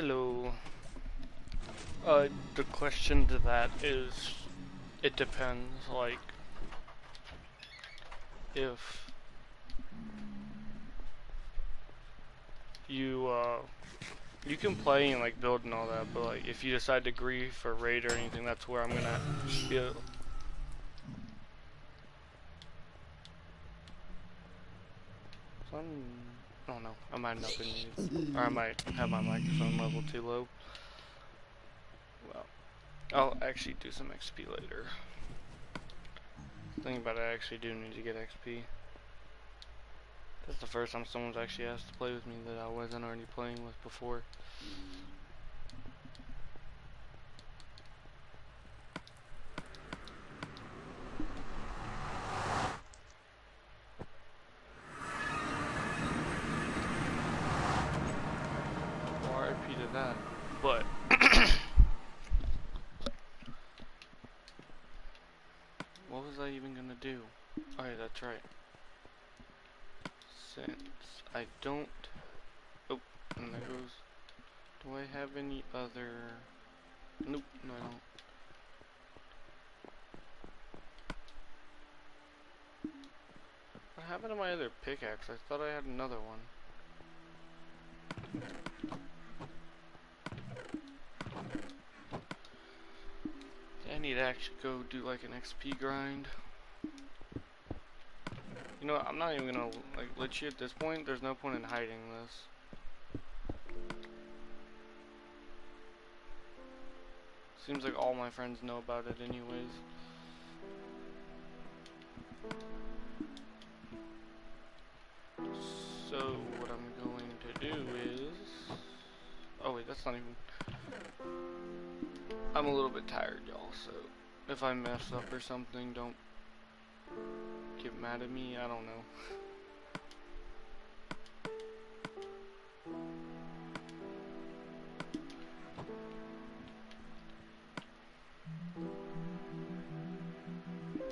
Hello. The question to that is, it depends. Like, if you, you can play and like build and all that, but like, if you decide to grief or raid or anything, that's where I'm gonna be. Some, I don't know. I might not have been muted, or I might have my microphone level too low. Well, I'll actually do some XP later. Think about it, I actually do need to get XP. That's the first time someone's actually asked to play with me that I wasn't already playing with before. RIP to that. But what was I even gonna do? Oh yeah, that's right. Since I don't, oh, and there goes. Do I have any other? Nope, no I don't. What happened to my other pickaxe? I thought I had another one. I need to actually go do like an XP grind. You know what, I'm not even gonna, like, legit at this point, there's no point in hiding this. Seems like all my friends know about it anyways. So what I'm going to do is, oh wait, that's not even, I'm a little bit tired, y'all, so if I mess up or something, don't get mad at me, I don't know.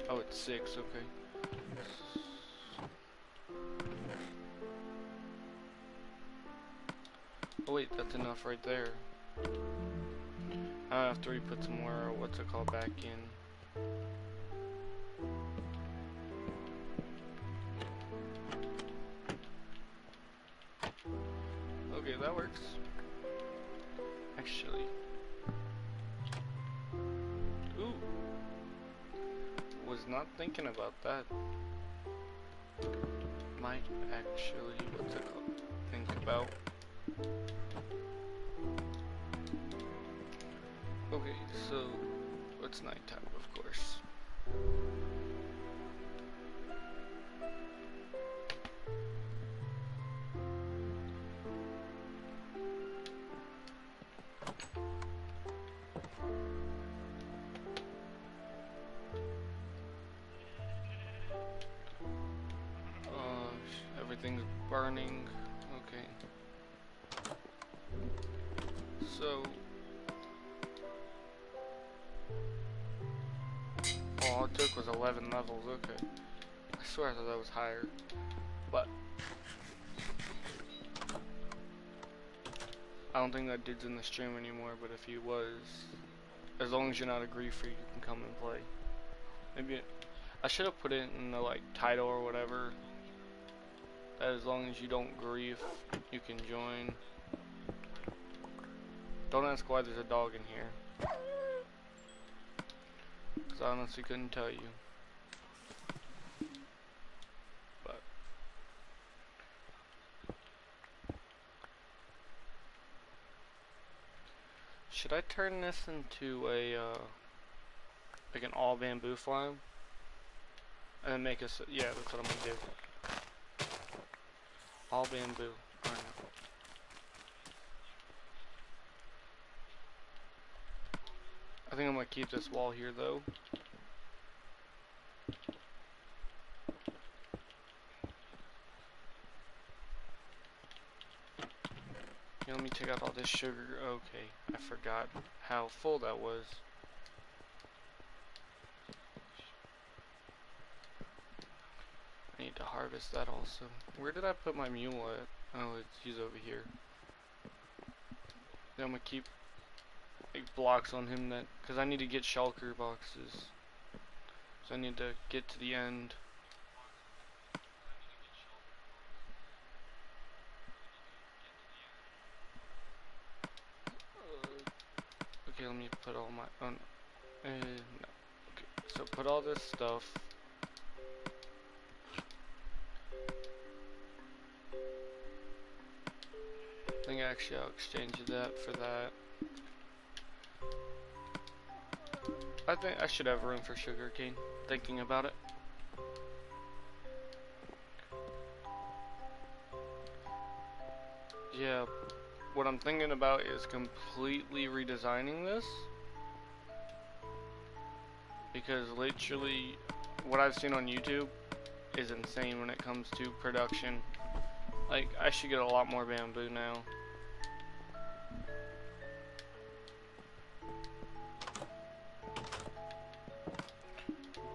Oh, it's 6, okay. Oh wait, that's enough right there. I have to re-put some more, what's it called, back in. Okay, that works. Actually. Ooh. Was not thinking about that. Might actually, what's it called, think about. Okay, so it's nighttime, of course. Everything's burning. Okay. So, all it took was 11 levels. Okay. I swear I thought that was higher. But I don't think that dude's in the stream anymore, but if he was, as long as you're not a griefer, you can come and play. Maybe I should have put it in the like title or whatever. That as long as you don't grief, you can join. Don't ask why there's a dog in here, because I honestly couldn't tell you. But should I turn this into a like an all bamboo farm? And then make us, yeah, that's what I'm gonna do. All bamboo. Alright. I think I'm gonna keep this wall here though. Yeah, let me take out all this sugar. Okay, I forgot how full that was. I need to harvest that also. Where did I put my mule at? Oh, he's over here. Then I'm gonna keep like blocks on him that, cause I need to get shulker boxes. So I need to get to the end. Okay, let me put all my no. Okay, so put all this stuff. I think actually I'll exchange that for that. I think I should have room for sugarcane, thinking about it. Yeah, what I'm thinking about is completely redesigning this. Because literally, what I've seen on YouTube is insane when it comes to production. Like, I should get a lot more bamboo now.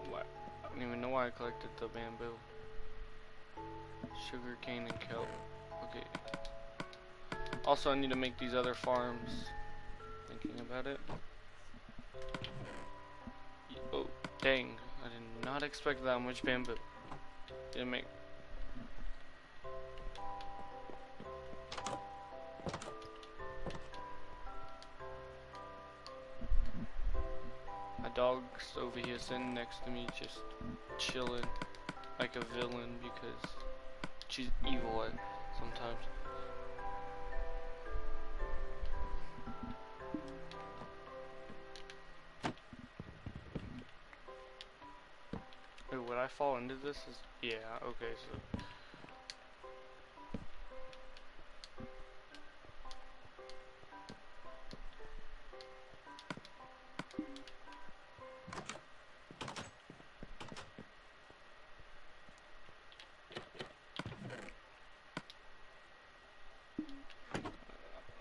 What? I don't even know why I collected the bamboo. Sugar cane and kelp. Okay. Also, I need to make these other farms. Thinking about it. Oh, dang. I did not expect that much bamboo. Didn't make. My dog's over here sitting next to me, just chilling like a villain because she's evil at sometimes. Wait, would I fall into this? Yeah, okay, so.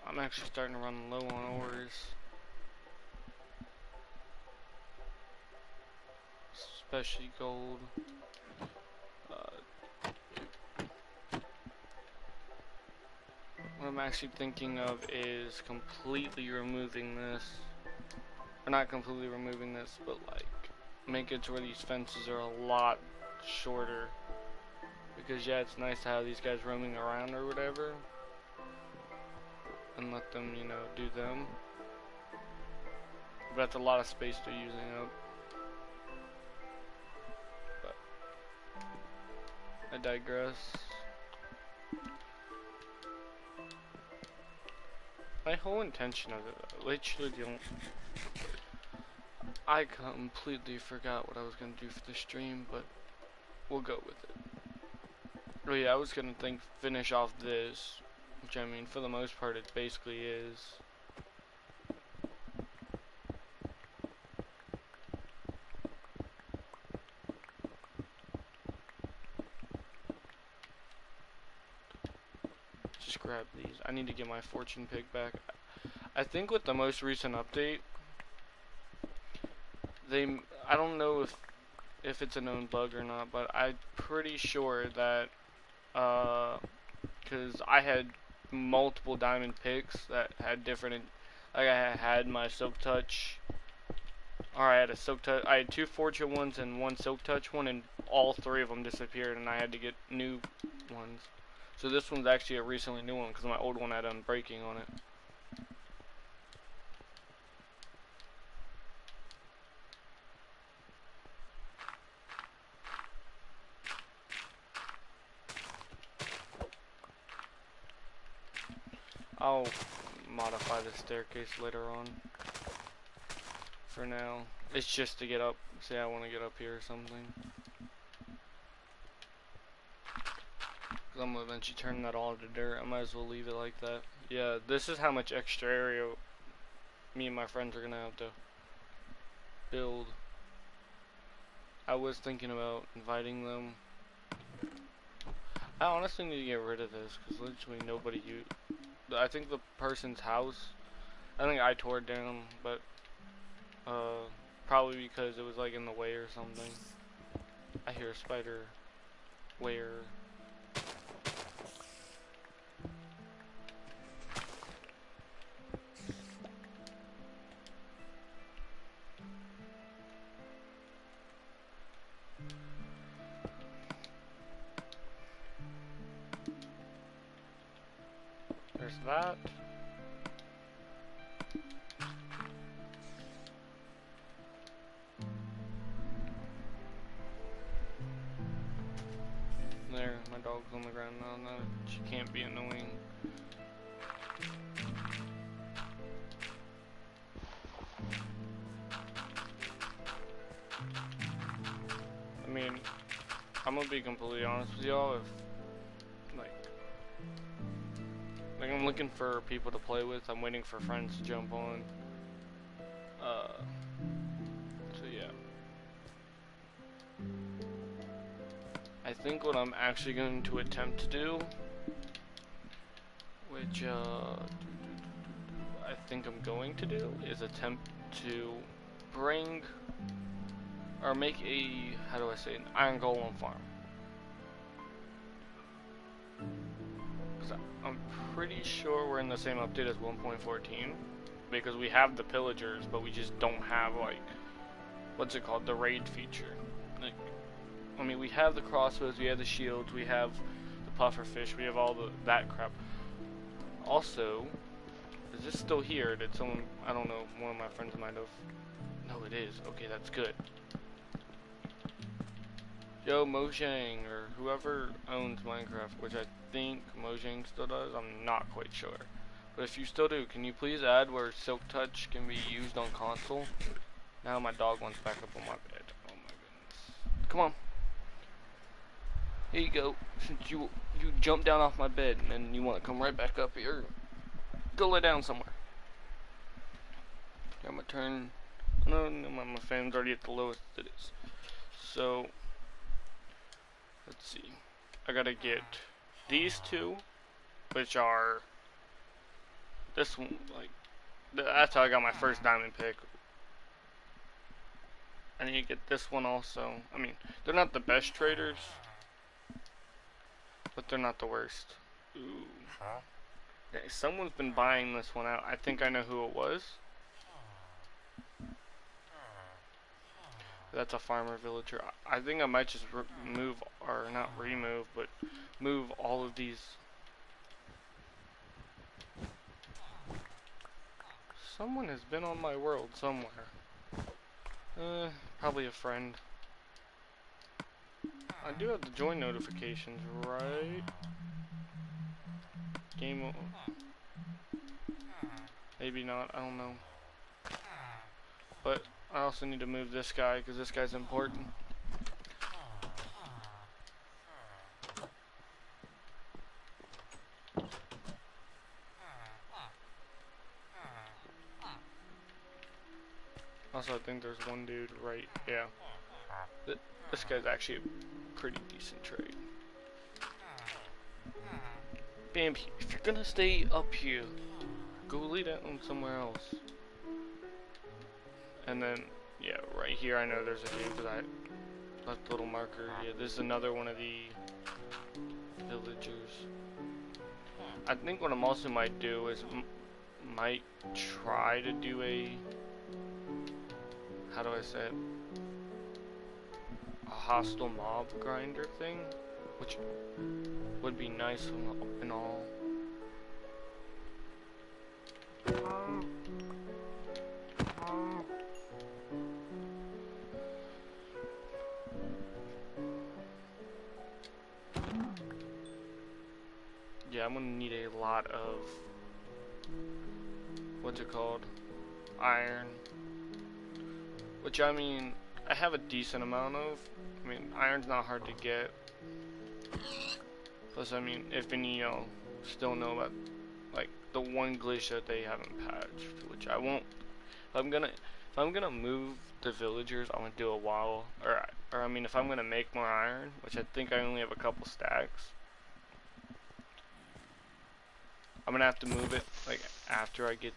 I'm actually starting to run low on ores. Especially gold. What I'm actually thinking of is completely removing this. Or not completely removing this, but like make it to where these fences are a lot shorter. Because yeah, it's nice to have these guys roaming around or whatever. And let them, you know, do them. But that's a lot of space they're using up. But I digress. My whole intention of it, literally don't. I completely forgot what I was gonna do for the stream, but we'll go with it. Oh yeah, I was gonna finish off this, which I mean, for the most part, it basically is. Just grab these. I need to get my fortune pig back. I think with the most recent update, I don't know if it's a known bug or not, but I'm pretty sure that, because I had multiple diamond picks that had different, like I had my silk touch, or I had a silk touch, I had 2 fortune ones and 1 silk touch one, and all 3 of them disappeared, and I had to get new ones. So this one's actually a recently new one, because my old one had unbreaking on it. I'll modify the staircase later on. For now, it's just to get up. Say I want to get up here or something. Cause I'm gonna eventually turn that all to dirt. I might as well leave it like that. Yeah, this is how much extra area me and my friends are gonna have to build. I was thinking about inviting them. I honestly need to get rid of this because literally nobody I think the person's house, I think I tore it down, but probably because it was like in the way or something. I hear a spider. Where? there's that. There, my dog's on the ground now. No, she can't be annoying. I mean, I'm gonna be completely honest with y'all. If like I'm looking for people to play with, I'm waiting for friends to jump on. So yeah. I think what I'm actually going to attempt to do, which I think I'm going to do, is attempt to bring or make a, how do I say, an iron golem farm. Because I'm pretty sure we're in the same update as 1.14, because we have the pillagers, but we just don't have, like, what's it called, the raid feature. Like, I mean, we have the crossbows, we have the shields, we have the puffer fish, we have all that crap. Also, is this still here? Did someone, I don't know, one of my friends might have. No, it is. Okay, that's good. Yo, Mojang, or whoever owns Minecraft, which I think Mojang still does, I'm not quite sure. But if you still do, can you please add where Silk Touch can be used on console? Now my dog wants back up on my bed. Oh my goodness. Come on. Here you go. Since you jumped down off my bed and then you want to come right back up here, go lay down somewhere. I'm gonna turn. No, my fan's already at the lowest it is. So let's see. I gotta get these two, which are this one. Like that's how I got my first diamond pick. I need to get this one also. I mean, they're not the best traders, but they're not the worst. Ooh. Okay, someone's been buying this one out. I think I know who it was. That's a farmer villager. I think I might just move, or not remove, but move all of these. Someone has been on my world somewhere. Probably a friend. I do have the join notifications, right? Game over. Maybe not, I don't know. But I also need to move this guy because this guy's important. Also, I think there's one dude right, yeah. This guy's actually a pretty decent trade. Bambi, if you're gonna stay up here, go lay down somewhere else. And then, yeah, right here I know there's a dude because I left a little marker. Yeah, this is another one of the villagers. I think what I'm also might do is might try to do a, how do I say it, a hostile mob grinder thing, which would be nice and all. Yeah, I'm gonna need a lot of, what's it called, iron, which I mean, I have a decent amount of. I mean, iron's not hard to get. Plus, I mean, if any y'all still know about, like, the one glitch that they haven't patched, which I won't. If I'm gonna move the villagers, I'm gonna do a while, or I mean, if I'm gonna make more iron, which I think I only have a couple stacks, I'm gonna have to move it like after I get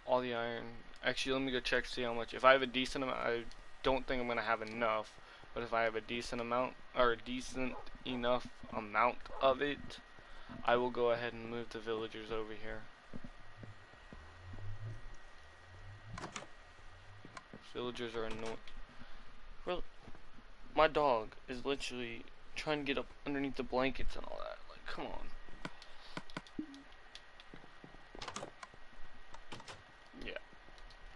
all the iron. Actually, let me go check to see how much. If I have a decent amount, I don't think I'm gonna have enough. But if I have a decent amount, or a decent enough amount of it, I will go ahead and move the villagers over here. Villagers are annoying. Well, my dog is literally trying to get up underneath the blankets and all that. Like, come on. Yeah.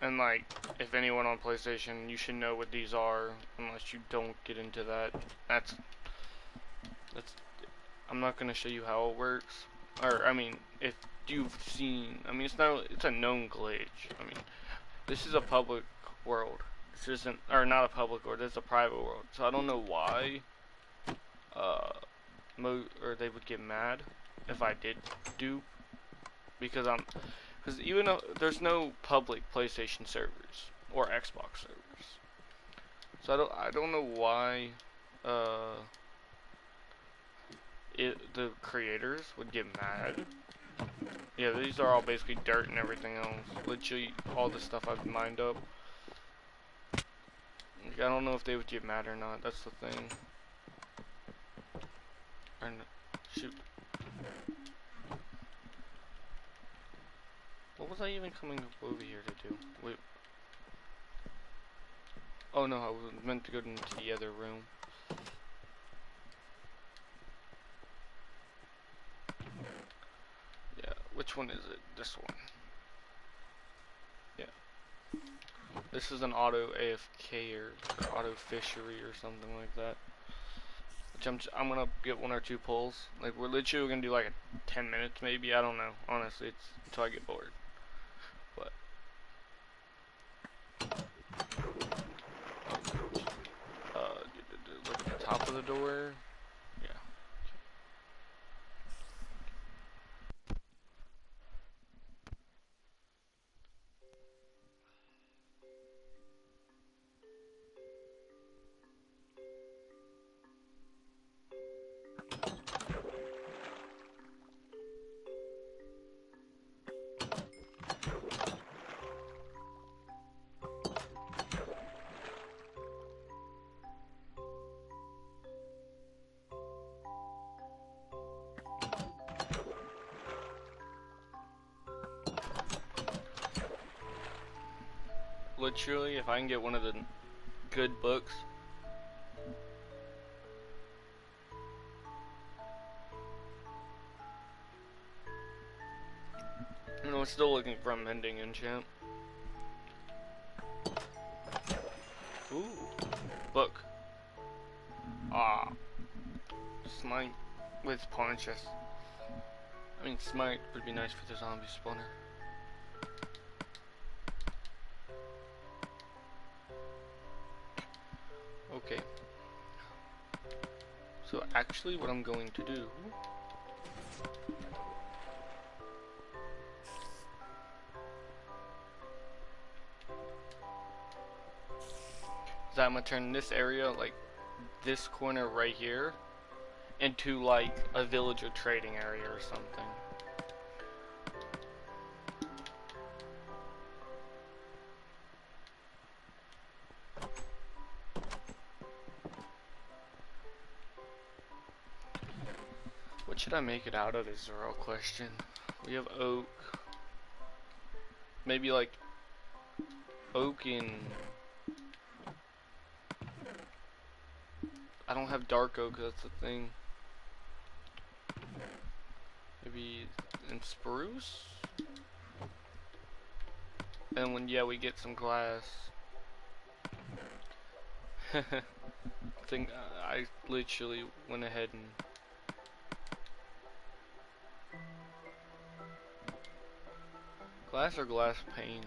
And like, if anyone on PlayStation, you should know what these are, unless you don't get into that. That's. I'm not gonna show you how it works, or I mean, if you've seen. I mean, it's a known glitch. I mean, this is a public world. This isn't, or not a public world. This is a private world. So I don't know why. Or they would get mad if I did dupe, because even though there's no public PlayStation servers or Xbox servers, so I don't know why the creators would get mad. Yeah, these are all basically dirt and everything else. Literally all the stuff I've mined up. Like, I don't know if they would get mad or not. That's the thing. Or no, shoot. What was I even coming up over here to do? Wait. Oh no, I was meant to go into the other room. Yeah, which one is it? This one. Yeah. This is an auto AFK or auto fishery or something like that. Which I'm gonna get 1 or 2 pulls. Like, we're literally gonna do like 10 minutes maybe. I don't know. Honestly, it's until I get bored. But look at the top of the door. Yeah. Literally, if I can get one of the good books. You know, I'm still looking for a mending enchant. Ooh, book. Ah, smite with punches. I mean, smite would be nice for the zombie spawner. Okay. So actually, what I'm going to do is I'm gonna turn this area, like this corner right here, into like a villager trading area or something. What should I make it out of is the real question. We have oak. Maybe like oak and I don't have dark oak, that's the thing. Maybe in spruce? And when, yeah, we get some glass. I literally went ahead and glass or glass panes?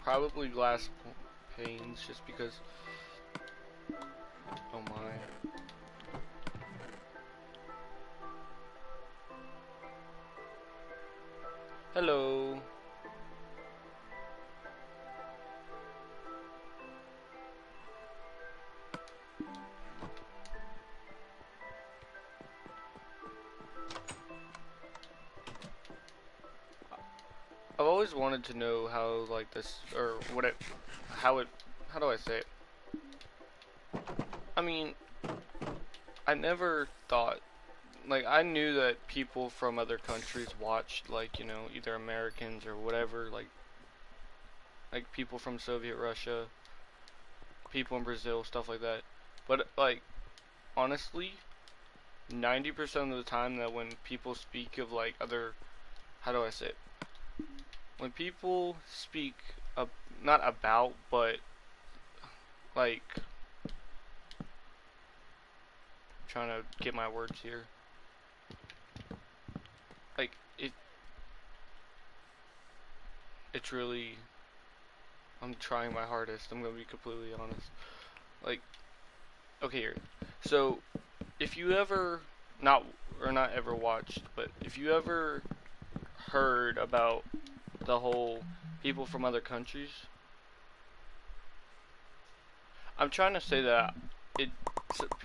Probably glass panes, just because. Oh my. Hello. I've always wanted to know how, like, this, or what it, how do I say it? I mean, I never thought, like, I knew that people from other countries watched, like, you know, either Americans or whatever, like people from Soviet Russia, people in Brazil, stuff like that. But, like, honestly, 90% of the time that when people speak of like other, how do I say it? When people speak, not about, but like, trying to get my words here. Like, it's really, I'm trying my hardest, I'm gonna be completely honest. Like, okay, here. So, if you ever, not ever watched, but if you ever heard about the whole people from other countries, I'm trying to say that it,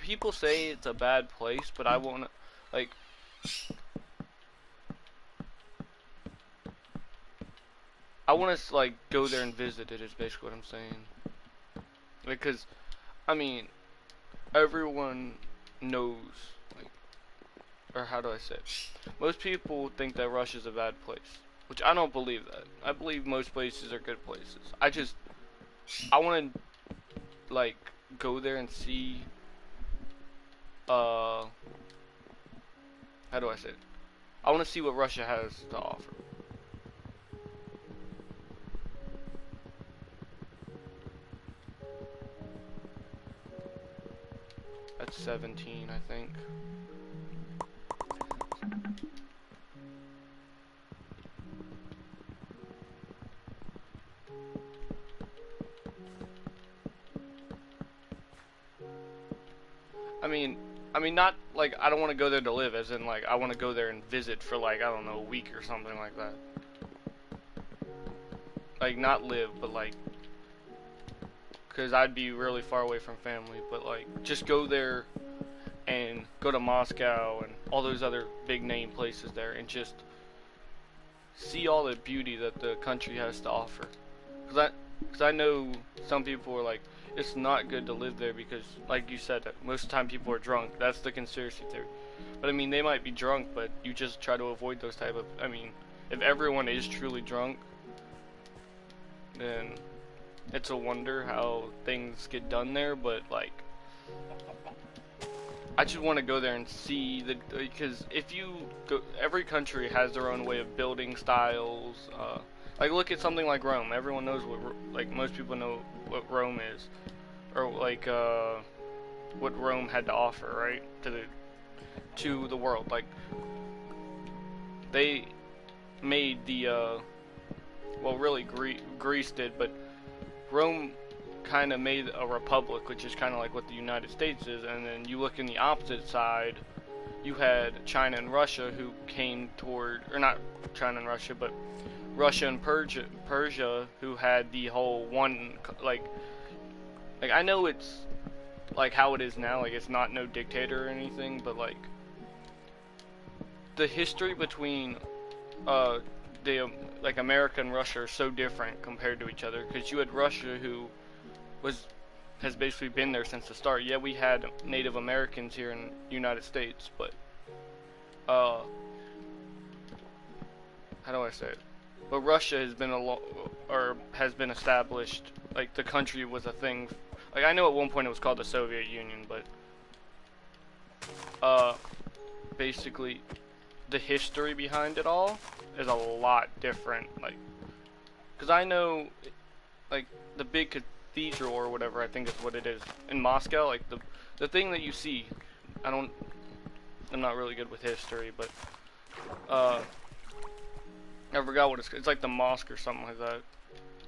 people say it's a bad place, but I won't, like, I want to like go there and visit it is basically what I'm saying. Because, I mean, everyone knows, like, or how do I say it? Most people think that Russia's a bad place, which I don't believe that. I believe most places are good places. I want to, like, go there and see, how do I say it? I want to see what Russia has to offer. That's 17, I think. I mean, not like I don't want to go there to live, as in like I want to go there and visit for like I don't know a week or something like that. Like not live, but like, cause I'd be really far away from family. But like just go there and go to Moscow and all those other big name places there, and just see all the beauty that the country has to offer. Cause I know some people are like, it's not good to live there because, like you said, most of the time people are drunk. That's the conspiracy theory. But I mean, they might be drunk, but you just try to avoid those type of. I mean, if everyone is truly drunk, then it's a wonder how things get done there. But like, I just want to go there and see the, because if you go, every country has their own way of building styles. Like look at something like Rome. Everyone knows what, like most people know what Rome is, or like what Rome had to offer, right, to the world. Like they made the well, really Greece did, but Rome kind of made a republic, which is kind of like what the United States is. And then you look in the opposite side, you had China and Russia who came toward, or not China and Russia, but Russia and Persia who had the whole one, like I know it's like how it is now, like it's not no dictator or anything, but like the history between the like America and Russia are so different compared to each other, because you had Russia who has basically been there since the start. Yeah, we had Native Americans here in the United States, but how do I say it? But Russia has been has been established. Like the country was a thing. Like I know at one point it was called the Soviet Union, but basically the history behind it all is a lot different. Like, cause I know, like the big cathedral or whatever, I think is what it is in Moscow. Like the thing that you see, I'm not really good with history, but I forgot what it's like the mosque or something like that.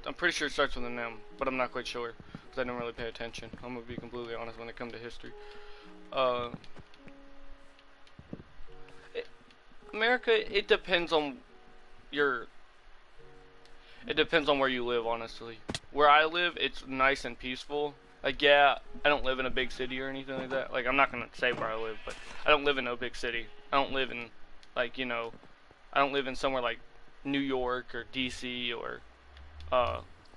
I'm pretty sure it starts with an M, but I'm not quite sure because I don't really pay attention. I'm gonna be completely honest when it comes to history. America, it depends on your. It depends on where you live, honestly. Where I live, it's nice and peaceful. Like, yeah, I don't live in a big city or anything like that. Like, I'm not gonna say where I live, but I don't live in no big city. I don't live in, like, you know, I don't live in somewhere like New York or DC or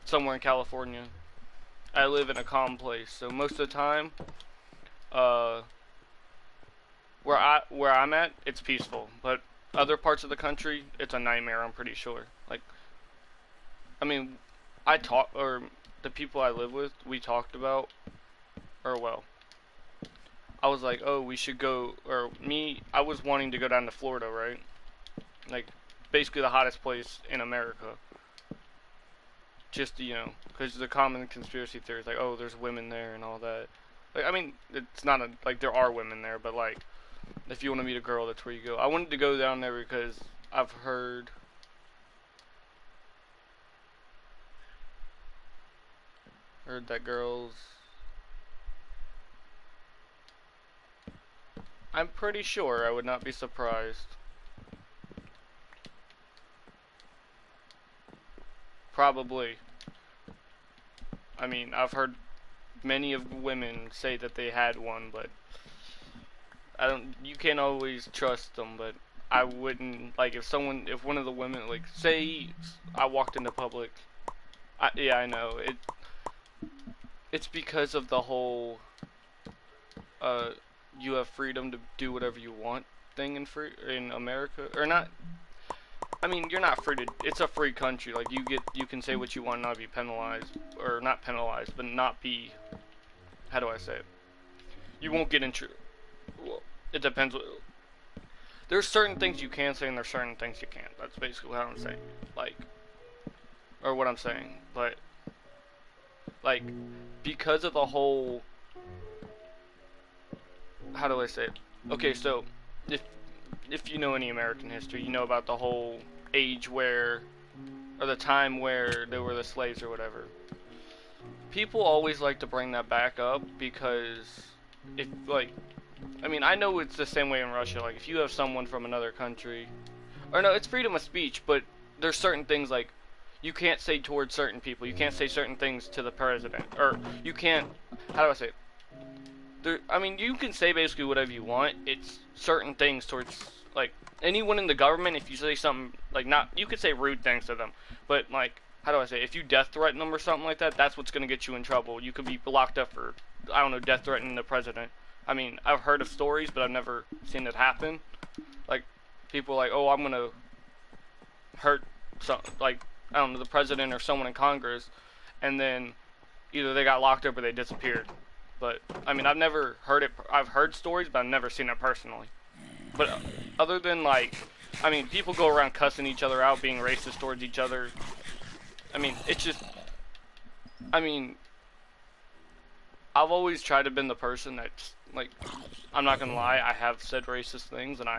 somewhere in California. I live in a calm place, so most of the time, uh, where I'm at, it's peaceful. But other parts of the country, it's a nightmare. I'm pretty sure. Like, I mean, the people I live with, we talked about, or well, I was like, oh, we should go, or me, I was wanting to go down to Florida, right? Like, basically the hottest place in America. Just, because the common conspiracy theory is like, oh, there's women there and all that. Like, I mean, it's not like there are women there, but like, if you want to meet a girl, that's where you go. I wanted to go down there because I've heard that girls, I'm pretty sure, I would not be surprised. Probably. I mean, I've heard many of women say that they had one, but you can't always trust them, but I wouldn't, like, if one of the women, like, say I walked into public, yeah, I know, it's because of the whole, you have freedom to do whatever you want thing in America, or not. I mean, you're not free to. It's a free country. Like you can say what you want, and not be penalized, or not penalized, but not be. How do I say it? You won't get into. Well, it depends. There's certain things you can say, and there's certain things you can't. That's basically what I'm saying. Like, or what I'm saying. But like, because of the whole. How do I say it? Okay, so if you know any American history, you know about the whole age where, or the time where there were the slaves or whatever. People always like to bring that back up because if, like, I mean, I know it's the same way in Russia. Like, if you have someone from another country, or no, it's freedom of speech, but there's certain things like you can't say towards certain people. You can't say certain things to the president, or you can't. How do I say it? I mean, you can say basically whatever you want. It's certain things towards, like, anyone in the government. If you say something, like, not, you could say rude things to them, but, like, how do I say, if you death threaten them or something like that, that's what's going to get you in trouble. You could be locked up for, I don't know, death threatening the president. I mean, I've heard of stories, but I've never seen it happen. Like, people are like, oh, I'm going to hurt, like, I don't know, the president or someone in Congress, and then either they got locked up or they disappeared. But, I mean, I've never heard it. I've heard stories, but I've never seen it personally. But other than, like, I mean, people go around cussing each other out, being racist towards each other. I mean, it's just, I mean, I've always tried to be the person that's, like, I'm not going to lie, I have said racist things, and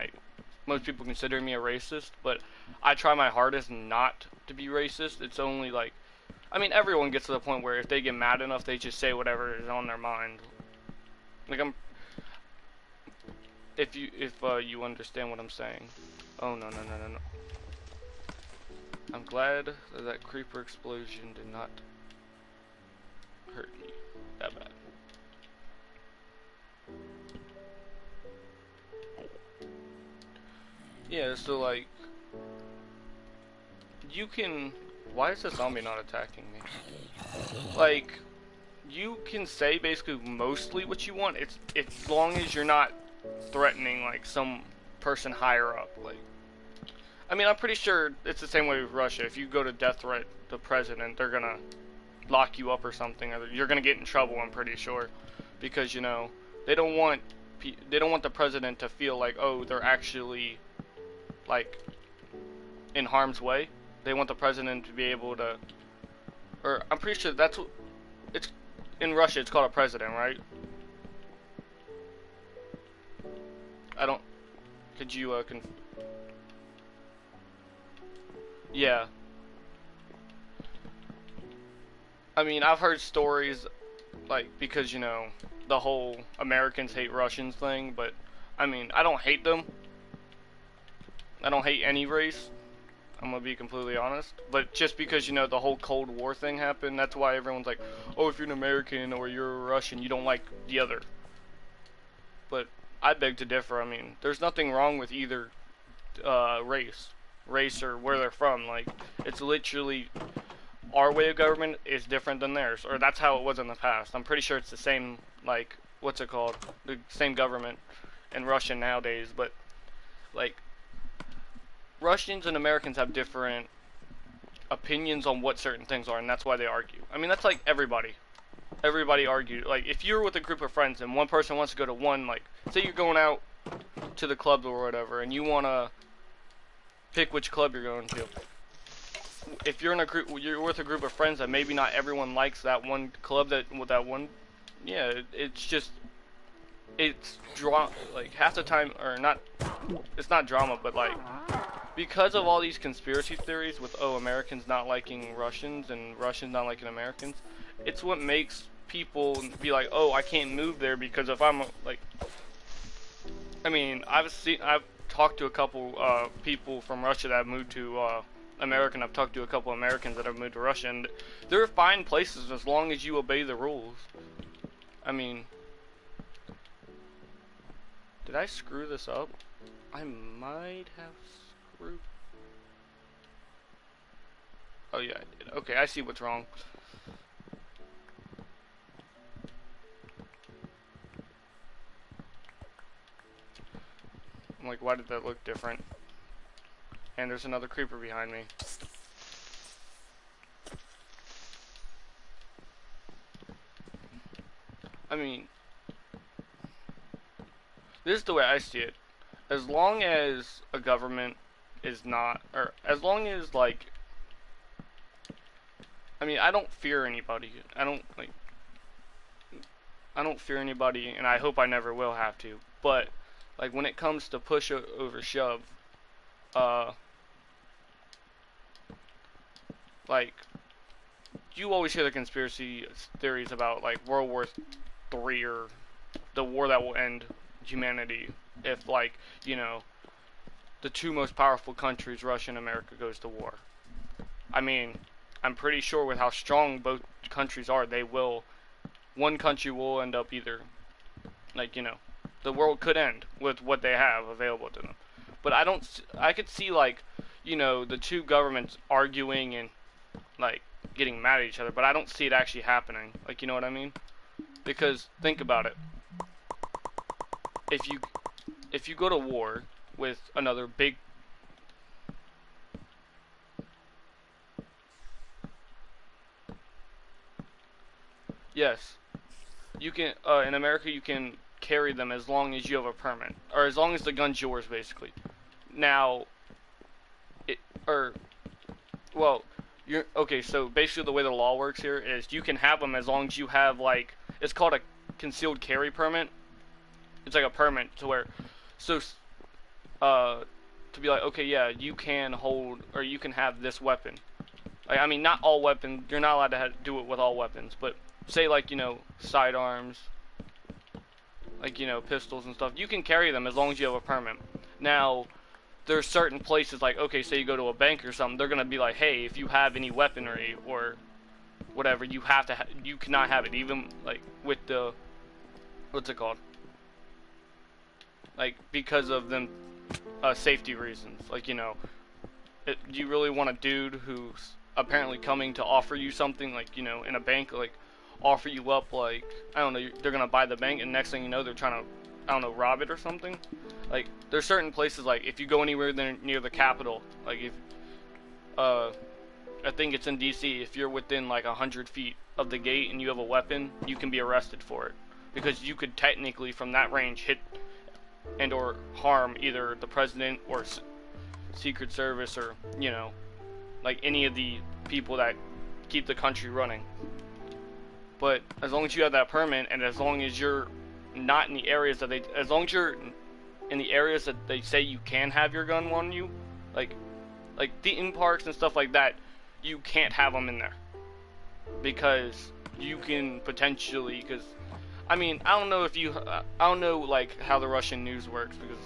most people consider me a racist, but I try my hardest not to be racist. It's only, like, I mean, everyone gets to the point where if they get mad enough, they just say whatever is on their mind. Like, if you understand what I'm saying. Oh, no. I'm glad that creeper explosion did not hurt me that bad. Yeah, so, like, you can. Why is the zombie not attacking me? Like, you can say basically mostly what you want. It's as long as you're not threatening, like, some person higher up. Like, I mean, I'm pretty sure it's the same way with Russia. If you go to death threat the president, they're gonna lock you up or something, or you're gonna get in trouble. I'm pretty sure, because they don't want the president to feel like, oh, they're actually, like, in harm's way. They want the president to be able to, or I'm pretty sure that's what it's in Russia. It's called a president, right? I don't. Could you Yeah. I mean, I've heard stories, like, because the whole Americans hate Russians thing, but I mean, I don't hate them. I don't hate any race. I'm gonna be completely honest, but just because the whole Cold War thing happened, that's why everyone's like, oh, if you're an American or you're a Russian, you don't like the other. But I beg to differ. I mean, there's nothing wrong with either race or where they're from. Like, it's literally our way of government is different than theirs, or that's how it was in the past. I'm pretty sure it's the same, like, what's it called? The same government in Russia nowadays, but like, Russians and Americans have different opinions on what certain things are, and that's why they argue. I mean, that's like everybody. everybody argued. Like, if you're with a group of friends and one person wants to go to one, like, say you're going out to the club or whatever, and you want to pick which club you're going to. If you're in a group, you're with a group of friends that maybe not everyone likes that one club, yeah, it's just, it's drama, like, half the time, or not, it's not drama, but, like, because of all these conspiracy theories with, oh, Americans not liking Russians and Russians not liking Americans, it's what makes people be like, oh, I can't move there because if I'm, like, I mean, I've talked to a couple people from Russia that have moved to America, and I've talked to a couple Americans that have moved to Russia, and they're fine places as long as you obey the rules. I mean, did I screw this up? I might have screwed. Oh yeah, I did. Okay, I see what's wrong. I'm like, why did that look different? And there's another creeper behind me. I mean, this is the way I see it. As long as a government is not, or as long as, like, I mean, I don't fear anybody. I don't fear anybody, and I hope I never will have to. But, like, when it comes to push over shove, like, you always hear the conspiracy theories about, like, World War III, or the war that will end humanity if, like, you know, the two most powerful countries, Russia and America, goes to war. I mean, I'm pretty sure with how strong both countries are, one country will end up either, like, you know, the world could end with what they have available to them. But I could see, like, you know, the two governments arguing and, like, getting mad at each other, but I don't see it actually happening. Like, you know what I mean? Because, think about it. If you go to war with another big... Yes. You can, in America, you can carry them as long as you have a permit. Or as long as the gun's yours, basically. Now, okay, so basically the way the law works here is you can have them as long as you have, like, it's called a concealed carry permit. It's like a permit to where, so, to be like, okay, yeah, you can hold, or you can have this weapon. Like, I mean, not all weapons, you're not allowed to do it with all weapons, but say, like, you know, sidearms, like, you know, pistols and stuff, you can carry them as long as you have a permit. Now, there's certain places, like, okay, say you go to a bank or something, they're gonna be like, hey, if you have any weaponry or whatever, you have to, you cannot have it, even, like, with the, what's it called? Like, because of them, safety reasons. Like, you know, do you really want a dude who's apparently coming to offer you something, like, you know, in a bank, like, offer you up, like, I don't know, they're gonna buy the bank, and next thing you know, they're trying to, I don't know, rob it or something? Like, there's certain places, like, if you go anywhere near the Capitol, like, if, I think it's in DC, if you're within, like, 100 feet of the gate and you have a weapon, you can be arrested for it. Because you could technically, from that range, hit and or harm either the president or Secret Service or, you know, like, any of the people that keep the country running. But as long as you have that permit, and as long as you're not in the areas that as long as you're in the areas that they say you can have your gun on you, like theme parks and stuff like that, you can't have them in there. Because you can potentially, because, I mean, I don't know, like, how the Russian news works, because,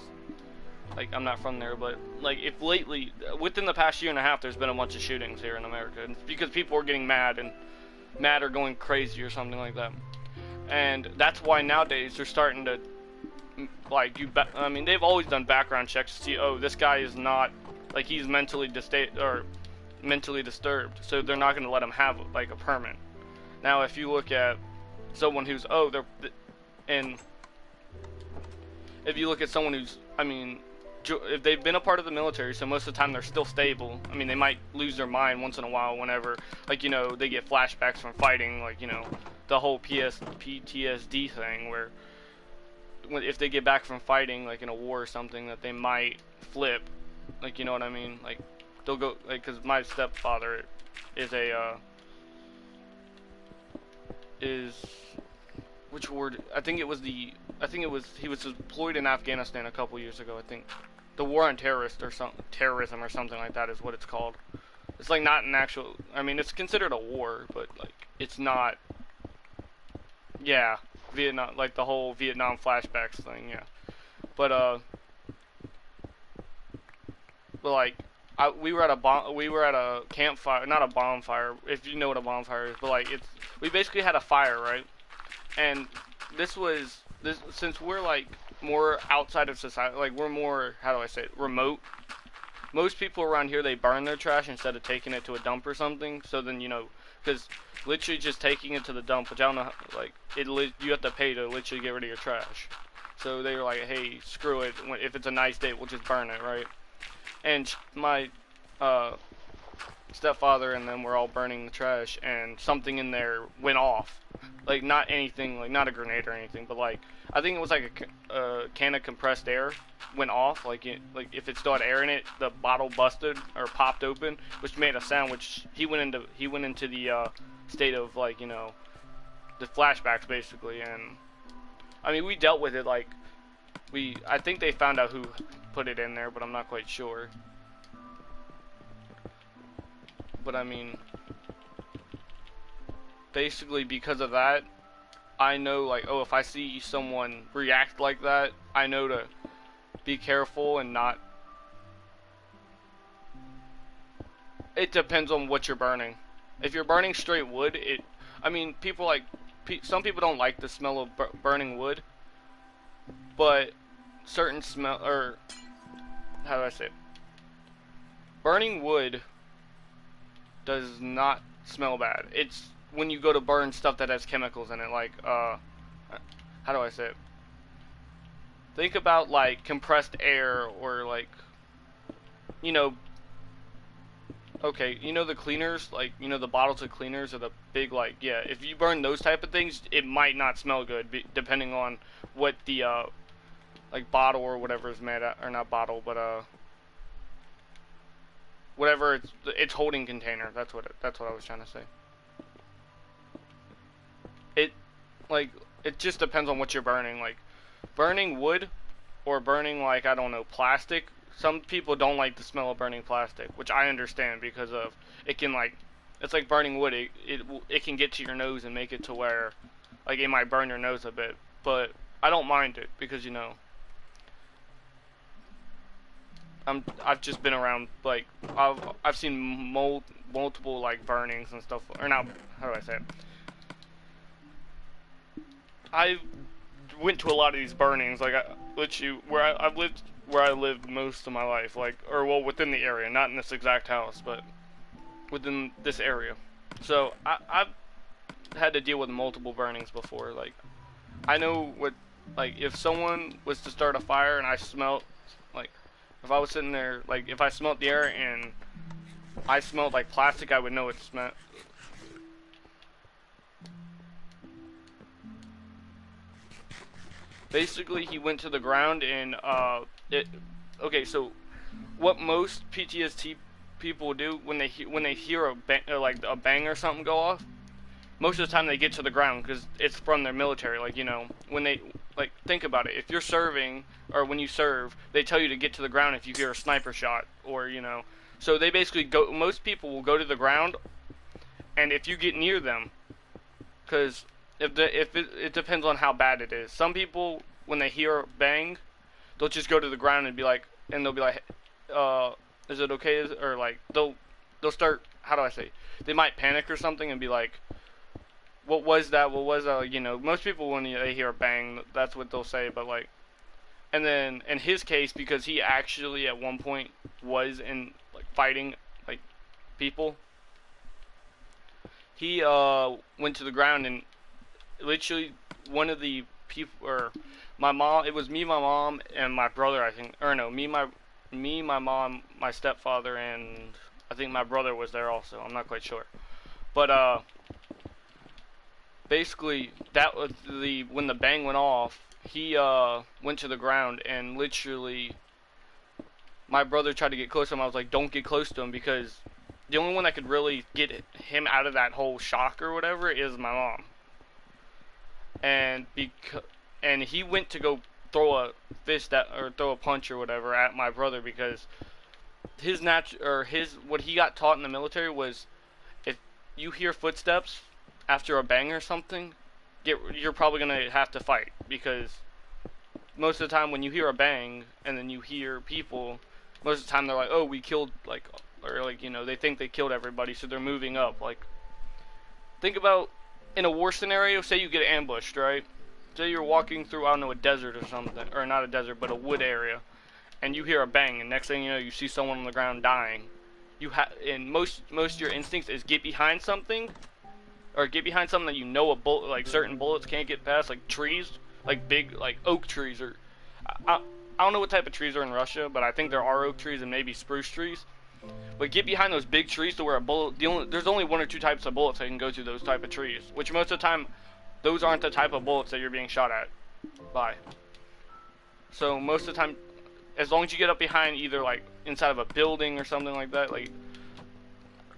like, I'm not from there, but, like, if lately, within the past year and a half, there's been a bunch of shootings here in America, and it's because people are getting mad or going crazy or something like that. And that's why nowadays they're starting to, like, I mean, they've always done background checks to see, oh, this guy is not, like, he's mentally disturbed, so they're not going to let him have, like, a permit. Now, if you look at someone who's, and if you look at someone who's, I mean, if they've been a part of the military, so most of the time they're still stable. I mean, they might lose their mind once in a while whenever, like, you know, they get flashbacks from fighting, like, you know, the whole PTSD thing, where if they get back from fighting, like in a war or something, that they might flip, like, you know what I mean? Like, they'll go, like, cause my stepfather is which word? He was deployed in Afghanistan a couple years ago. I think the war on terrorism or something like that is what it's called. It's like not an actual. I mean, it's considered a war, but like it's not. Yeah, Vietnam, like the whole Vietnam flashbacks thing. Yeah, but like. We were at a campfire, not a bonfire, if you know what a bonfire is, but like we basically had a fire, right? And since we're like more outside of society, like we're more, how do I say it, remote. Most people around here, they burn their trash instead of taking it to a dump or something. So then, because literally just taking it to the dump, which I don't know, like you have to pay to literally get rid of your trash. So they were like, hey, screw it. If it's a nice day, we'll just burn it, right? And my stepfather and them were all burning the trash, and something in there went off. Like, not anything, like, not a grenade or anything, but, like, I think it was like a can of compressed air went off. Like, if it still had air in it, the bottle busted or popped open, which made a sound, which he went into the state of, like, the flashbacks, basically. And, I mean, we dealt with it, like, I think they found out who put it in there, but I'm not quite sure. But I mean, basically because of that, I know, like, oh, if I see someone react like that, I know to be careful and not. It depends on what you're burning. If you're burning straight wood, I mean, some people don't like the smell of burning wood, but certain smell, or how do I say it? Burning wood does not smell bad. It's when you go to burn stuff that has chemicals in it, like, how do I say it? Think about, like, compressed air, or, like, okay, the cleaners, like, the bottles of cleaners, or the big, like, yeah, if you burn those type of things, it might not smell good, depending on what the, like, bottle or whatever is made at, or not bottle, but, whatever its holding container. That's what I was trying to say. It just depends on what you're burning. Like, burning wood or burning, like, I don't know, plastic. Some people don't like the smell of burning plastic, which I understand, because of it can, like, it's like burning wood. It can get to your nose and make it to where, like, it might burn your nose a bit. But I don't mind it, because I've just been around, like, I've seen multiple, like, burnings and stuff, or not, how do I say it? I went to a lot of these burnings, like, I've lived where I lived most of my life, like, or, well, within the area, not in this exact house, but within this area. So, I've had to deal with multiple burnings before. Like, I know what, like, if someone was to start a fire and I smelled, like, if I was sitting there, like, if I smelled the air and I smelled like plastic, I would know it smelled. Basically, he went to the ground and, okay, so what most PTSD people do when they hear a bang or something go off, most of the time they get to the ground, because it's from their military. Like, when they, like, think about it. If you're serving, or when you serve, they tell you to get to the ground if you hear a sniper shot, or, so they basically most people will go to the ground, and if you get near them, because it depends on how bad it is. Some people, when they hear a bang, they'll just go to the ground and they'll be like, is it okay? Or, like, they'll start, how do I say, they might panic or something and be like, what was that? Most people, when they hear a bang, that's what they'll say, but, like, and then, in his case, because he actually, at one point, was in, like, fighting, like, people, he, went to the ground, and literally, one of the people, or my mom, it was me, my mom, and my brother, I think, or no, me, my mom, my stepfather, and I think my brother was there also. I'm not quite sure. But, basically that was the when the bang went off. He went to the ground and literally my brother tried to get close to him. I was like, don't get close to him because the only one that could really get him out of that whole shock or whatever is my mom. And and he went to go throw a fist at, or throw a punch or whatever at my brother because his what he got taught in the military was if you hear footsteps after a bang or something, you're probably gonna have to fight because most of the time when you hear a bang and then you hear people, most of the time they're like, oh, we killed or they think they killed everybody, so they're moving up. Like, think about in a war scenario, say you get ambushed, right? Say you're walking through, I don't know, a desert or something, or not a desert, but a wood area, and you hear a bang, and next thing you know, you see someone on the ground dying. And most of your instincts is get behind something, or get behind something that you know a bullet, like certain bullets can't get past, like trees, like big, like oak trees, or I don't know what type of trees are in Russia, but I think there are oak trees and maybe spruce trees. But get behind those big trees to where a bullet, there's only one or two types of bullets that can go through those type of trees, which most of the time, those aren't the type of bullets that you're being shot at by. So most of the time, as long as you get up behind either like inside of a building or something like that, like,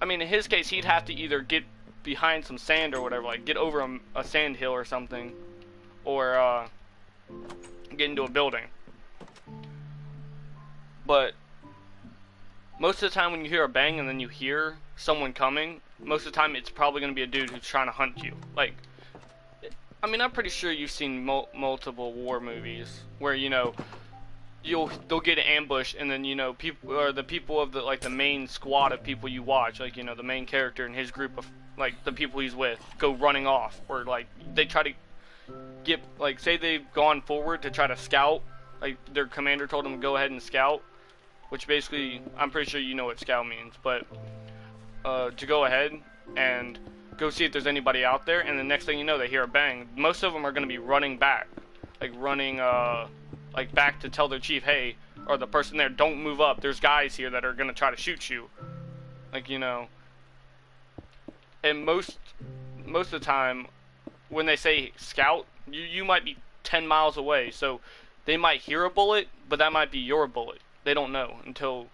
I mean in his case he'd have to either get behind some sand or whatever, like get over a sand hill or something, or get into a building. But most of the time when you hear a bang and then you hear someone coming, most of the time it's probably going to be a dude who's trying to hunt you. Like, I mean, I'm pretty sure you've seen multiple war movies where, they'll get ambushed and then, people, or the people of the main squad of people you watch, like, the main character and his group of, like, the people he's with go running off, or, like, they try to get, like, say they've gone forward to try to scout, like, their commander told them to go ahead and scout, which basically, I'm pretty sure you know what scout means, but to go ahead and go see if there's anybody out there, and the next thing you know, they hear a bang. Most of them are going to be running back, like running back to tell their chief, hey, or the person there, don't move up, there's guys here that are going to try to shoot you, like, and most of the time, when they say scout, you might be 10 miles away, so they might hear a bullet, but that might be your bullet. They don't know until.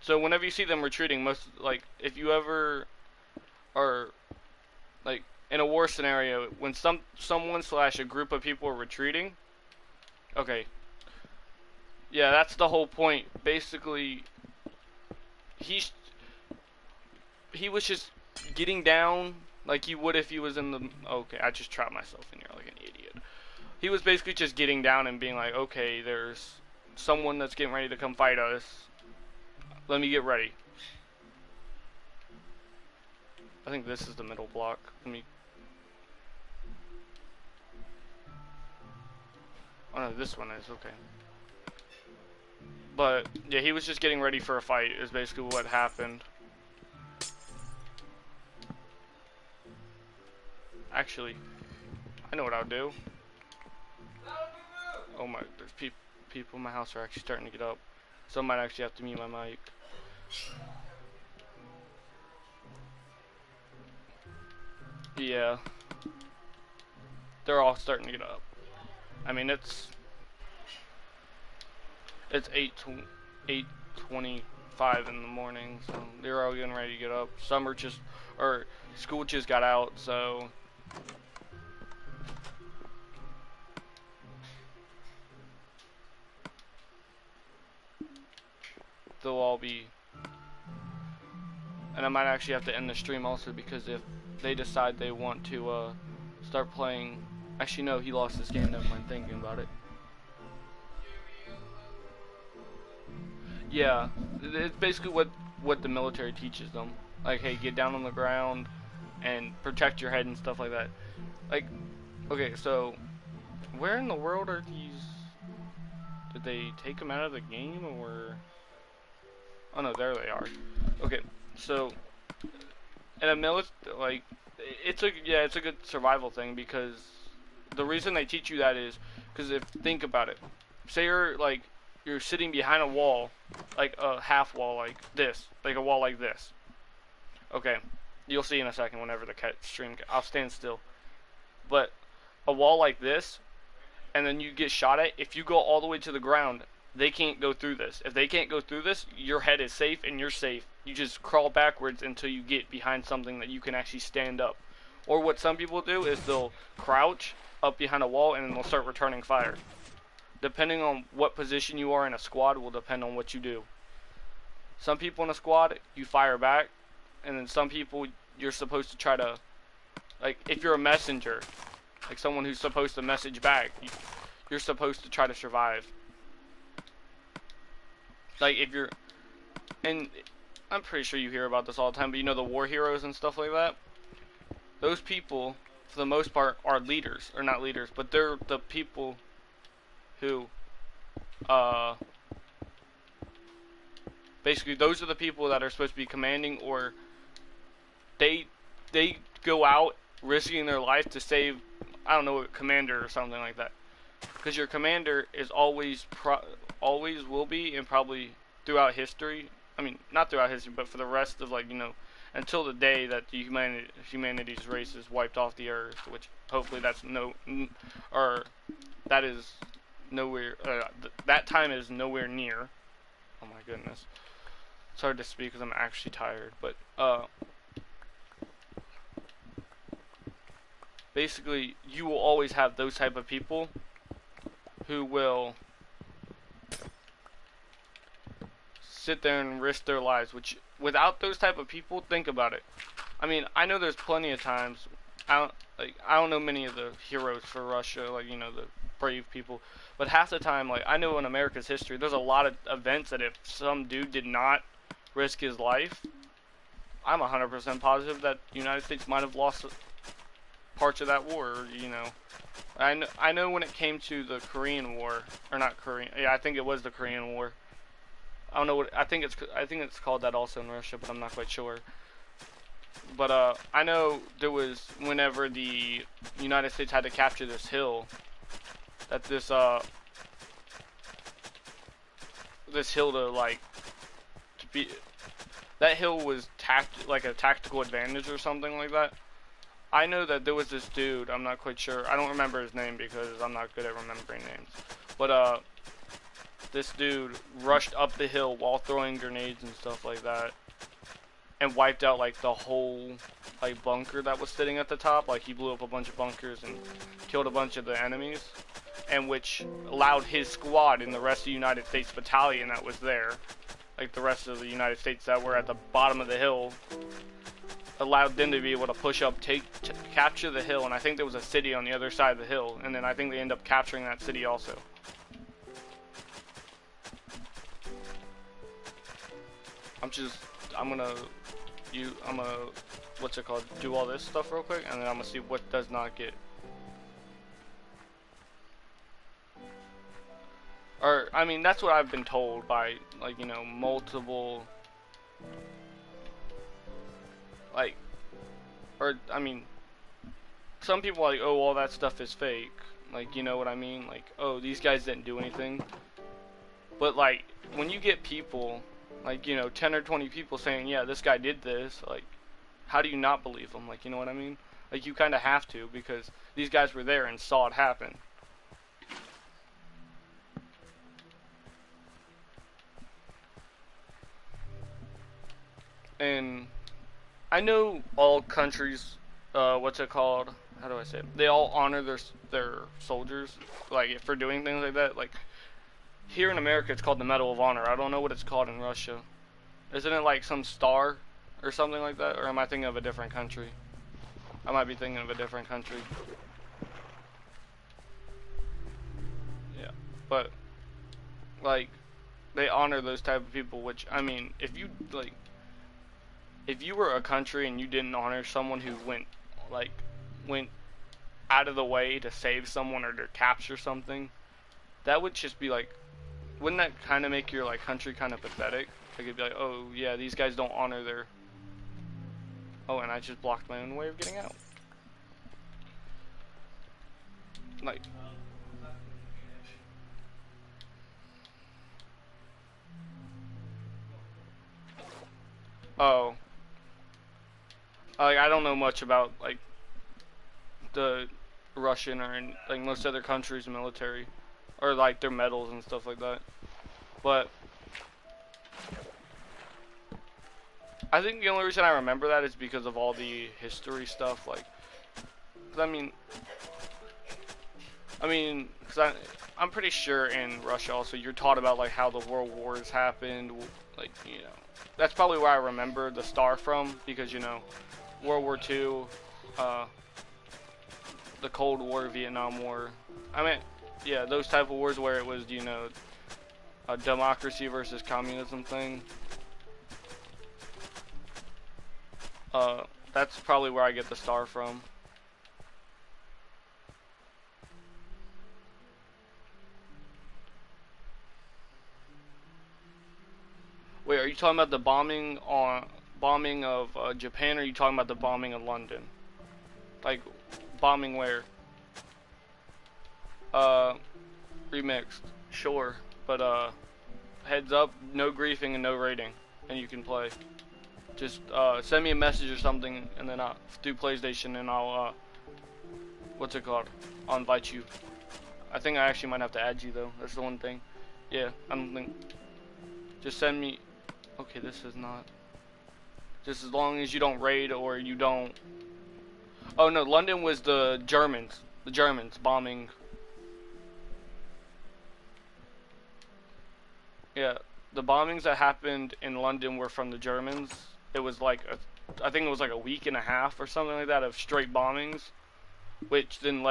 So whenever you see them retreating, like if you ever are like in a war scenario, when someone / a group of people are retreating, okay, yeah, that's the whole point. Basically, he was just getting down like he would if he was in the. Okay, I just trapped myself in here like an idiot. He was basically just getting down and being like, okay, there's someone that's getting ready to come fight us. Let me get ready. I think this is the middle block. Oh no, this one is, okay. But yeah, he was just getting ready for a fight is basically what happened. Actually, I know what I'll do. Oh my, there's people in my house are actually starting to get up. So I might actually have to mute my mic. Yeah. They're all starting to get up. I mean, it's 8:25 in the morning, so they're all getting ready to get up. Some are school just got out, so they'll all be, and I might actually have to end the stream also because if they decide they want to start playing, actually no, he lost this game, never mind thinking about it. Yeah, it's basically what the military teaches them, like, hey, get down on the ground and protect your head and stuff like that. Like, okay, so where in the world are these? Did they take them out of the game, or? Oh no, there they are. Okay, so in a military, it's a good survival thing, because the reason they teach you that is because think about it. Say you're sitting behind a wall, like a half wall like this, like a wall like this. Okay, you'll see in a second whenever the stream. I'll stand still. But a wall like this, and then you get shot at, if you go all the way to the ground, they can't go through this. If they can't go through this, your head is safe and you're safe. You just crawl backwards until you get behind something that you can actually stand up. Or what some people do is they'll crouch up behind a wall and then they'll start returning fire. Depending on what position you are in a squad will depend on what you do. Some people in a squad, you fire back, and then some people you're supposed to try to, like if you're a messenger, like someone who's supposed to message back, you're supposed to try to survive. Like if you're, and I'm pretty sure you hear about this all the time, but you know the war heroes and stuff like that? Those people, for the most part, are leaders, or not leaders, but they're the people who, basically those are the people that are supposed to be commanding, or they go out risking their life to save, I don't know, a commander or something like that. Because your commander is always will be, and probably throughout history, I mean, not throughout history, but for the rest of, like, you know, until the day that the humanity's race is wiped off the earth, which hopefully that's that is nowhere, that time is nowhere near. Oh my goodness. It's hard to speak because I'm actually tired, but, basically, you will always have those type of people who will sit there and risk their lives, which without those type of people, think about it. I mean, I know there's plenty of times, I don't know many of the heroes for Russia, like, you know, the brave people, but half the time, like, I know in America's history, there's a lot of events that if some dude did not risk his life, I'm 100% positive that the United States might have lost parts of that war, you know. I know when it came to the Korean War, or not Korean, yeah, I think it was the Korean War. I don't know what, I think it's called that also in Russia, but I'm not quite sure. But I know there was, whenever the United States had to capture this hill, that this hill to, like, to be, that hill was like a tactical advantage or something like that. I know that there was this dude, I'm not quite sure, I don't remember his name because I'm not good at remembering names, but this dude rushed up the hill while throwing grenades and stuff like that, and wiped out, like, the whole, like, bunker that was sitting at the top. Like, he blew up a bunch of bunkers and killed a bunch of the enemies, and which allowed his squad and the rest of the United States battalion that was there, like the rest of the United States that were at the bottom of the hill, allowed them to be able to push up, capture the hill, and I think there was a city on the other side of the hill, and then I think they end up capturing that city also. I'm gonna, what's it called, do all this stuff real quick, and then I'm gonna see what does not get. Or, I mean, that's what I've been told by, like, you know, multiple, like, or, I mean, some people are like, oh, all that stuff is fake. Like, you know what I mean? Like, oh, these guys didn't do anything. But, like, when you get people, like, you know, 10 or 20 people saying, yeah, this guy did this, like, how do you not believe them? Like, you know what I mean? Like, you kind of have to, because these guys were there and saw it happen. And I know all countries, what's it called? How do I say it? They all honor their soldiers, like, for doing things like that. Like, here in America, it's called the Medal of Honor. I don't know what it's called in Russia. Isn't it like some star or something like that? Or am I thinking of a different country? I might be thinking of a different country. Yeah, but, like, they honor those type of people, which, I mean, if you, like, if you were a country and you didn't honor someone who went out of the way to save someone or to capture something, that would just be like, wouldn't that kind of make your, like, country kind of pathetic? Like, it'd be like, oh yeah, these guys don't honor their, oh, and I just blocked my own way of getting out. Like, oh, like, I don't know much about, like, the Russian or in, like most other countries' military, or like their medals and stuff like that. But I think the only reason I remember that is because of all the history stuff. Like, 'cause cause I'm pretty sure in Russia also you're taught about like how the world wars happened. Like, that's probably where I remember the star from, because World War II, uh, the Cold War, Vietnam War. I mean, yeah, those type of wars where it was a democracy versus communism thing. That's probably where I get the star from. Wait, are you talking about the bombing of Japan, or are you talking about the bombing of London? Like, bombing where? Uh, Remixed. Sure, but heads up, no griefing and no rating, and you can play. Just send me a message or something, and then through PlayStation, and I'll what's it called? I'll invite you. I think I actually might have to add you though. That's the one thing. Yeah, I don't think. Just send me. Okay, this is not. Just as long as you don't raid or you don't. Oh no, London was the Germans. The Germans bombing. Yeah, the bombings that happened in London were from the Germans. It was like I think it was like a week and a half or something like that of straight bombings, which then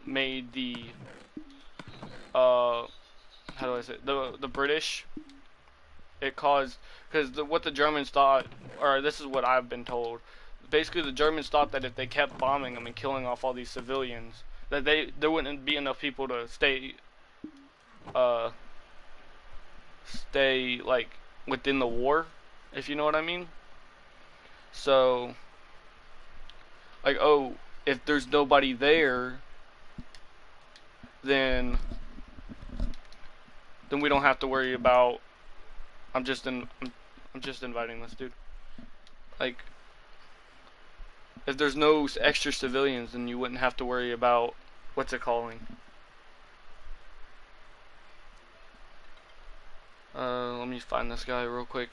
made the how do I say it? The British. It caused, because what the Germans thought, or this is what I've been told, basically the Germans thought that if they kept bombing them and killing off all these civilians, that there wouldn't be enough people to stay like within the war, if you know what I mean. So like, oh, if there's nobody there, then we don't have to worry about. I'm just inviting this dude. Like, if there's no extra civilians, then you wouldn't have to worry about what's it calling. Let me find this guy real quick.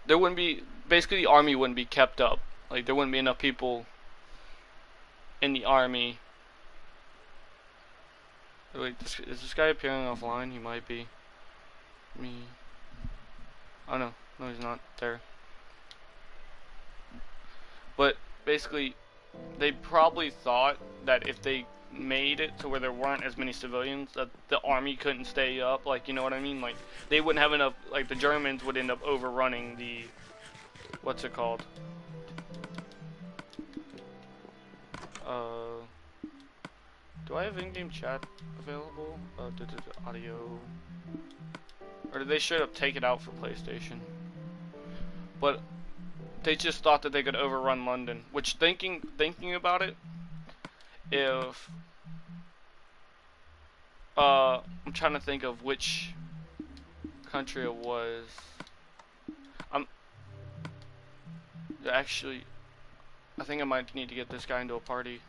There wouldn't be, basically the army wouldn't be kept up. Like, there wouldn't be enough people in the army. Wait, is this guy appearing offline? He might be. Oh no, he's not there. But basically, they probably thought that if they made it to where there weren't as many civilians, that the army couldn't stay up. Like, you know what I mean? Like, they wouldn't have enough. Like, the Germans would end up overrunning the what's it called? Do I have in-game chat available? Audio. Or did they straight up take it out for PlayStation? But they just thought that they could overrun London. Which, thinking about it, if I'm trying to think of which country it was. Actually, I think I might need to get this guy into a party.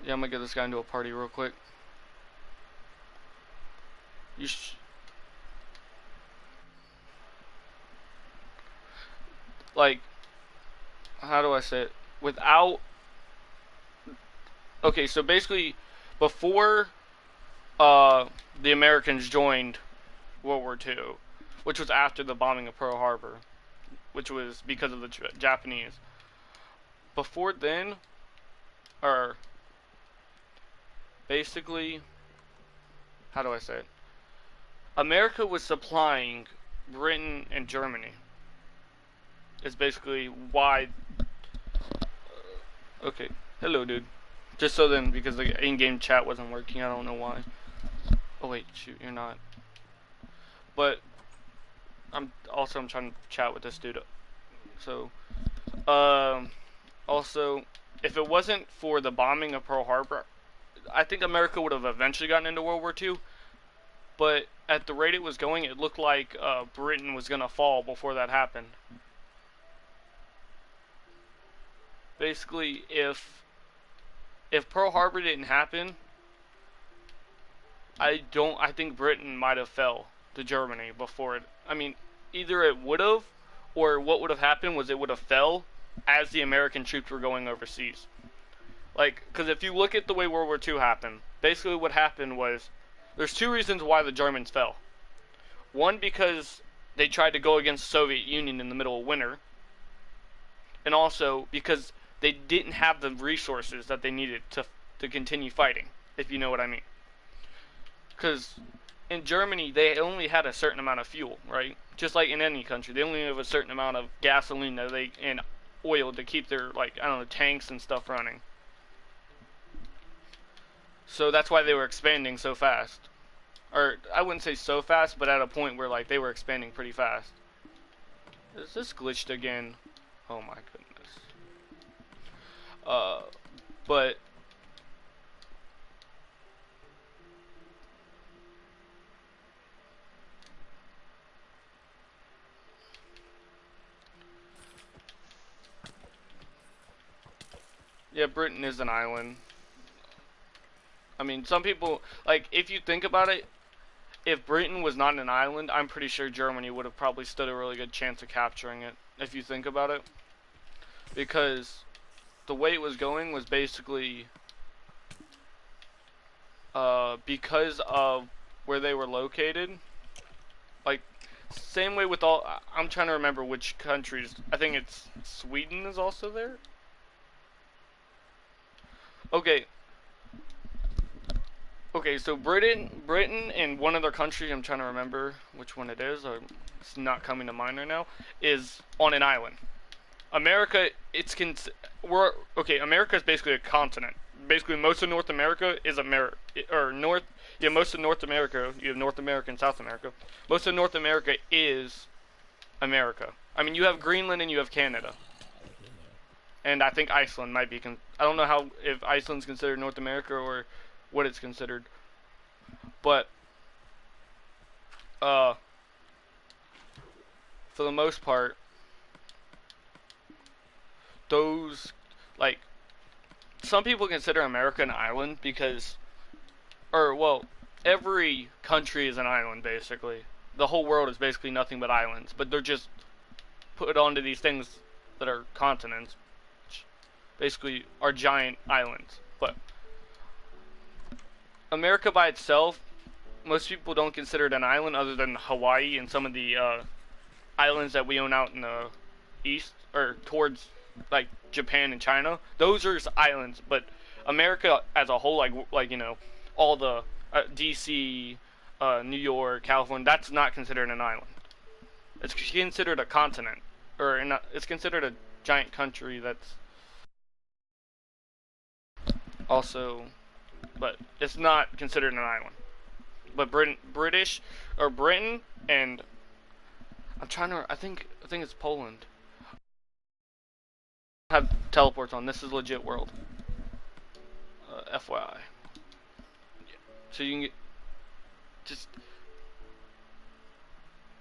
Yeah, I'm gonna get this guy into a party real quick. Like, how do I say it? Without. Okay, so basically, before the Americans joined World War II, which was after the bombing of Pearl Harbor, which was because of the Japanese. Before then, or basically, how do I say it? America was supplying Britain and Germany. It's basically why. Okay, hello, dude. Just so then, because the in-game chat wasn't working, I don't know why. Oh wait, shoot, you're not. But I'm trying to chat with this dude. So, also, if it wasn't for the bombing of Pearl Harbor, I think America would have eventually gotten into World War II. But at the rate it was going, it looked like Britain was gonna fall before that happened. basically, if Pearl Harbor didn't happen, I think Britain might have fell to Germany before it. I mean, either it would have, or what would have happened was it would have fell as the American troops were going overseas. Like, because if you look at the way World War II happened, basically what happened was there's two reasons why the Germans fell. One, because they tried to go against the Soviet Union in the middle of winter, and also because they didn't have the resources that they needed to continue fighting, if you know what I mean. Because in Germany, they only had a certain amount of fuel, right? Just like in any country, they only have a certain amount of gasoline that and oil to keep their, like, I don't know, tanks and stuff running. So that's why they were expanding so fast. Or I wouldn't say so fast, but at a point where like they were expanding pretty fast. Is this glitched again? Oh my goodness. But yeah, Britain is an island. I mean, some people, like, if you think about it, if Britain was not an island, I'm pretty sure Germany would have probably stood a really good chance of capturing it, if you think about it. Because the way it was going was basically because of where they were located. Like, same way with all, I'm trying to remember which countries. I think it's Sweden is also there. Okay. Okay, so Britain and one other country, I'm trying to remember which one it is, or it's not coming to mind right now, is on an island. America, we're okay. America is basically a continent. Basically, most of North America is America, or North. Yeah, most of North America. You have North America and South America. Most of North America is America. I mean, you have Greenland and you have Canada, and I think Iceland might be. I don't know how if Iceland's considered North America or what it's considered, but uh, for the most part, those like some people consider America an island because, or well, every country is an island basically. The whole world is basically nothing but islands, but they're just put onto these things that are continents, which basically are giant islands. But America by itself, most people don't consider it an island other than Hawaii and some of the islands that we own out in the east or towards like Japan and China. Those are islands, but America as a whole, like you know, all the DC, New York, California, that's not considered an island. It's considered a continent, or it's considered a giant country that's also, but it's not considered an island. But Britain, and I'm trying to. I think it's Poland. Have teleports on. This is legit world. FYI. So you can get just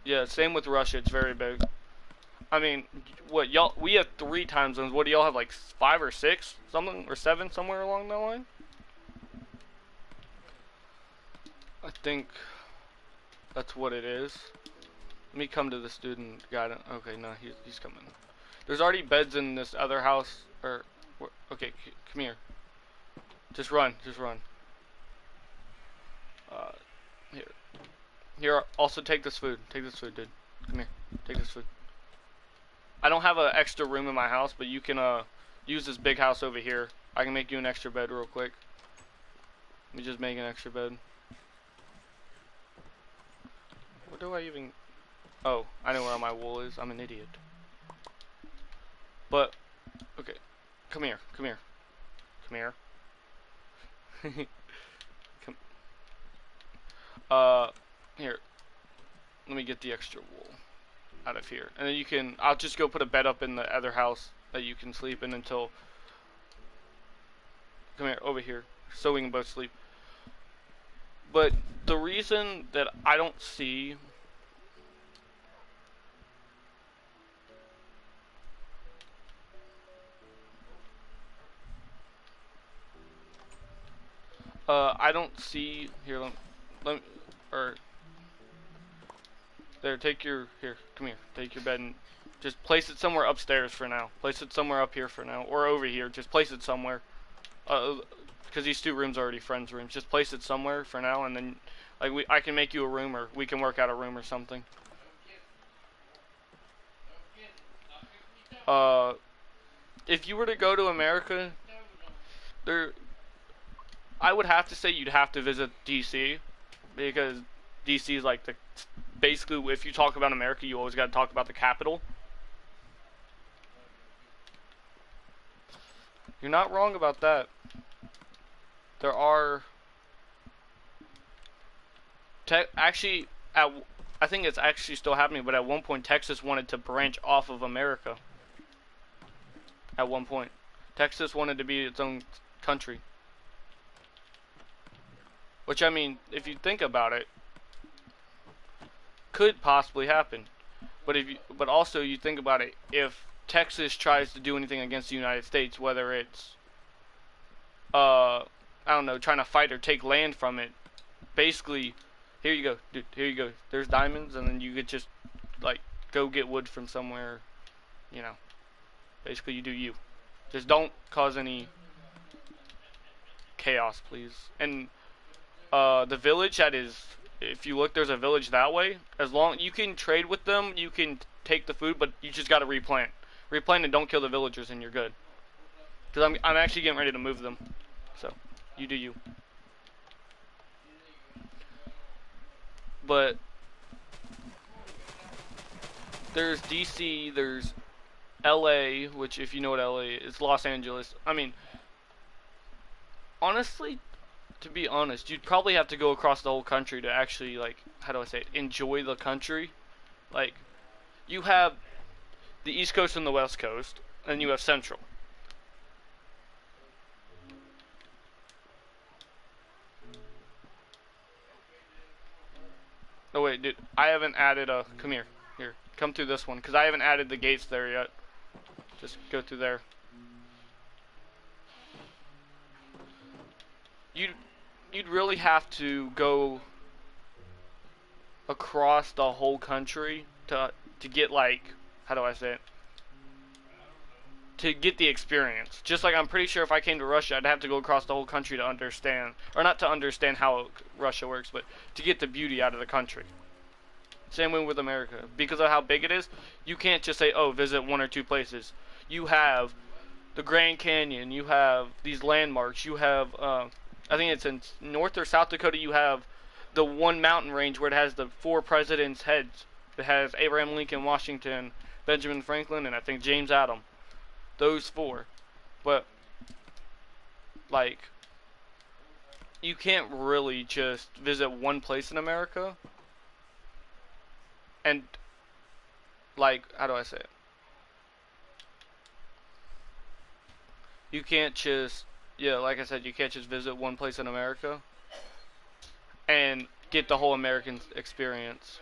yeah. Same with Russia. It's very big. I mean, what y'all? We have 3 time zones. What do y'all have? Like 5 or 6, something or 7, somewhere along that line. I think that's what it is. Let me come to the student guidance. Okay, no, he's coming. There's already beds in this other house. Or okay, come here. Just run. Uh, here. Here. Also take this food. Take this food, dude. Come here. Take this food. I don't have an extra room in my house, but you can use this big house over here. I can make you an extra bed real quick. Let me just make an extra bed. What do I even? Oh, I know where my wool is. I'm an idiot. But okay, come here. Come. Here. Let me get the extra wool out of here, and then you can. I'll just go put a bed up in the other house that you can sleep in until. Come here, over here, so we can both sleep. But the reason that I don't see I don't see here. Let me, or there. Take your here. Come here. Take your bed and just place it somewhere upstairs for now. Place it somewhere up here for now, or over here. Just place it somewhere. Because these two rooms are already friends' rooms. Just place it somewhere for now, and then like I can make you a room, or we can work out a room or something. Uh, if you were to go to America, there, I would have to say you'd have to visit DC, because DC is like the basically if you talk about America, you always got to talk about the capital. You're not wrong about that. There are actually I think it's actually still happening, but at one point Texas wanted to branch off of America. At one point, Texas wanted to be its own country. Which, I mean, if you think about it, could possibly happen. But also you think about it, if Texas tries to do anything against the United States, whether it's I don't know, trying to fight or take land from it, basically, here you go, dude, here you go. There's diamonds, and then you could just like go get wood from somewhere, you know. Basically, you do you. Just don't cause any chaos, please. And the village that is, if you look, there's a village that way. As long you can trade with them, you can take the food, but you just gotta replant. Replant and don't kill the villagers, and you're good. Because I'm actually getting ready to move them. So, you do you. But there's DC, there's LA, which if you know what LA is, Los Angeles. I mean, honestly, to be honest, you'd probably have to go across the whole country to actually, like, how do I say it, enjoy the country. Like, you have the East Coast and the West Coast, and you have Central. Oh wait, dude, I haven't added a, come here, come through this one, because I haven't added the gates there yet. Just go through there. You'd really have to go across the whole country to get, like, how do I say it? To get the experience. Just like I'm pretty sure if I came to Russia, I'd have to go across the whole country to understand, or not to understand how Russia works, but to get the beauty out of the country. Same way with America. Because of how big it is, you can't just say, oh, visit one or two places. You have the Grand Canyon, you have these landmarks, you have, I think it's in North or South Dakota, you have the one mountain range where it has the 4 presidents' heads. It has Abraham Lincoln, Washington, Benjamin Franklin, and I think James Adams. Those 4. But, like, you can't really just visit one place in America and, like, how do I say it? You can't just, yeah, like I said, you can't just visit one place in America and get the whole American experience.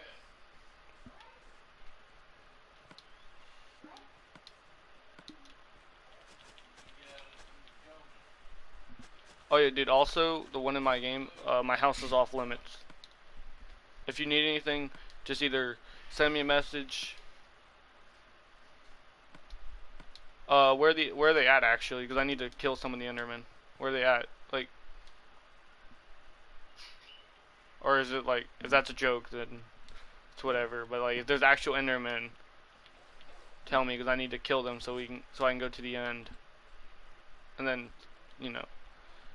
Oh yeah, dude, also, the one in my game, my house is off limits. If you need anything, just either send me a message. Where are they at, actually? Because I need to kill some of the Endermen. Where are they at? Like, or is it like, if that's a joke, then it's whatever. But like, if there's actual Endermen, tell me, because I need to kill them so I can go to the end, and then, you know,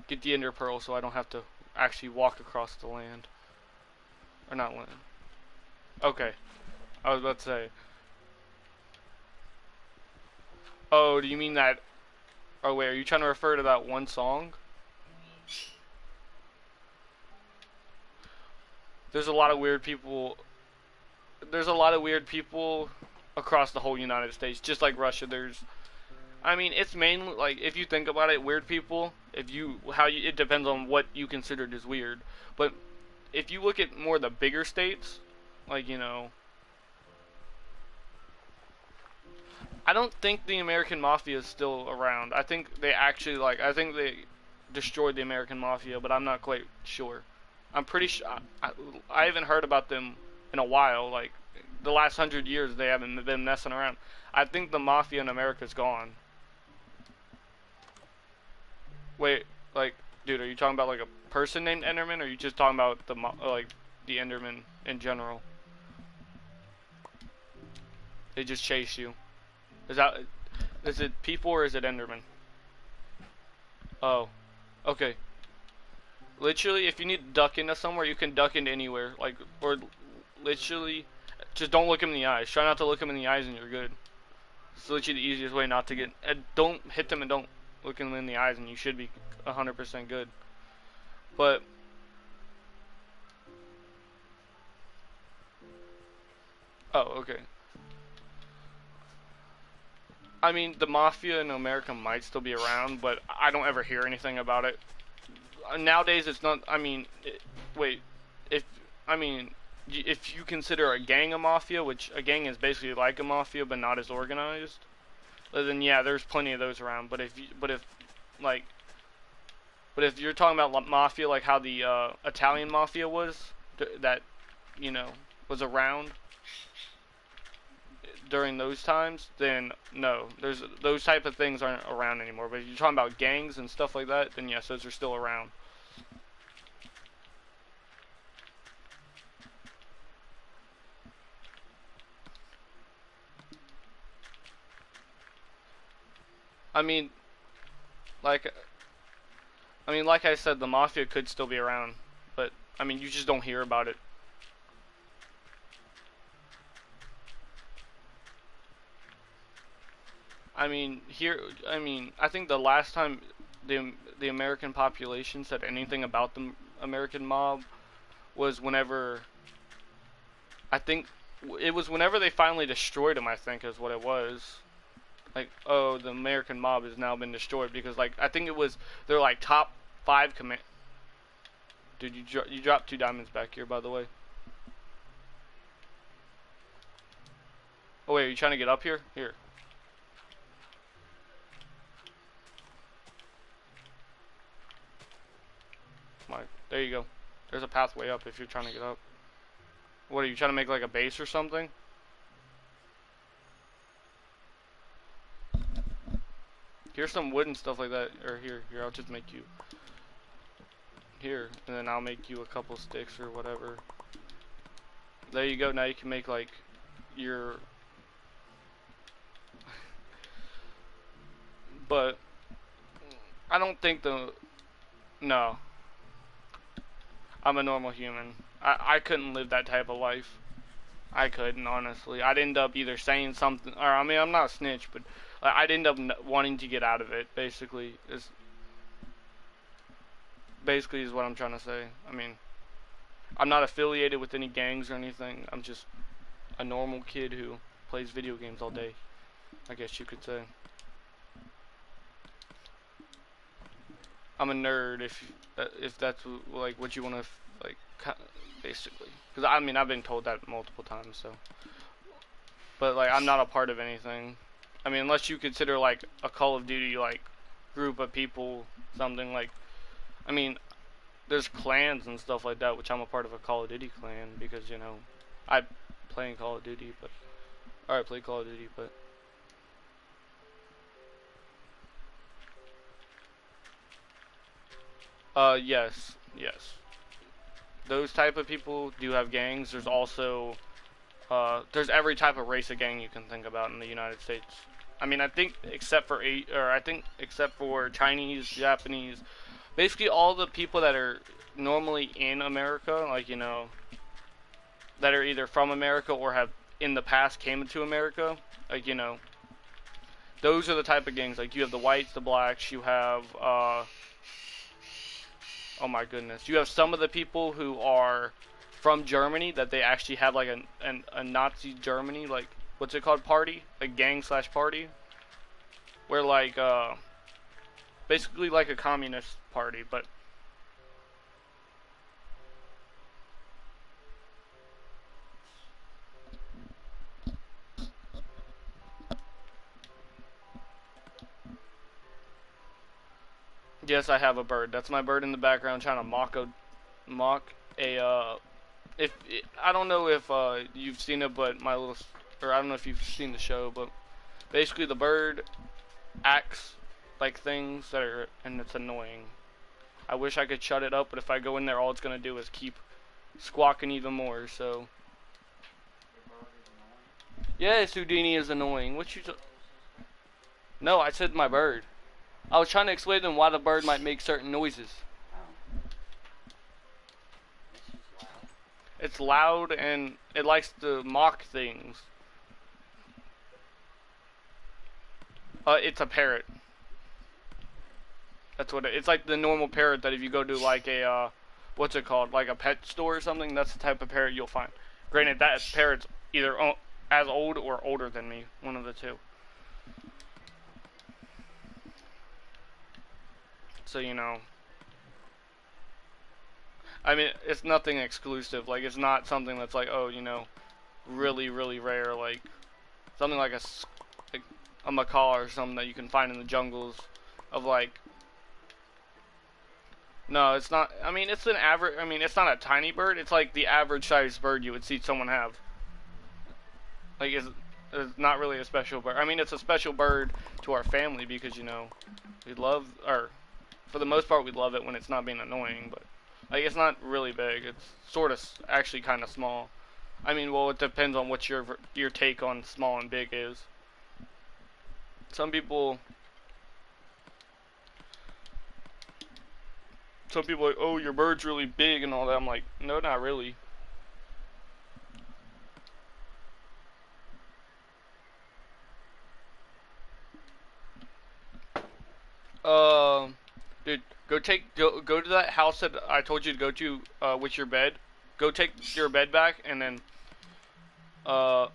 get the Ender Pearl so I don't have to actually walk across the land, or not land. Okay, I was about to say. Oh, do you mean that? Oh wait, are you trying to refer to that one song? There's a lot of weird people. There's a lot of weird people across the whole United States, just like Russia. I mean, it's mainly, like, if you think about it, weird people. It depends on what you considered as weird. But if you look at more of the bigger states, like, you know, I don't think the American Mafia is still around. I think they actually, like, I think destroyed the American Mafia, but I'm not quite sure. I'm pretty sure I haven't heard about them in a while. Like the last 100 years, they haven't been messing around. I think the Mafia in America's gone. Wait, like, dude, are you talking about like a person named Enderman, or are you just talking about the like the Enderman in general? They just chase you. Is it people or is it Enderman? Oh, okay. Literally, if you need to duck into somewhere, you can duck into anywhere. Like, or literally, just don't look him in the eyes. Try not to look him in the eyes, and you're good. It's literally the easiest way not to get. Don't hit them and don't look them in the eyes, and you should be 100% good. But oh, okay. I mean, the Mafia in America might still be around, but I don't ever hear anything about it. Nowadays, it's not. I mean, wait. If I mean, if you consider a gang a mafia, which a gang is basically like a mafia but not as organized, then yeah, there's plenty of those around. Like, but if you're talking about mafia, like how the Italian mafia was, that you know was around during those times, then no, there's those type of things aren't around anymore. But if you're talking about gangs and stuff like that, then yes, those are still around. I mean, like like I said, the mafia could still be around, but I mean, you just don't hear about it. I mean, I think the last time the American population said anything about the American mob was whenever I think it was whenever they finally destroyed him. I think is what it was. Like, oh, the American mob has now been destroyed because, like, I think it was they're like top 5 command. Dude, you dropped 2 diamonds back here, by the way. Oh wait, are you trying to get up here? Here. There you go. There's a pathway up if you're trying to get up. What are you trying to make, like a base or something? Here's some wood and stuff like that. Or here, I'll just make you. Here, and then I'll make you a couple sticks or whatever. There you go. Now you can make like your. But I don't think no. I'm a normal human. I couldn't live that type of life. I couldn't, honestly. I'd end up either saying something, or I mean, I'm not a snitch, but I'd end up wanting to get out of it. Basically is what I'm trying to say. I mean, I'm not affiliated with any gangs or anything. I'm just a normal kid who plays video games all day, I guess you could say. I'm a nerd if that's like what you want to like basically. Because I mean, I've been told that multiple times, so. But like, I'm not a part of anything. I mean, unless you consider like a Call of Duty like group of people, something like. I mean, there's clans and stuff like that, which I'm a part of a Call of Duty clan because I play in Call of Duty, but I play Call of Duty, but. Yes, yes. Those type of people do have gangs. There's also there's every type of race of gang you can think about in the United States. I mean, I think except for Chinese, Japanese, basically all the people that are normally in America, like that are either from America or have in the past came to America, like those are the type of gangs. Like you have the whites, the blacks, you have oh my goodness. You have some of the people who are from Germany that they actually have like a Nazi Germany, like what's it called, party? A gang slash party? Where like basically like a communist party, but Yes, I have a bird. That's my bird in the background trying to mock a if I don't know if you've seen it, but or I don't know if you've seen the show, but basically the bird acts like things that are, and it's annoying. I wish I could shut it up, but if I go in there, all it's gonna do is keep squawking even more. So yes, Houdini is annoying. No, I said my bird. I was trying to explain to them why the bird might make certain noises. It's loud and it likes to mock things. It's a parrot. That's what it's like, the normal parrot that if you go to like a what's it called, like a pet store or something, that's the type of parrot you'll find. Granted, that parrot's either as old or older than me, one of the two. So you know, I mean, it's nothing exclusive. Like, it's not something that's like, oh, you know, really, really rare. Like something like a macaw or something that you can find in the jungles of like. No, it's not. I mean, it's an average. I mean, it's not a tiny bird. It's like the average sized bird you would see someone have. Like, it's not really a special bird. I mean, it's a special bird to our family because, you know, we love, or for the most part, we love it when it's not being annoying. But like, it's not really big. It's sort of actually kind of small. I mean, well, it depends on what your take on small and big is. Some people are like, oh, your bird's really big and all that. I'm like, no, not really. Dude, go to that house that I told you to go to with your bed. Go take your bed back, and then I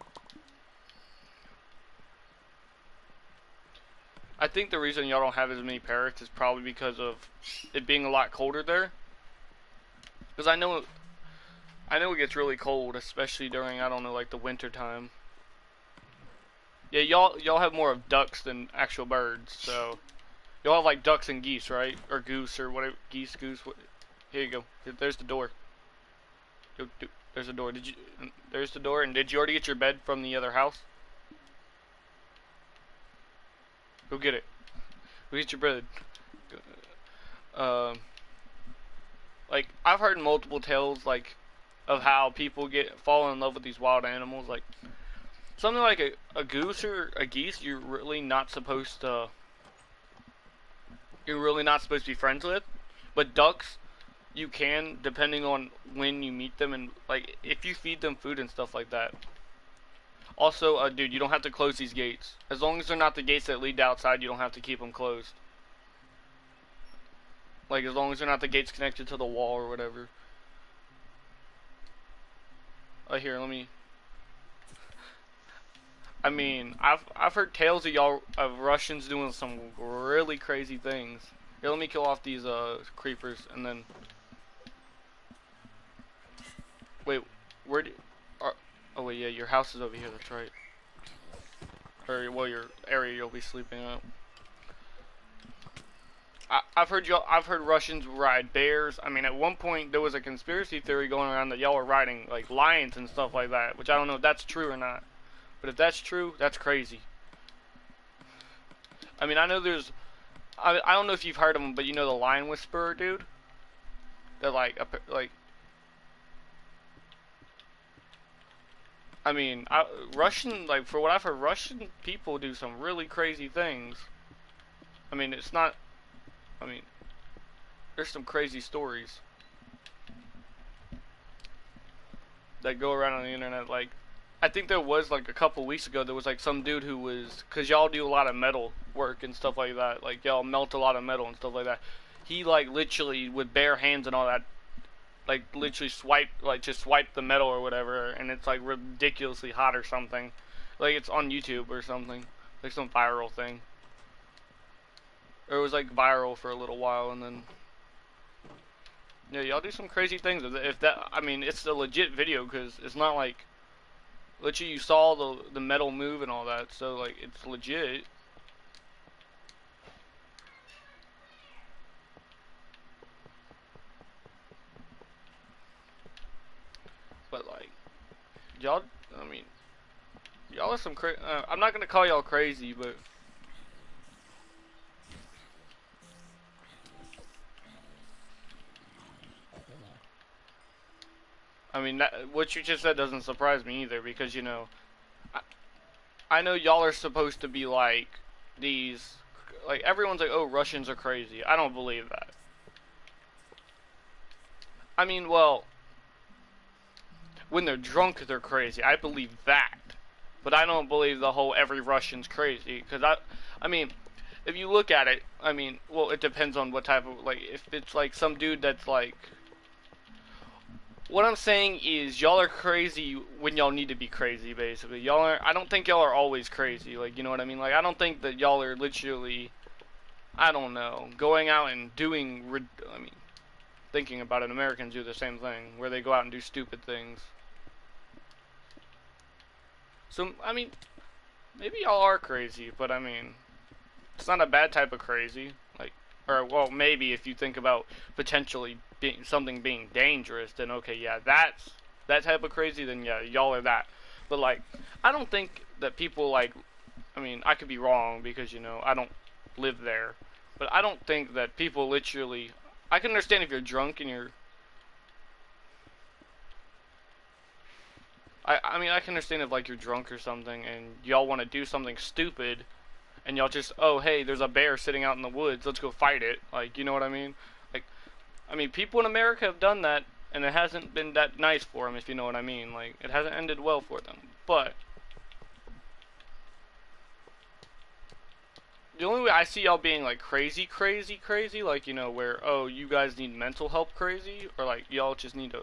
think the reason y'all don't have as many parrots is probably because of it being a lot colder there. Because I know it gets really cold, especially during, I don't know, like the winter time. Yeah, y'all have more of ducks than actual birds, so y'all have like ducks and geese, right? Or goose or whatever, geese, goose. What? Here you go. There's the door. There's the door. There's the door. And did you already get your bed from the other house? Go get it. Go get your bed. Like, I've heard multiple tales, like, of how people fall in love with these wild animals. Like, something like a goose or a geese, you're really not supposed to be friends with. But ducks, you can, depending on when you meet them and, like, if you feed them food and stuff like that. Also, dude, you don't have to close these gates. As long as they're not the gates that lead outside, you don't have to keep them closed. Like, as long as they're not the gates connected to the wall or whatever. Here, let me... I mean, I've heard tales of Russians doing some really crazy things. Here, let me kill off these creepers and then... Wait, oh wait, yeah, your house is over here, that's right. Or, well, your area you'll be sleeping at. I've heard Russians ride bears. I mean, at one point there was a conspiracy theory going around that y'all were riding like lions and stuff like that, which I don't know if that's true or not. But if that's true, that's crazy. I mean, I know I don't know if you've heard of them, but you know the lion whisperer dude? They're like I mean, Russian, like, for what I've heard, Russian people do some really crazy things. I mean, there's some crazy stories that go around on the internet. Like, I think there was, like, a couple weeks ago, there was, like, some dude who was, because y'all do a lot of metal work and stuff like that. Like, y'all melt a lot of metal and stuff like that. He, like, literally, with bare hands and all that, like, literally just swipe the metal or whatever, and it's, like, ridiculously hot or something. Like, it's on YouTube or something. Like, some viral thing. Or it was, like, viral for a little while, and then... Yeah, y'all do some crazy things. If that, I mean, it's a legit video, because it's not like... Literally, you saw the metal move and all that, so, like, it's legit. y'all, I mean, y'all are some I'm not gonna call y'all crazy, but I mean, what you just said doesn't surprise me either, because you know, I, I know y'all are supposed to be like these, like everyone's like, oh, Russians are crazy. I don't believe that. I mean, well, when they're drunk, they're crazy. I believe that, but I don't believe the whole every Russian's crazy, because I mean, if you look at it, I mean, well, it depends on what type of, like, if it's like some dude that's like, what I'm saying is y'all are crazy when y'all need to be crazy, basically. Y'all are, I don't think y'all are always crazy, like, you know what I mean? Like, I don't think that y'all are literally, I don't know, going out and doing, I mean, thinking about it, Americans do the same thing, where they go out and do stupid things. So, I mean, maybe y'all are crazy, but I mean, it's not a bad type of crazy. Like, or, well, maybe if you think about potentially something being dangerous, then okay, yeah, that's that type of crazy, then yeah, y'all are that. But, like, I don't think that people, like, I mean, I could be wrong because, you know, I don't live there. But I don't think that people literally, I can understand if you're drunk and you're, I mean, I can understand if, like, you're drunk or something and y'all want to do something stupid and y'all just, oh, hey, there's a bear sitting out in the woods, let's go fight it. Like, you know what I mean? Like, I mean, people in America have done that, and it hasn't been that nice for them, if you know what I mean. Like, it hasn't ended well for them. But the only way I see y'all being, like, crazy, crazy, crazy, like, you know, where, oh, you guys need mental help crazy, or, like, y'all just need to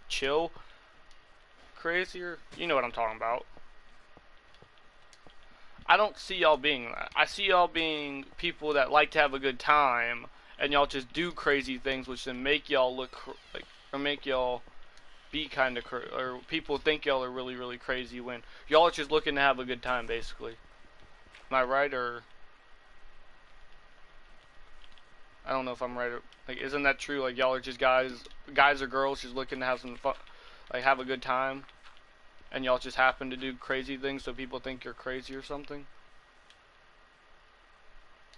chill crazier, you know what I'm talking about. I don't see y'all being that. I see y'all being people that like to have a good time, and y'all just do crazy things, which then make y'all look like, or make y'all be kind of, or people think y'all are really, really crazy when y'all are just looking to have a good time, basically. Am I right, or I don't know if I'm right. Or, like, isn't that true? Like, y'all are just guys or girls just looking to have some fun, like have a good time, and y'all just happen to do crazy things so people think you're crazy or something.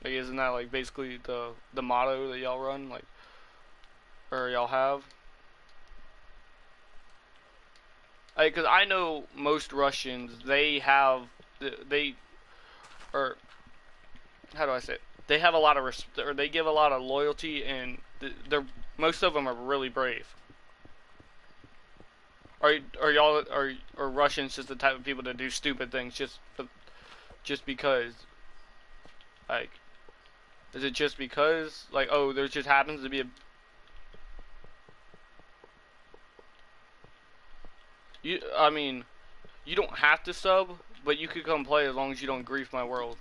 Like, isn't that like basically the motto that y'all run, like, or y'all have? Like, cause I know most Russians, they have, they, or how do I say it? They have a lot of or they give a lot of loyalty, and they're most of them are really brave. Are y'all are Russians just the type of people that do stupid things just because? Like, is it just because, like, oh, there just happens to be a, I mean, you don't have to sub, but you could come play as long as you don't grief my world.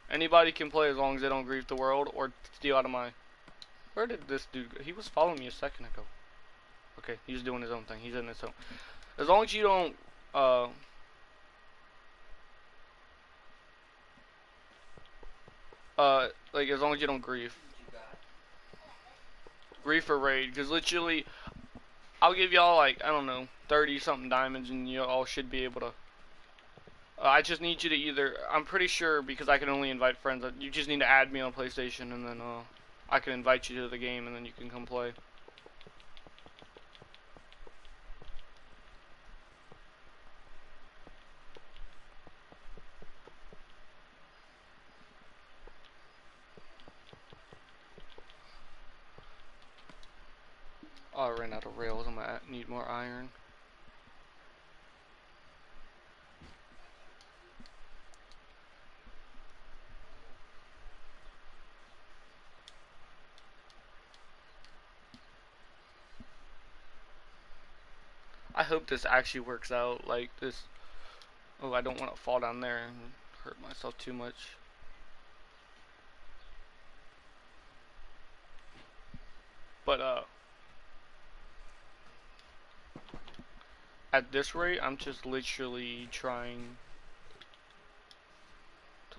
Anybody can play as long as they don't grief the world or steal out of my... Where did this dude go? He was following me a second ago. Okay, he's doing his own thing. He's in his own. As long as you don't, like, as long as you don't grief. Grief or raid, because literally, I'll give y'all, like, I don't know, 30 something diamonds, and you all should be able to. I just need you to either, I'm pretty sure, because I can only invite friends, you just need to add me on PlayStation, and then, I can invite you to the game, and then you can come play. Oh, I ran out of rails, I'm gonna need more iron. I hope this actually works out, like, this. Oh, I don't want to fall down there and hurt myself too much. But, at this rate, I'm just literally trying to,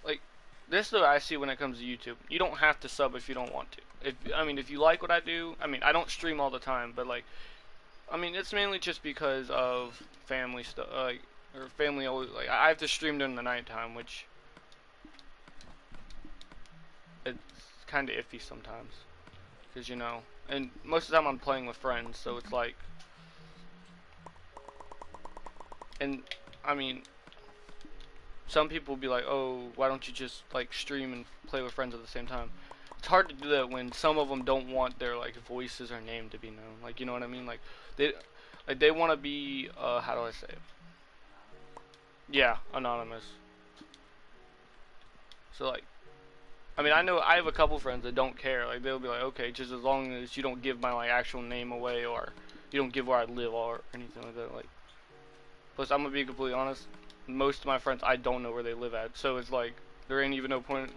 like, this is what I see when it comes to YouTube. You don't have to sub if you don't want to. I mean, if you like what I do, I mean, I don't stream all the time, but, like, I mean, it's mainly just because of family stuff, like, or family always, like, I have to stream during the nighttime, which it's kind of iffy sometimes. Because, and most of the time I'm playing with friends, so it's like, and, I mean, some people will be like, oh, why don't you just, like, stream and play with friends at the same time? It's hard to do that when some of them don't want their, like, voices or name to be known. Like, you know what I mean? They, they want to be, how do I say it? Yeah, anonymous. So, like, I mean, I know I have a couple friends that don't care. Like, they'll be like, okay, just as long as you don't give my, like, actual name away or you don't give where I live or anything like that. Like, plus, I'm gonna be completely honest. Most of my friends, I don't know where they live at, so it's like there ain't even no point.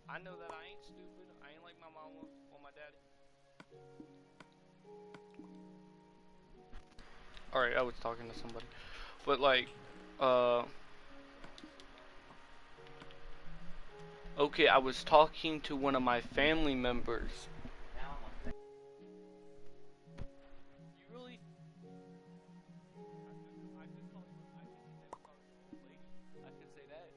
I know that I ain't stupid. I ain't like my mama or my daddy. All right, I was talking to somebody, but like, uh, okay, I was talking to one of my family members. You really? I could call you. I could say that was talking to an old lady. I could say that.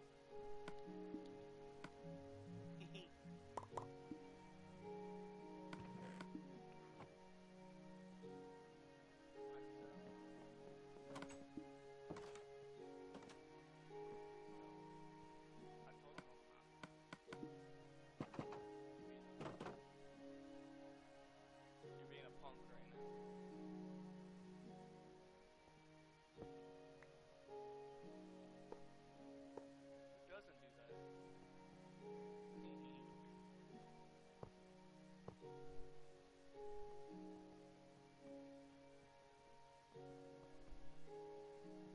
I told him you're being a punk right now. Who doesn't do that?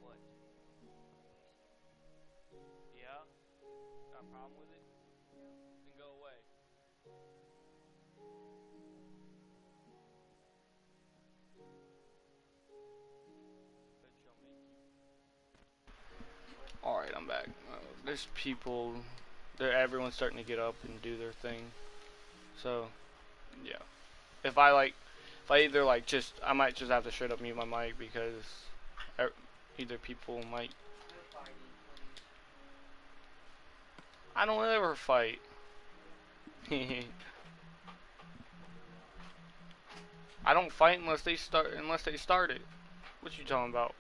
What? Yeah? Got a problem with it? Then go away. Bet you'll make you. Alright, I'm back. There's people. Everyone's starting to get up and do their thing. So, yeah. If I like, if I either like just, I might just have to straight up mute my mic because either people might. I don't ever fight. I don't fight unless they start it. What you talking about?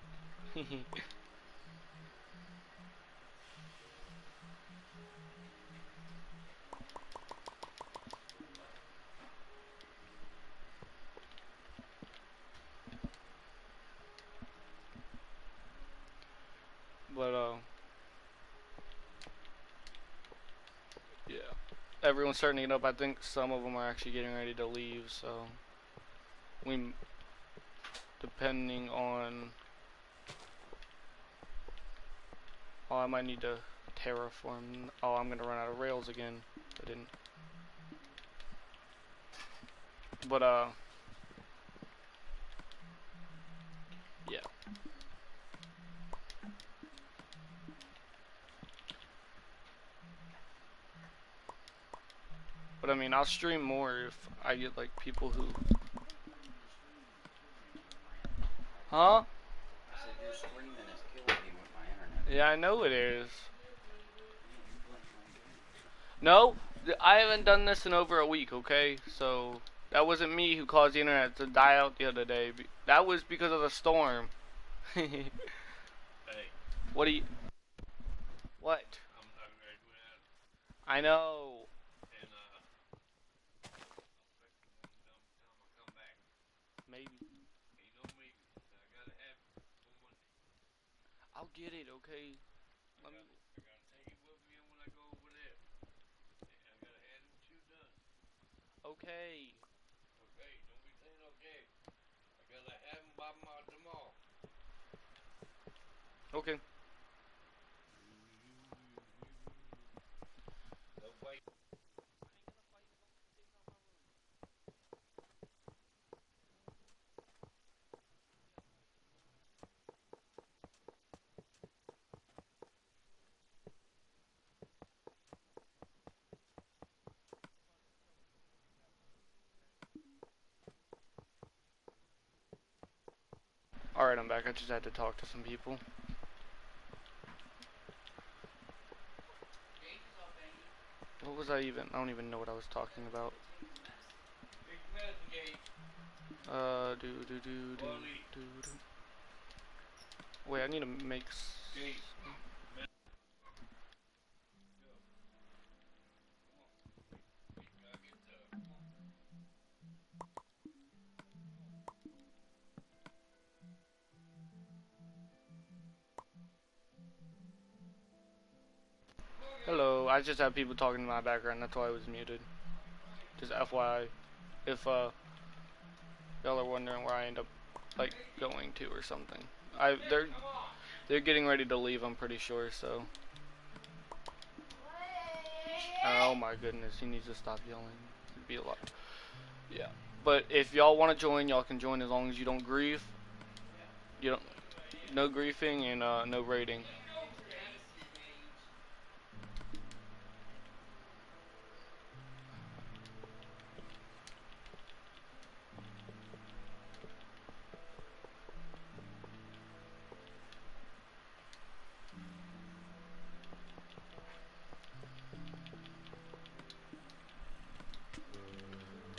But yeah. Everyone's starting to get up. I think some of them are actually getting ready to leave. So we, depending on, oh, I might need to terraform. Oh, I'm gonna run out of rails again. I didn't. But yeah. But I mean, I'll stream more if I get like people who. Huh? I said your screaming is killing me with my internet. Yeah, I know it is. No, I haven't done this in over a week. Okay, so that wasn't me who caused the internet to die out the other day. That was because of the storm. Hey, What do you? What? I'm not ready to that. I know. And I'll come back. Maybe. Ain't no maybe. I gotta have it for Monday. I'll get it. Okay. I gotta take it with me when I go over there. I gotta have them two done. Okay. Okay, don't be saying okay. I gotta have them by tomorrow. Okay. Nobody. Alright, I'm back. I just had to talk to some people. What was I even? I don't even know what I was talking about. Big medicine gate. Do. Wait, I need to make. Gate. Gotta get tough. Hello, I just have people talking in my background. That's why I was muted. Just FYI, if y'all are wondering where I end up like going to or something. They're getting ready to leave. I'm pretty sure. So. Oh my goodness, he needs to stop yelling. It'd be a lot. Yeah. But if y'all want to join, y'all can join as long as you don't grief. You don't. No griefing and no raiding.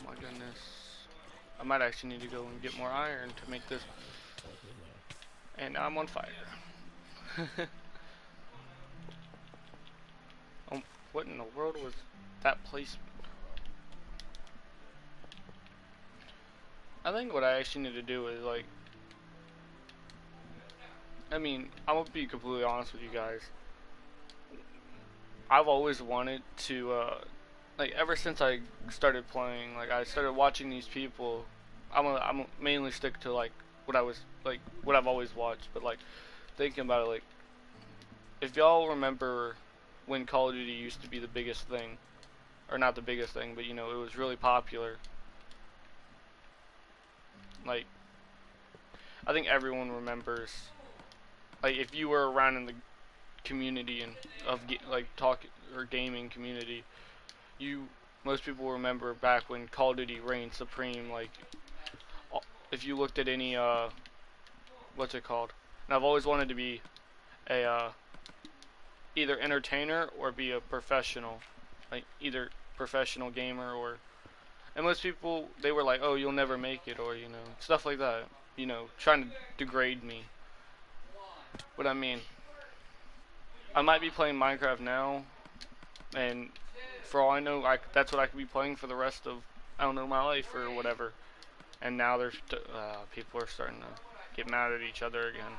Oh my goodness. I might actually need to go and get more iron to make this. And I'm on fire. What in the world was that place? I think what I actually need to do is like, I mean, I'm gonna be completely honest with you guys. I've always wanted to, like, ever since I started playing, like, I started watching these people. I'm mainly stick to like what I was like, what I've always watched, but like thinking about it, like, if y'all remember when Call of Duty used to be the biggest thing, or not the biggest thing, but you know, it was really popular. Like, I think everyone remembers, like, if you were around in the community and like talk or gaming community, you most people remember back when Call of Duty reigned supreme. Like, if you looked at any what's it called? And I've always wanted to be a either entertainer or be a professional, like either professional gamer or. And most people, they were like, "Oh, you'll never make it," or you know, stuff like that. You know, trying to degrade me. But I mean, I might be playing Minecraft now, and for all I know, that's what I could be playing for the rest of, I don't know, my life or whatever. And now there's people are starting to get mad at each other again.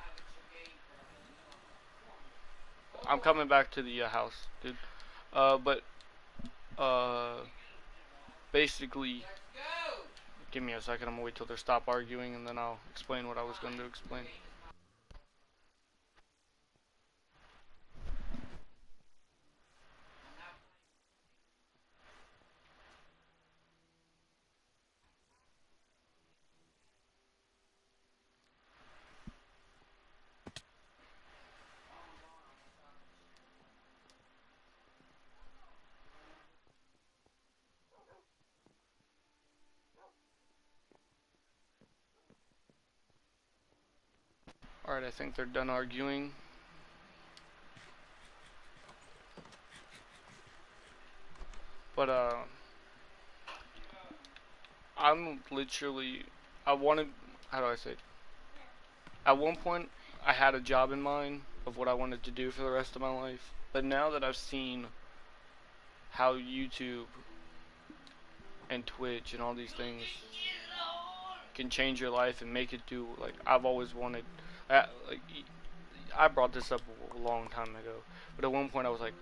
I'm coming back to the house, dude. But basically, give me a second. I'm gonna wait till they stop arguing, and then I'll explain what I was going to explain. Alright, I think they're done arguing. But I'm literally, I wanted, how do I say it? At one point, I had a job in mind of what I wanted to do for the rest of my life. But now that I've seen how YouTube and Twitch and all these things can change your life and make it do, like, I've always wanted, like, I brought this up a long time ago, but at one point I was like,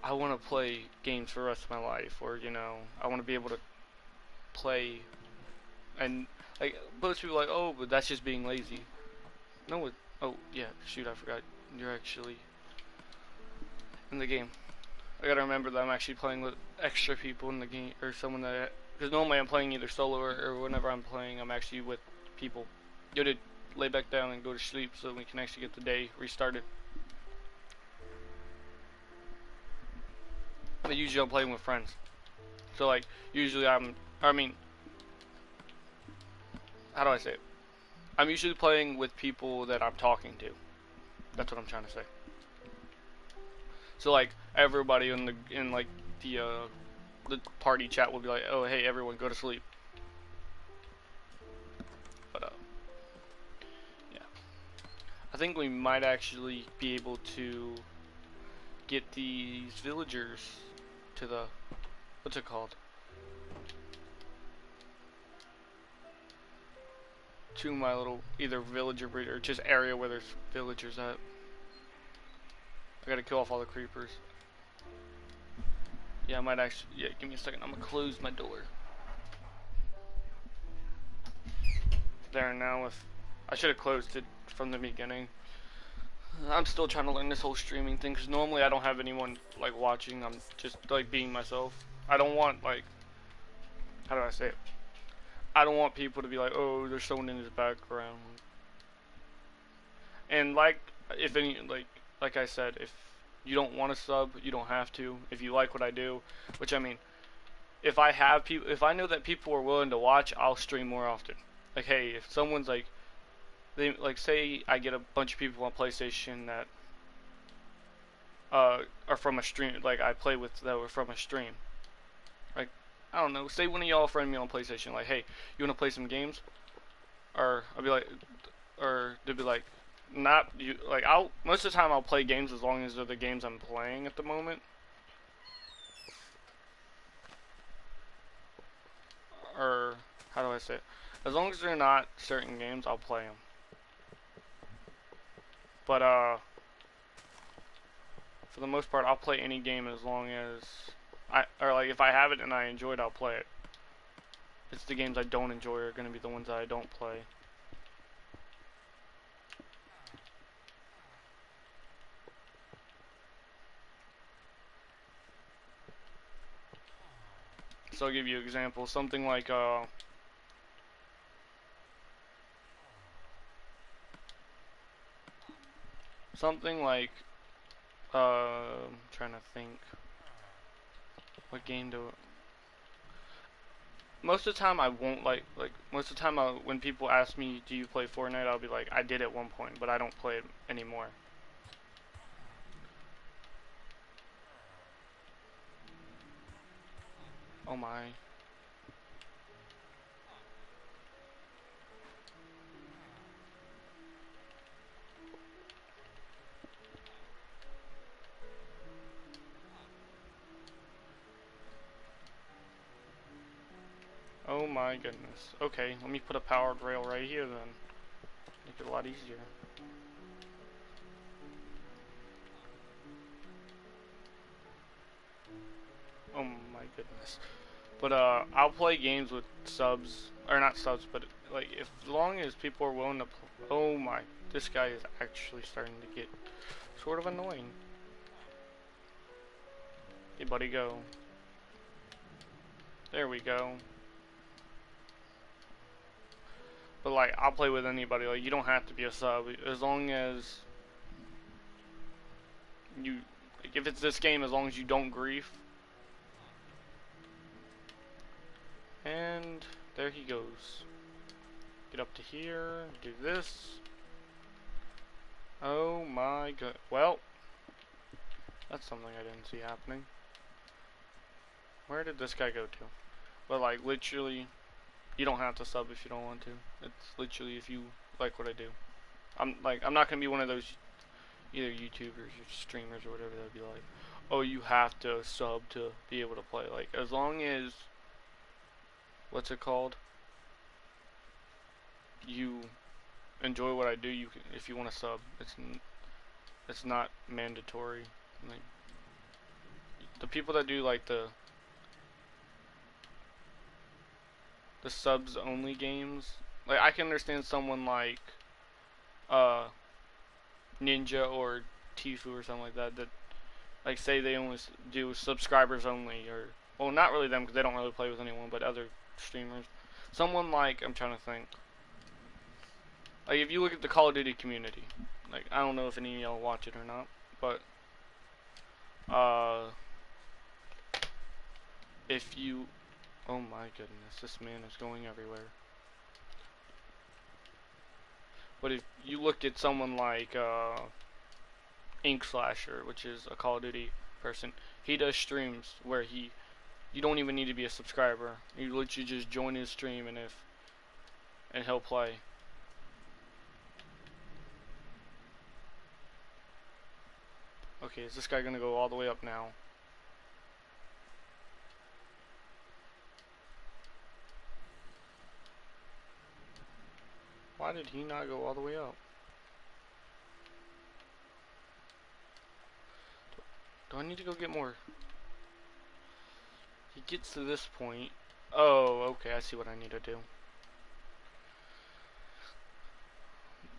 I want to play games for the rest of my life, or, you know, I want to be able to play, and, like, most people are like, oh, but that's just being lazy. No, oh, yeah, shoot, I forgot, you're actually in the game. I gotta remember that I'm actually playing with extra people in the game, or someone that, because normally I'm playing either solo or whenever I'm playing, I'm actually with people. Yo, dude, lay back down and go to sleep so we can actually get the day restarted. But usually I'm playing with friends. So, like, usually I mean, how do I say it? I'm usually playing with people that I'm talking to. That's what I'm trying to say. So like everybody in like the party chat will be like, oh hey everyone go to sleep. But yeah, I think we might actually be able to get these villagers to the, what's it called? To my little either villager breed or just area where there's villagers at. I gotta kill off all the creepers. Yeah, I might actually. Yeah, give me a second. I'm gonna close my door. There now. If I should have closed it from the beginning. I'm still trying to learn this whole streaming thing because normally I don't have anyone like watching. I'm just like being myself. I don't want like, how do I say it? I don't want people to be like, oh, there's someone in his background. And like, if any, like I said, if you don't want to sub, you don't have to. If you like what I do, which I mean, if I have people, if I know that people are willing to watch, I'll stream more often. Like, hey, if someone's like, they like say I get a bunch of people on PlayStation that are from a stream, like I play with that were from a stream. Like, I don't know, say one of y'all friend me on PlayStation, like, hey, you wanna play some games? Or I'll be like, or they'll be like, not you. Like, I'll most of the time I'll play games as long as they're the games I'm playing at the moment. Or how do I say it? As long as they're not certain games, I'll play them. But for the most part, I'll play any game as long as or like if I have it and I enjoy it, I'll play it. It's the games I don't enjoy are gonna be the ones that I don't play. So I'll give you an example. Something like something like I'm trying to think. What game do? Most of the time I won't like most of the time when people ask me, do you play Fortnite? I'll be like, I did at one point, but I don't play it anymore. Oh my. Oh my goodness. Okay, let me put a powered rail right here then. Make it a lot easier. Oh my goodness. But I'll play games with subs, or not subs, but like if as long as people are willing to oh my, this guy is actually starting to get sort of annoying. Hey buddy, go. There we go. But like, I'll play with anybody. Like, you don't have to be a sub as long as you. Like, if it's this game, as long as you don't grief. And there he goes. Get up to here. Do this. Oh my god. Well, that's something I didn't see happening. Where did this guy go to? But like, literally, you don't have to sub if you don't want to. It's literally if you like what I do. I'm not gonna be one of those either YouTubers or streamers or whatever that'd be like, oh, you have to sub to be able to play. Like, as long as, what's it called? You enjoy what I do. You can, if you want to sub, it's not mandatory. Like, the people that do like the subs only games, like I can understand someone like uh Ninja or Tifu or something like that that like say they only do subscribers only, or well, not really them because they don't really play with anyone, but other streamers. Someone like, I'm trying to think. Like if you look at the Call of Duty community, like I don't know if any of y'all watch it or not, but uh if you, oh my goodness, this man is going everywhere. But if you look at someone like Ink Slasher, which is a Call of Duty person, he does streams where you don't even need to be a subscriber. You literally just join his stream and he'll play. Okay, is this guy gonna go all the way up now? Why did he not go all the way up? Do I need to go get more? He gets to this point. Oh, okay, I see what I need to do.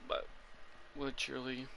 But literally,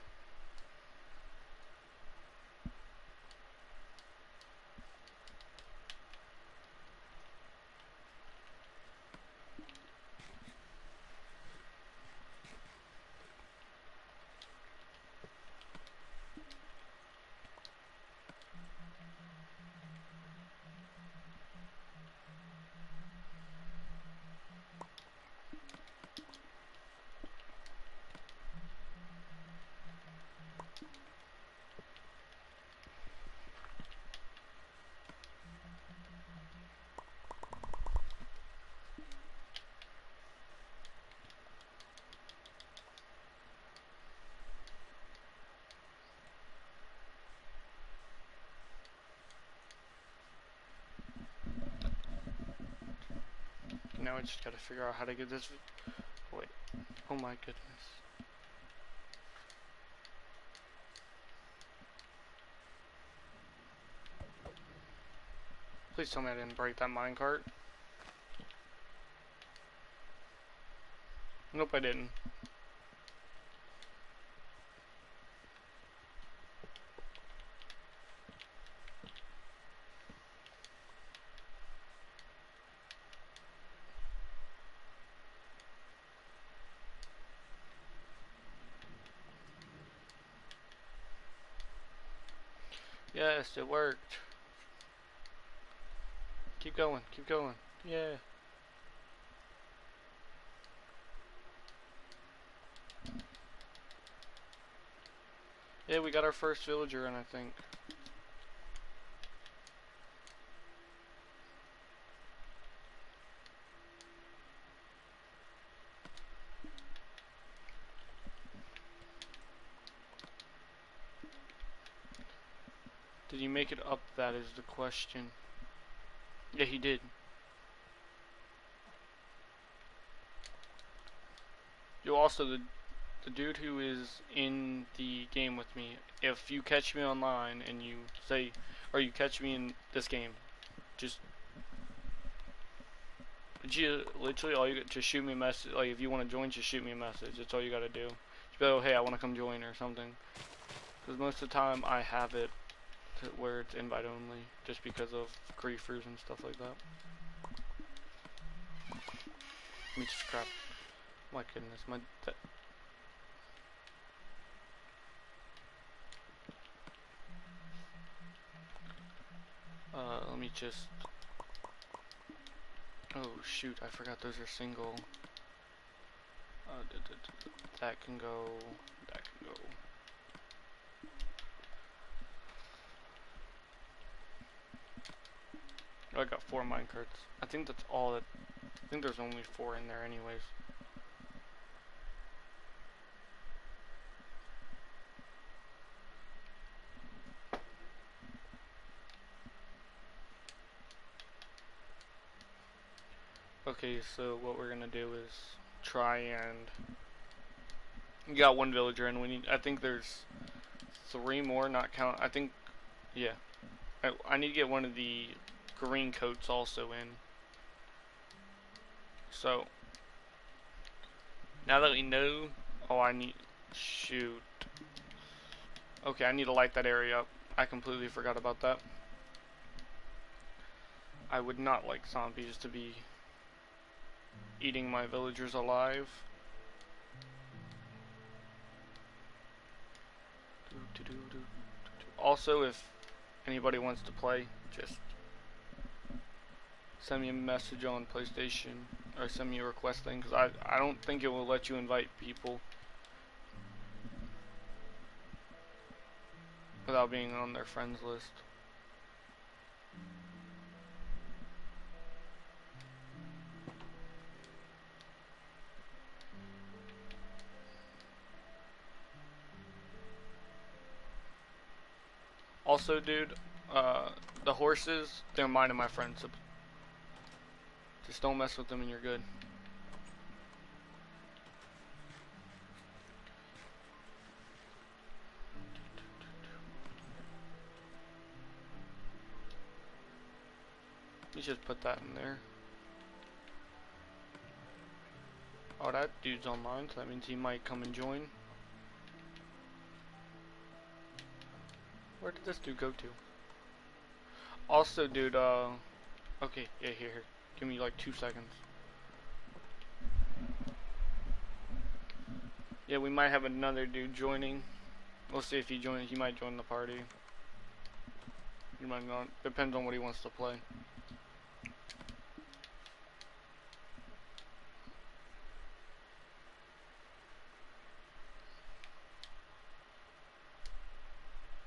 now I just gotta figure out how to get this. Wait, oh my goodness. Please tell me I didn't break that minecart. Nope, I didn't. Yes, it worked. Keep going, keep going. Yeah. Yeah, we got our first villager in, I think. Did he make it up? That is the question. Yeah, he did. Yo, also, the dude who is in the game with me, if you catch me online and you say, or you catch me in this game, just literally all you just shoot me a message. Like, if you want to join, just shoot me a message. That's all you gotta do. Just be like, oh, hey, I want to come join or something. Because most of the time I have it to where it's invite only, just because of griefers and stuff like that. Let me just crap. My goodness, let me just. Oh shoot, I forgot those are single. That can go. That can go. Oh, I got 4 minecarts. I think that's all that. I think there's only 4 in there, anyways. Okay, so what we're gonna do is try and. You got 1 villager, and we need. I think there's 3 more, not count. I think. Yeah. I need to get one of the green coats also in. So. Now that we know. Oh, I need. Shoot. Okay, I need to light that area up. I completely forgot about that. I would not like zombies to be eating my villagers alive. Also, if anybody wants to play, just send me a message on PlayStation or send me a request thing, because I don't think it will let you invite people without being on their friends list. Also, dude, the horses, they're mine and my friends. So just don't mess with them and you're good. Let me just put that in there. Oh, that dude's online, so that means he might come and join. Where did this dude go to? Also, dude, okay, yeah, here. Give me like 2 seconds. Yeah, we might have another dude joining. We'll see if he joins. He might join the party. He might not. Depends on what he wants to play.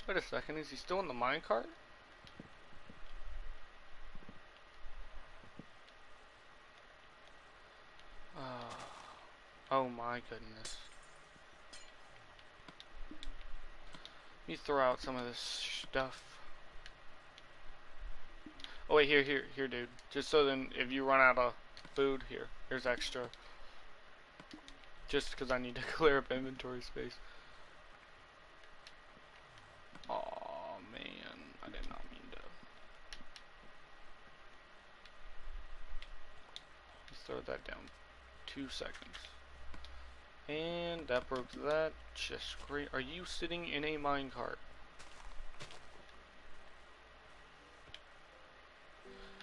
Wait a second, is he still in the minecart? Oh my goodness. Let me throw out some of this stuff. Oh wait, here, dude. Just so then, if you run out of food, here's extra. Just because I need to clear up inventory space. Oh man, I did not mean to. Let's throw that down. 2 seconds. And that broke that. Just great. Are you sitting in a minecart?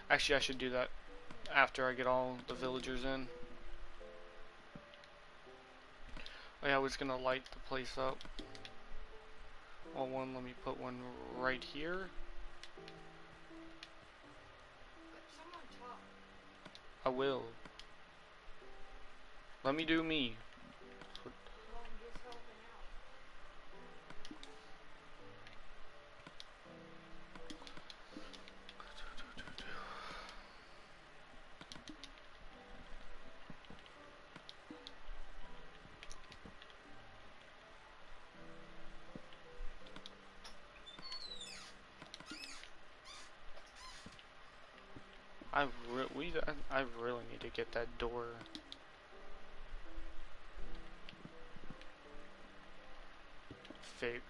Actually, I should do that after I get all the villagers in. Oh yeah, I was gonna light the place up. Well, let me put one right here. I will. Let me do me. I really need to get that door fixed.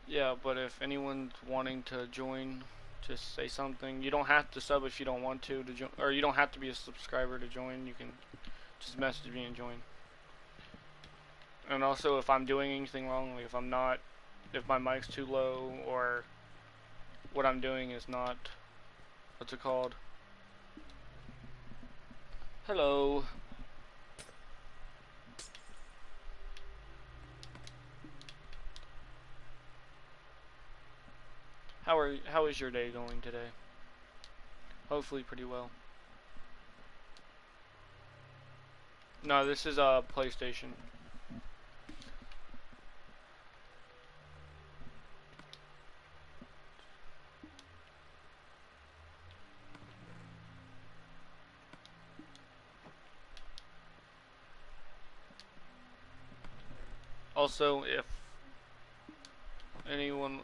Yeah, but if anyone's wanting to join, just say something. You don't have to sub if you don't want to join, or you don't have to be a subscriber to join. You can just message me and join. And also, if I'm doing anything wrong, like if my mic's too low, or what I'm doing is not, what's it called? Hello. How is your day going today? Hopefully pretty well. No, this is a PlayStation. Also,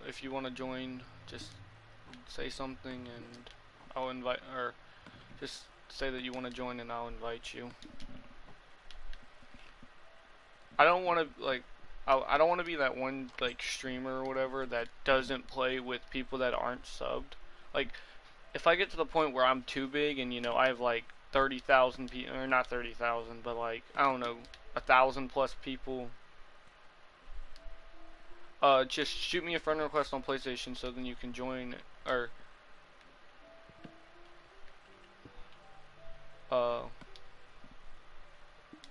if you want to join, just say something and I'll invite, or just say that you want to join and I'll invite you. I don't want to I don't want to be that one like streamer or whatever that doesn't play with people that aren't subbed. Like, if I get to the point where I'm too big and I have like 30,000 people, or not 30,000, but like I don't know, 1,000 plus people. Just shoot me a friend request on PlayStation so then you can join, or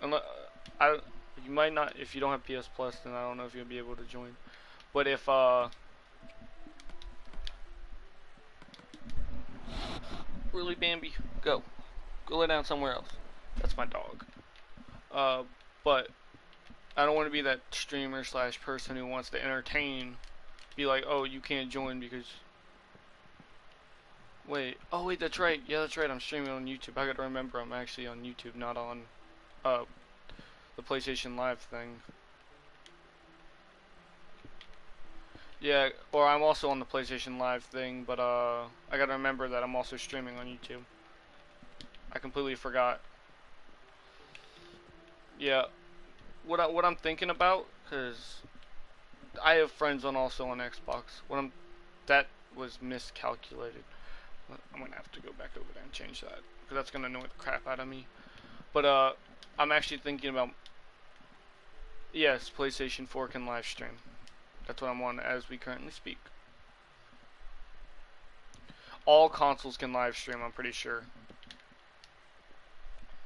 unless you might not, if you don't have PS Plus, then I don't know if you'll be able to join. But if really Bambi. Go. Go lay down somewhere else. That's my dog. But I don't want to be that streamer slash person who wants to entertain. Be like, oh, you can't join because. Wait. Oh, wait, that's right. Yeah, that's right. I'm streaming on YouTube. I gotta remember I'm actually on YouTube, not on uh, the PlayStation Live thing. Yeah, or I'm also on the PlayStation Live thing, but I gotta remember that I'm also streaming on YouTube. I completely forgot. Yeah, what I'm thinking about, cause I have friends on also on Xbox. That was miscalculated. I'm gonna have to go back over there and change that, cause that's gonna annoy the crap out of me. But I'm actually thinking about, yes, PlayStation 4 can live stream. That's what I'm on as we currently speak. All consoles can live stream, I'm pretty sure.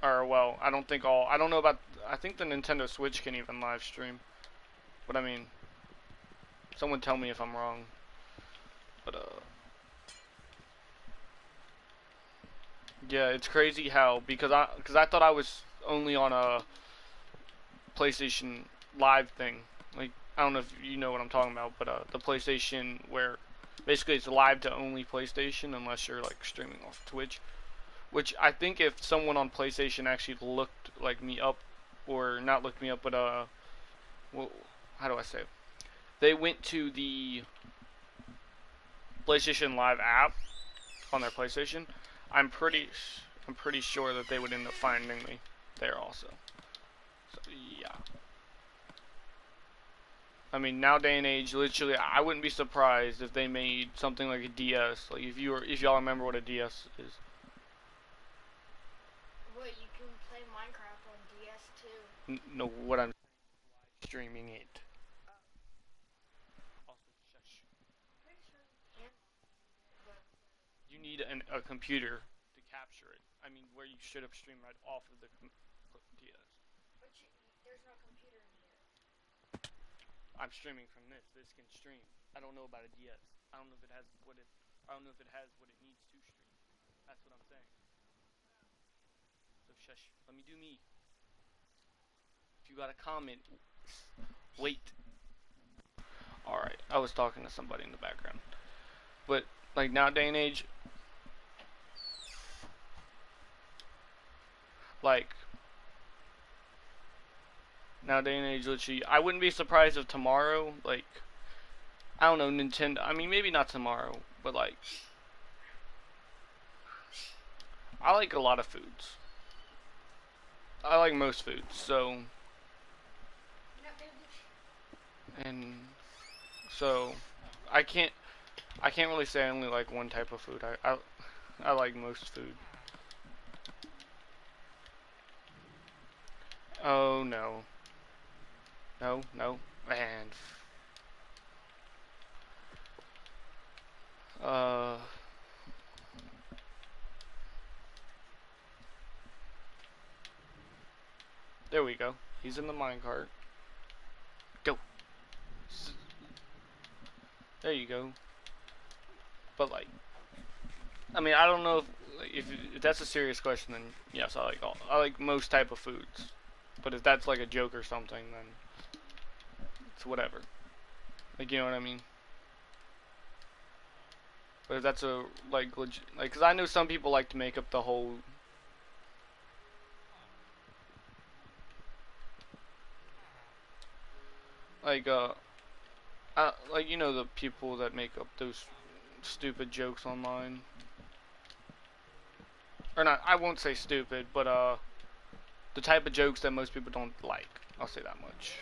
Or, well, I don't think all. I don't know about. I think the Nintendo Switch can even live stream. But I mean, someone tell me if I'm wrong. But, yeah, it's crazy how. Because I thought I was only on a PlayStation Live thing. Like, I don't know if you know what I'm talking about, but, the PlayStation where basically it's live to only PlayStation unless you're, like, streaming off Twitch. Which I think if someone on PlayStation actually looked like me up, or not looked me up, but well, how do I say it? They went to the PlayStation Live app on their PlayStation. I'm pretty sure that they would end up finding me there also. So yeah. I mean, now day and age, literally, I wouldn't be surprised if they made something like a DS. Like if y'all remember what a DS is. What, you can play Minecraft on DS too? No, what I'm streaming it. Also, shush. Pretty sure you can, but You need a computer to capture it. I mean, where you should have streamed right off of the DS. there's no computer in here. I'm streaming from this. This can stream. I don't know about a DS. I don't know if it has what it. I don't know if it has what it needs to stream. That's what I'm saying. So shush. Let me do me. If you got a comment, wait. All right. I was talking to somebody in the background, but like now day and age, like now day and age, literally, I wouldn't be surprised if tomorrow, like, I don't know, Nintendo. I mean, maybe not tomorrow, but like, I like a lot of foods. I like most foods, so, and so, I can't really say I only like one type of food. I like most food. Oh no, no, and uh. There we go. He's in the minecart. Go. There you go. But like, I mean, I don't know if that's a serious question. Then yes, I like most type of foods. But if that's like a joke or something, then it's whatever. Like, you know what I mean? But if that's a like legit, like, cause I know some people like to make up the whole. Like like, you know, the people that make up those stupid jokes online. Or not, I won't say stupid, but the type of jokes that most people don't like. I'll say that much.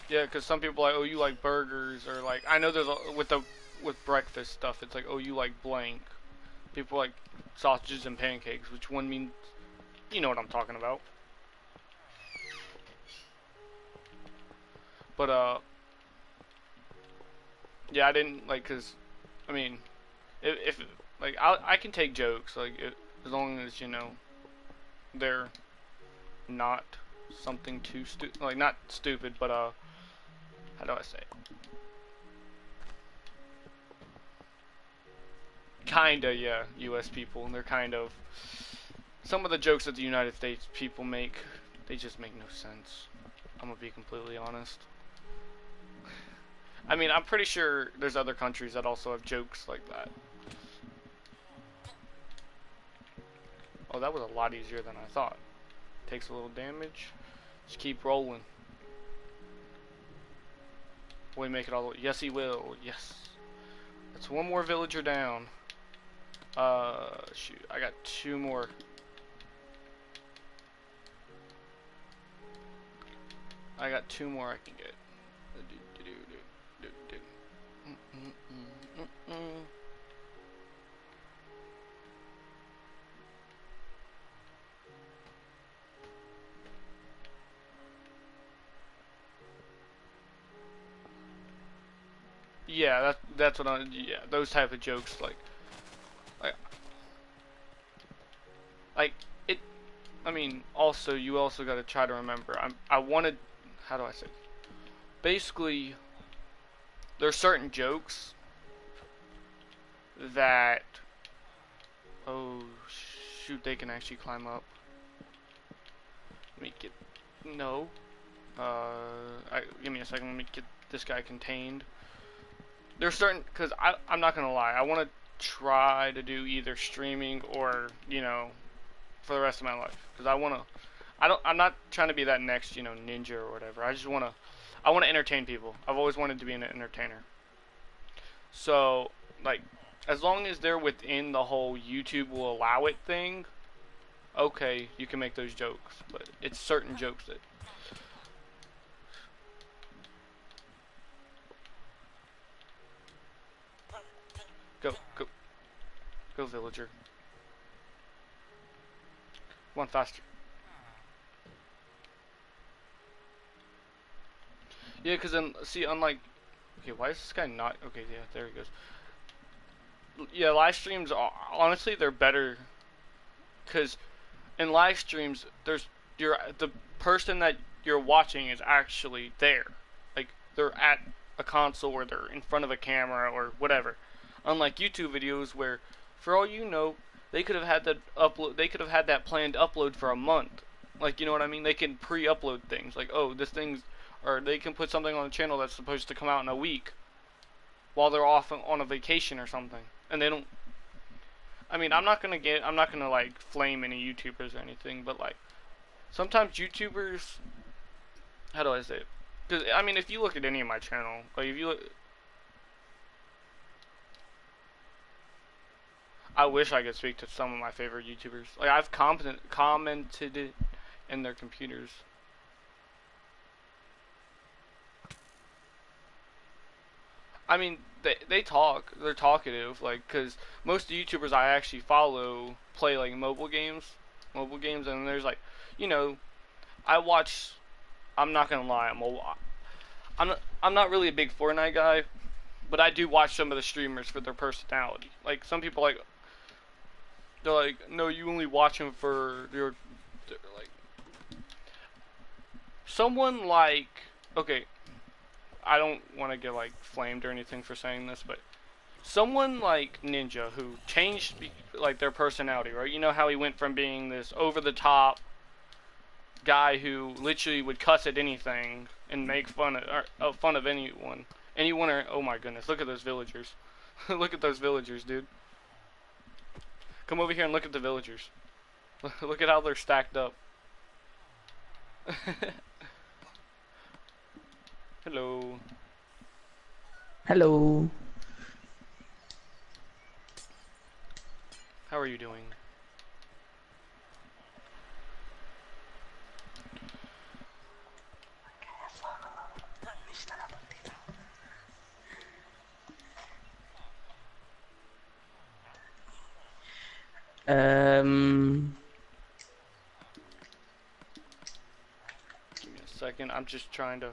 Yeah, because some people are like, oh, you like burgers, or like, I know there's with breakfast stuff, it's like, oh, you like blank. People like sausages and pancakes, which one means, you know what I'm talking about. But yeah, I didn't like, cause, I mean, if like I can take jokes, like as long as, you know, they're not something too stupid, like not stupid, but how do I say it? Kinda, yeah, U.S. people, and they're kind of, some of the jokes that the United States people make, they just make no sense. I'm gonna be completely honest. I mean, I'm pretty sure there's other countries that also have jokes like that. Oh, that was a lot easier than I thought. Takes a little damage. Just keep rolling. Will he make it all the way? Yes, he will. Yes. That's one more villager down. Shoot. I got 2 more. I got 2 more I can get. Yeah, that's what I, yeah, those type of jokes, like it, I mean, also, you also got to try to remember, I wanted, how do I say, basically, there's certain jokes that, oh, shoot, they can actually climb up. Let me get, no, give me a second, let me get this guy contained. There's certain, because I'm not gonna lie, I want to try to do either streaming or, you know, for the rest of my life, because I'm not trying to be that next, you know, ninja or whatever. I want to entertain people. I've always wanted to be an entertainer. So, like, as long as they're within the whole YouTube will allow it thing, okay, you can make those jokes, but it's certain jokes that, go villager. Come on, faster. Yeah, because then, see, unlike, okay, why is this guy not, okay, yeah, there he goes. Yeah, live streams, honestly, they're better, because in live streams, the person that you're watching is actually there. Like, they're at a console or they're in front of a camera or whatever. Unlike YouTube videos where, for all you know, they could have had that planned upload for a month. Like, you know what I mean? They can pre-upload things. Like, oh, this thing's, or they can put something on the channel that's supposed to come out in a week while they're off on a vacation or something. And they don't, I mean, I'm not gonna like flame any YouTubers or anything, but like, sometimes YouTubers, how do I say it? Because, I mean, if you look at any of my channel, like, if you look, I wish I could speak to some of my favorite YouTubers. Like, I've commented it in their computers. I mean, they talk. They're talkative. Like, cause most of the YouTubers I actually follow play like mobile games, and there's like, you know, I watch. I'm not gonna lie. I'm not really a big Fortnite guy, but I do watch some of the streamers for their personality. Like, some people like, they're like, no, you only watch them for your, like, someone like, okay, I don't want to get like flamed or anything for saying this, but someone like Ninja who changed like their personality, right? You know how he went from being this over the top guy who literally would cuss at anything and make fun of anyone, or, oh my goodness, look at those villagers. Look at those villagers, dude. Come over here and look at the villagers. Look at how they're stacked up. Hello. Hello. How are you doing? Give me a second. I'm just trying to.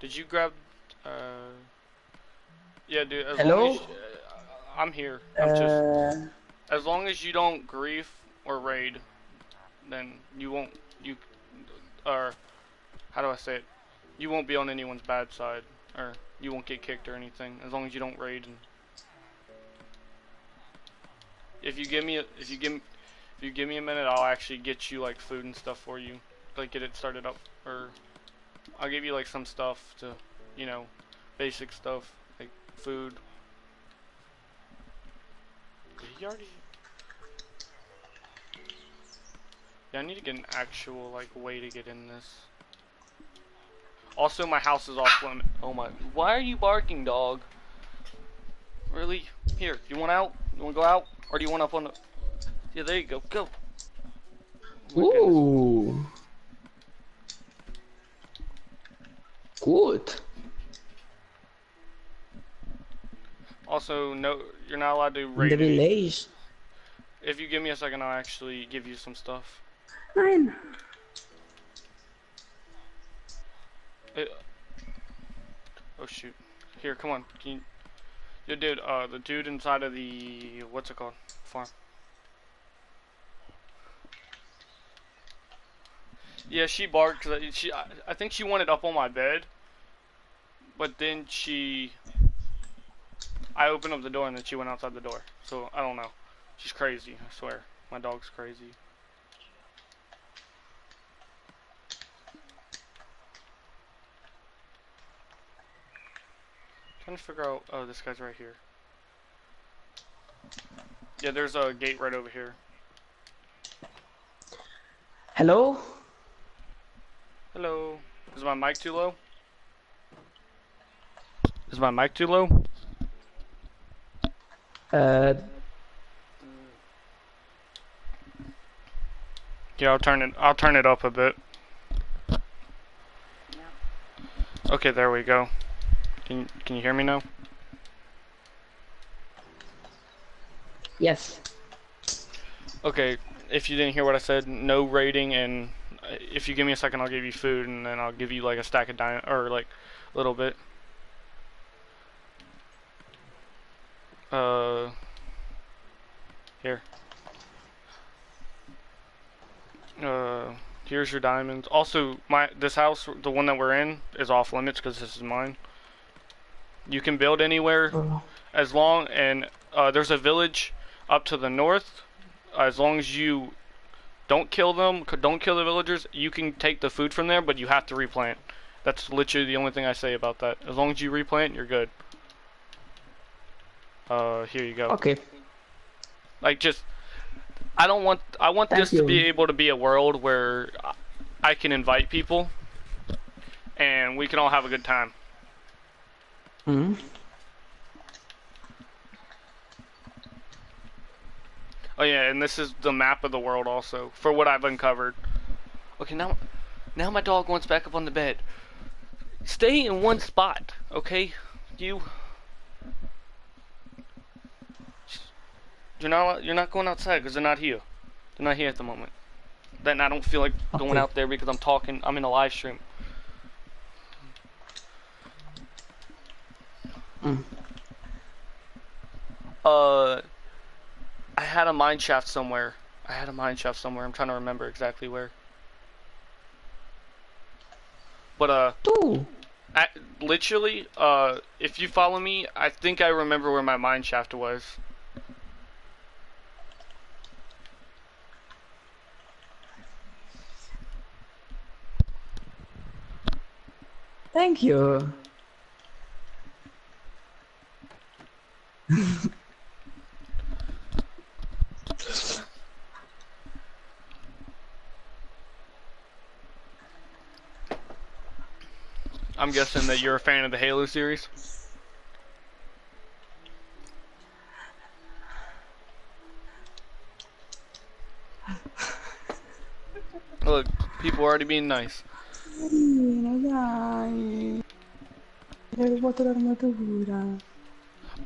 Did you grab? Yeah, dude. Hello? I'm here. I'm just. As long as you don't grief or raid, then you won't. you, or how do I say it? You won't be on anyone's bad side, or you won't get kicked or anything, as long as you don't raid. And if you give me a minute, I'll actually get you like food and stuff for you, like get it started up, or I'll give you like some stuff to, you know, basic stuff like food. Did he already? Yeah, I need to get an actual like way to get in this. Also, my house is off limit. Oh my! Why are you barking, dog? Really? Here, you want out? You want to go out, or do you want up on the? Yeah, there you go. Go. Oh Ooh. Good. Also, no, you're not allowed to In raid the any. village. If you give me a second, I'll actually give you some stuff. Nein. Oh shoot! Here, come on. Can you, yeah, dude. The dude inside of the what's it called? Farm. Yeah, she barked because I think she wanted up on my bed, but then I opened up the door and then she went outside the door. So I don't know. She's crazy. I swear, my dog's crazy. Trying to figure out. Oh, this guy's right here. Yeah, there's a gate right over here. Hello? Hello. Is my mic too low? Is my mic too low? Yeah, I'll turn it up a bit. Okay, there we go. Can you hear me now? Yes. Okay, if you didn't hear what I said, no raiding, and if you give me a second, I'll give you food, and then I'll give you like a stack of or like a little bit. Here. Here's your diamonds. Also, this house, the one that we're in, is off limits because this is mine. You can build anywhere as long, and there's a village up to the north. As long as you don't kill them, don't kill the villagers, you can take the food from there, but you have to replant. That's literally the only thing I say about that. As long as you replant, you're good. Here you go. Okay. Like, just, I want this to be able to be a world where I can invite people and we can all have a good time. Hmm. Oh yeah, and this is the map of the world also, for what I've uncovered. Okay, now my dog wants back up on the bed. Stay in one spot, okay? You're not going outside because they're not here. They're not here at the moment. Then I don't feel like going out there because I'm in a live stream. I had a mine shaft somewhere. I'm trying to remember exactly where. But literally, if you follow me, I think I remember where my mine shaft was. Thank you. I'm guessing that you're a fan of the Halo series. Look, people are already being nice.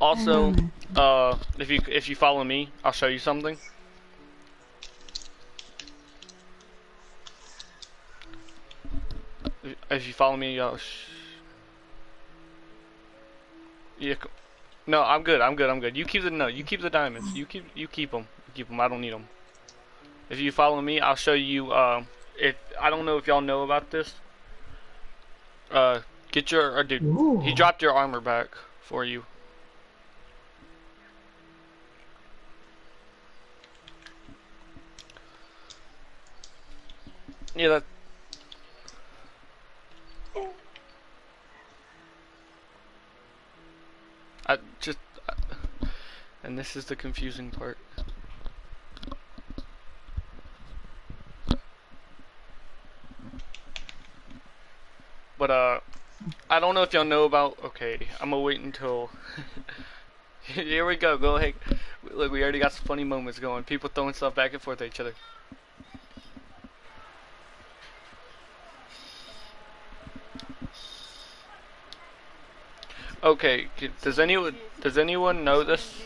Also, if you follow me, I'll show you something. If you follow me, yeah. No, I'm good. You keep the diamonds. You keep them. I don't need them. If you follow me, I'll show you I don't know if y'all know about this. Get your dude. Ooh. He dropped your armor back for you. Yeah, that. I just. And this is the confusing part. But I don't know if y'all know about. Okay, I'm gonna wait until. Here we go. Go ahead. Look, we already got some funny moments going. People throwing stuff back and forth at each other. Okay, does anyone know this?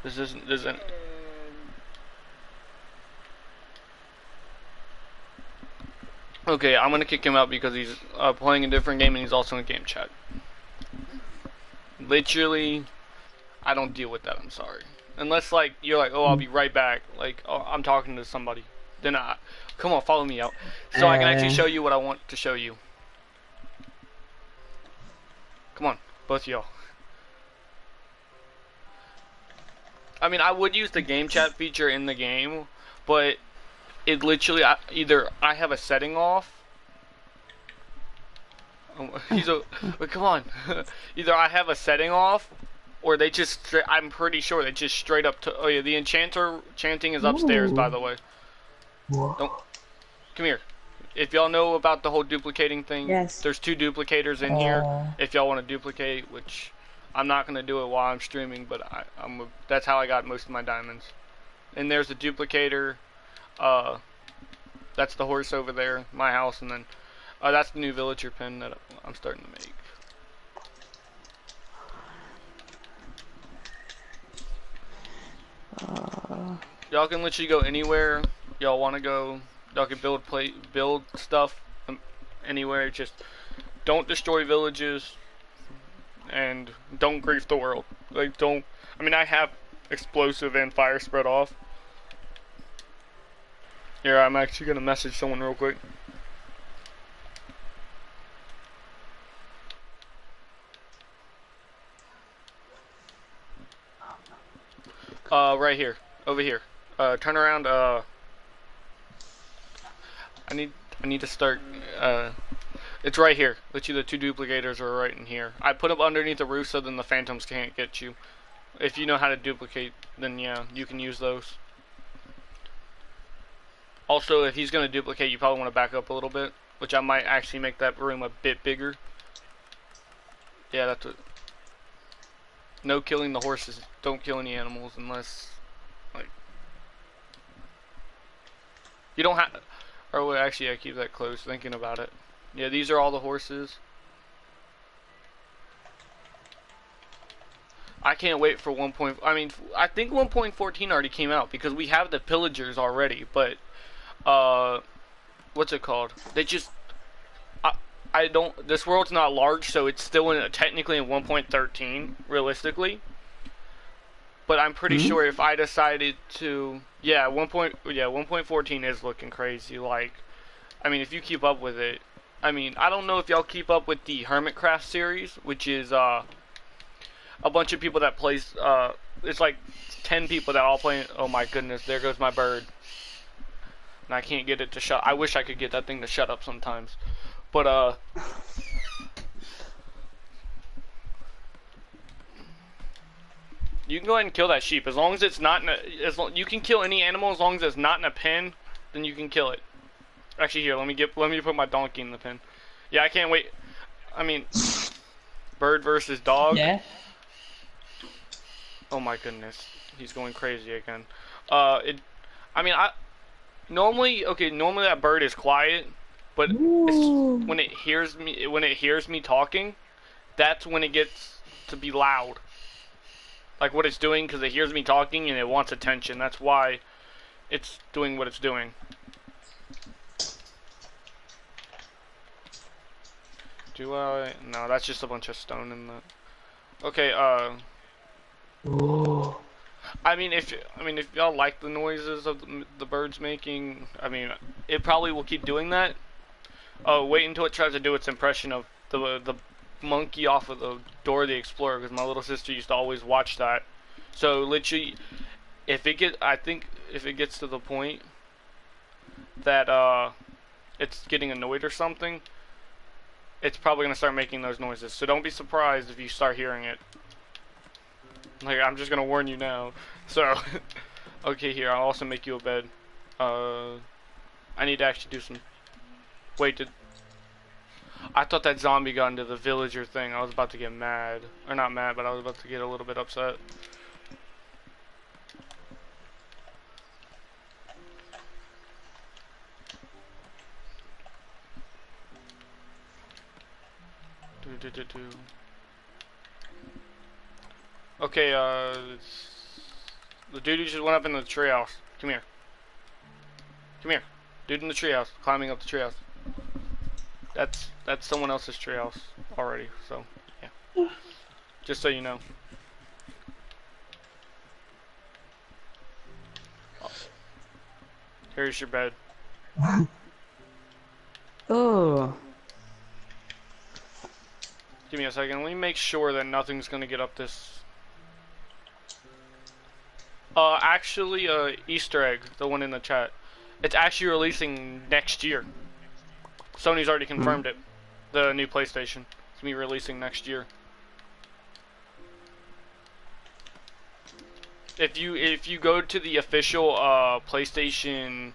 Does an, Okay, I'm gonna kick him out because he's playing a different game and he's also in game chat. Literally, I don't deal with that. I'm sorry. Unless like you're like, oh, I'll be right back. Like, oh, I'm talking to somebody. Then come on, follow me out, so I can actually show you what I want to show you. Come on, both of y'all. I mean, I would use the game chat feature in the game, but it literally either I have a setting off. Come on. Either I have a setting off, or they just. I'm pretty sure they just straight up. Oh yeah, the chanting is upstairs, by the way. Don't. Come here. If y'all know about the whole duplicating thing, Yes. there's 2 duplicators in here. If y'all want to duplicate, which I'm not gonna do it while I'm streaming, but that's how I got most of my diamonds. And there's a duplicator. That's the horse over there, my house, and then that's the new villager pin that I'm starting to make. Y'all can literally go anywhere y'all want to go. Y'all can build stuff anywhere. Just don't destroy villages and don't grief the world. Like don't. I mean, I have explosive and fire spread off. Here, I'm actually gonna message someone real quick. Right here, over here. Turn around. I need to start. It's right here. Literally, the 2 duplicators are right in here. I put them underneath the roof so then the phantoms can't get you. If you know how to duplicate, then yeah, you can use those. Also, if he's gonna duplicate, you probably want to back up a little bit, which I might actually make that room a bit bigger. Yeah, that's what. No killing the horses. Don't kill any animals unless, like, you don't have. Or wait, actually, I keep that close. Thinking about it. Yeah, these are all the horses. I can't wait for 1. I mean, I think 1.14 already came out because we have the pillagers already. But, what's it called? They just. I don't. This world's not large, so it's still technically in 1.13 realistically. But I'm pretty sure if I decided to, yeah, 1.14 is looking crazy. Like, I mean, if you keep up with it, I mean, I don't know if y'all keep up with the Hermitcraft series, which is a bunch of people that plays. It's like 10 people that all play. Oh my goodness, there goes my bird, and I can't get it to shut. I wish I could get that thing to shut up sometimes, but you can go ahead and kill that sheep as long as it's not in a, you can kill any animal as long as it's not in a pen, then you can kill it. Actually, here, let me put my donkey in the pen. Yeah, I can't wait. I mean, bird versus dog. Yeah. Oh my goodness, he's going crazy again. I mean, normally that bird is quiet, but when it hears me talking, that's when it gets to be loud. Like what it's doing, because it hears me talking and it wants attention. That's why it's doing what it's doing. Do I? No, that's just a bunch of stone in the. Okay, Ooh. If y'all like the noises of the birds making, I mean, it probably will keep doing that. Wait until it tries to do its impression of the monkey off of the Dora the Explorer, because my little sister used to always watch that. So literally, I think if it gets to the point that it's getting annoyed or something, it's probably gonna start making those noises. So don't be surprised if you start hearing it. Like, I'm just gonna warn you now. So, okay, here, I'll also make you a bed. I need to actually do some. Wait, I thought that zombie got into the villager thing. I was about to get mad. Or not mad, but I was about to get a little bit upset. Okay, the dude who just went up in the treehouse. Come here. Come here. Dude in the treehouse, climbing up the treehouse. That's someone else's treehouse already, so, yeah. Just so you know. Here's your bed. Oh. Give me a second. Let me make sure that nothing's gonna get up this. Actually, Easter egg, the one in the chat. It's actually releasing next year. Sony's already confirmed it. The new PlayStation. It's gonna be releasing next year. If you go to the official PlayStation,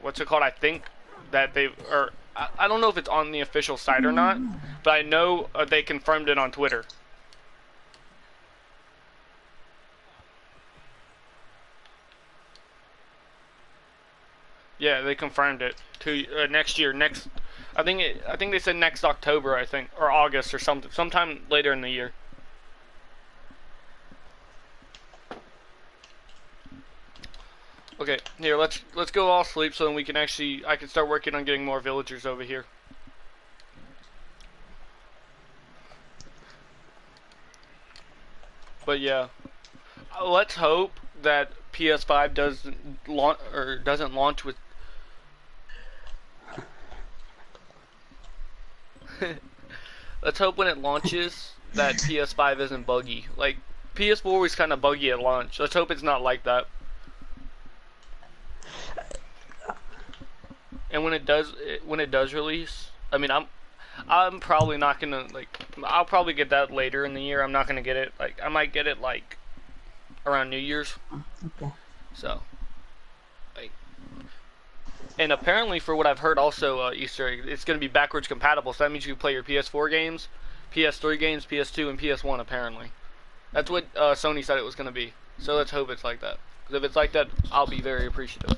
what's it called? I think that I don't know if it's on the official site or not, but I know they confirmed it on Twitter. Yeah, they confirmed it to next year. I think they said next October, I think, or August or something, sometime later in the year. Okay, here, let's go all sleep so then we can I can start working on getting more villagers over here. But yeah, let's hope that PS5 doesn't launch with. Let's hope when it launches that PS5 isn't buggy. Like PS4 was kind of buggy at launch. Let's hope it's not like that. And when it does release, I mean, I'm probably not gonna I'll probably get that later in the year. I'm not gonna get it I might get it around New Year's. Okay. So, and apparently, for what I've heard, also Easter egg, it's gonna be backwards compatible. So that means you can play your PS4 games, PS3 games, PS2, and PS1. Apparently, that's what Sony said it was gonna be. So let's hope it's like that. Because if it's like that, I'll be very appreciative.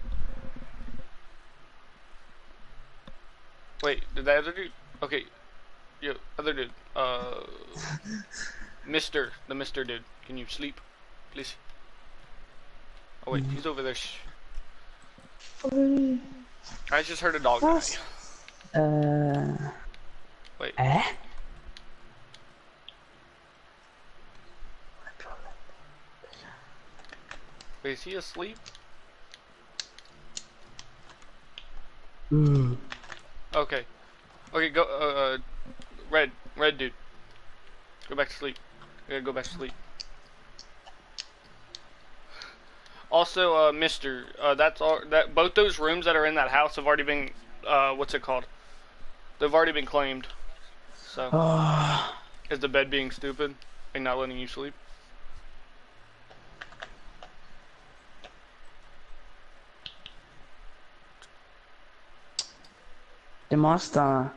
Wait, did that other dude? Okay, yo, other dude. The Mister dude. Can you sleep, please? Oh wait, he's over there. I just heard a dog die. Wait. Wait, is he asleep? Okay. Okay, go, red dude. Go back to sleep. You gotta go back to sleep. Also, Mister, both those rooms that are in that house have already been, what's it called? They've already been claimed. So, is the bed being stupid and not letting you sleep? The monster.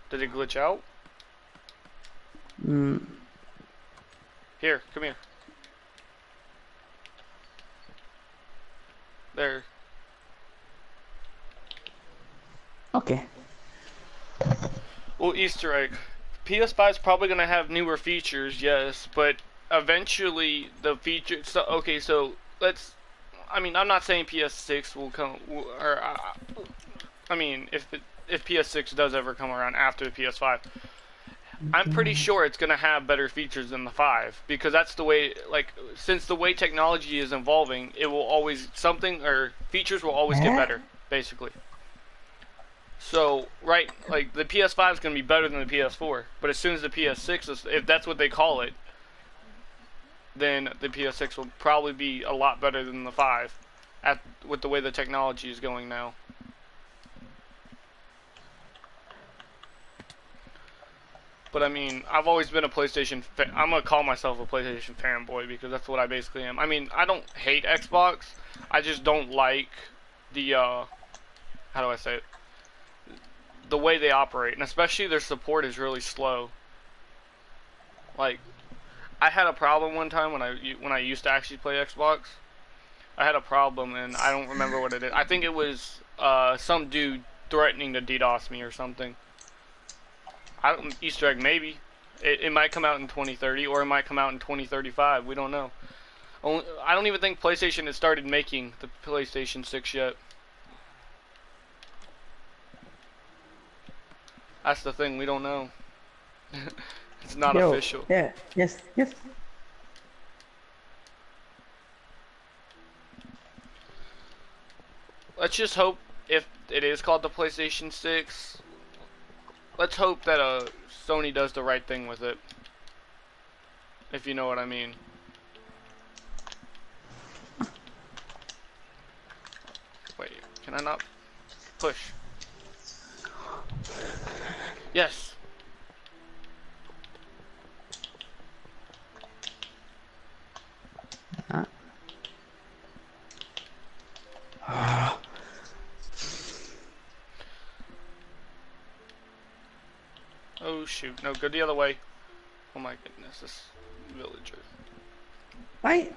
Did it glitch out? Here, come here. There. Okay. Well, Easter egg. PS5 is probably gonna have newer features, yes, but eventually the features. So, okay, so let's. I mean, I'm not saying PS6 will come, or I mean, if PS6 does ever come around after the PS5, I'm pretty sure it's gonna have better features than the 5 because that's the way. Like, since the way technology is evolving, it will always features will always get better, basically. So, right, like the PS5 is gonna be better than the PS4, but as soon as the PS6 is, if that's what they call it, then the PS6 will probably be a lot better than the 5, with the way the technology is going now. But I mean, I've always been a PlayStation I'm gonna call myself a PlayStation fanboy because that's what I basically am. I mean, I don't hate Xbox. I just don't like the, how do I say it? The way they operate, and especially their support is really slow. Like, I had a problem one time when I used to actually play Xbox. I had a problem, and I don't remember what it is. I think it was some dude threatening to DDoS me or something. Easter egg, maybe. It might come out in 2030, or it might come out in 2035. We don't know. I don't even think PlayStation has started making the PlayStation 6 yet. That's the thing, we don't know. It's not official. Yeah, yes. Let's just hope, if it is called the PlayStation 6, let's hope that Sony does the right thing with it. If you know what I mean. Wait, can I not push? Yes. Oh shoot, no, go the other way. Oh my goodness, this villager. Why?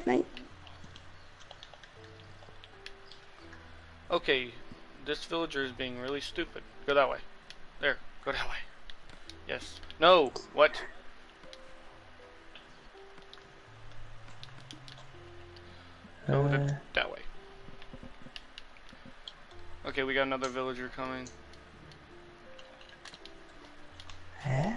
Okay, this villager is being really stupid. Go that way. There, go that way. Yes. No! What? Go that way. Okay, we got another villager coming. Huh?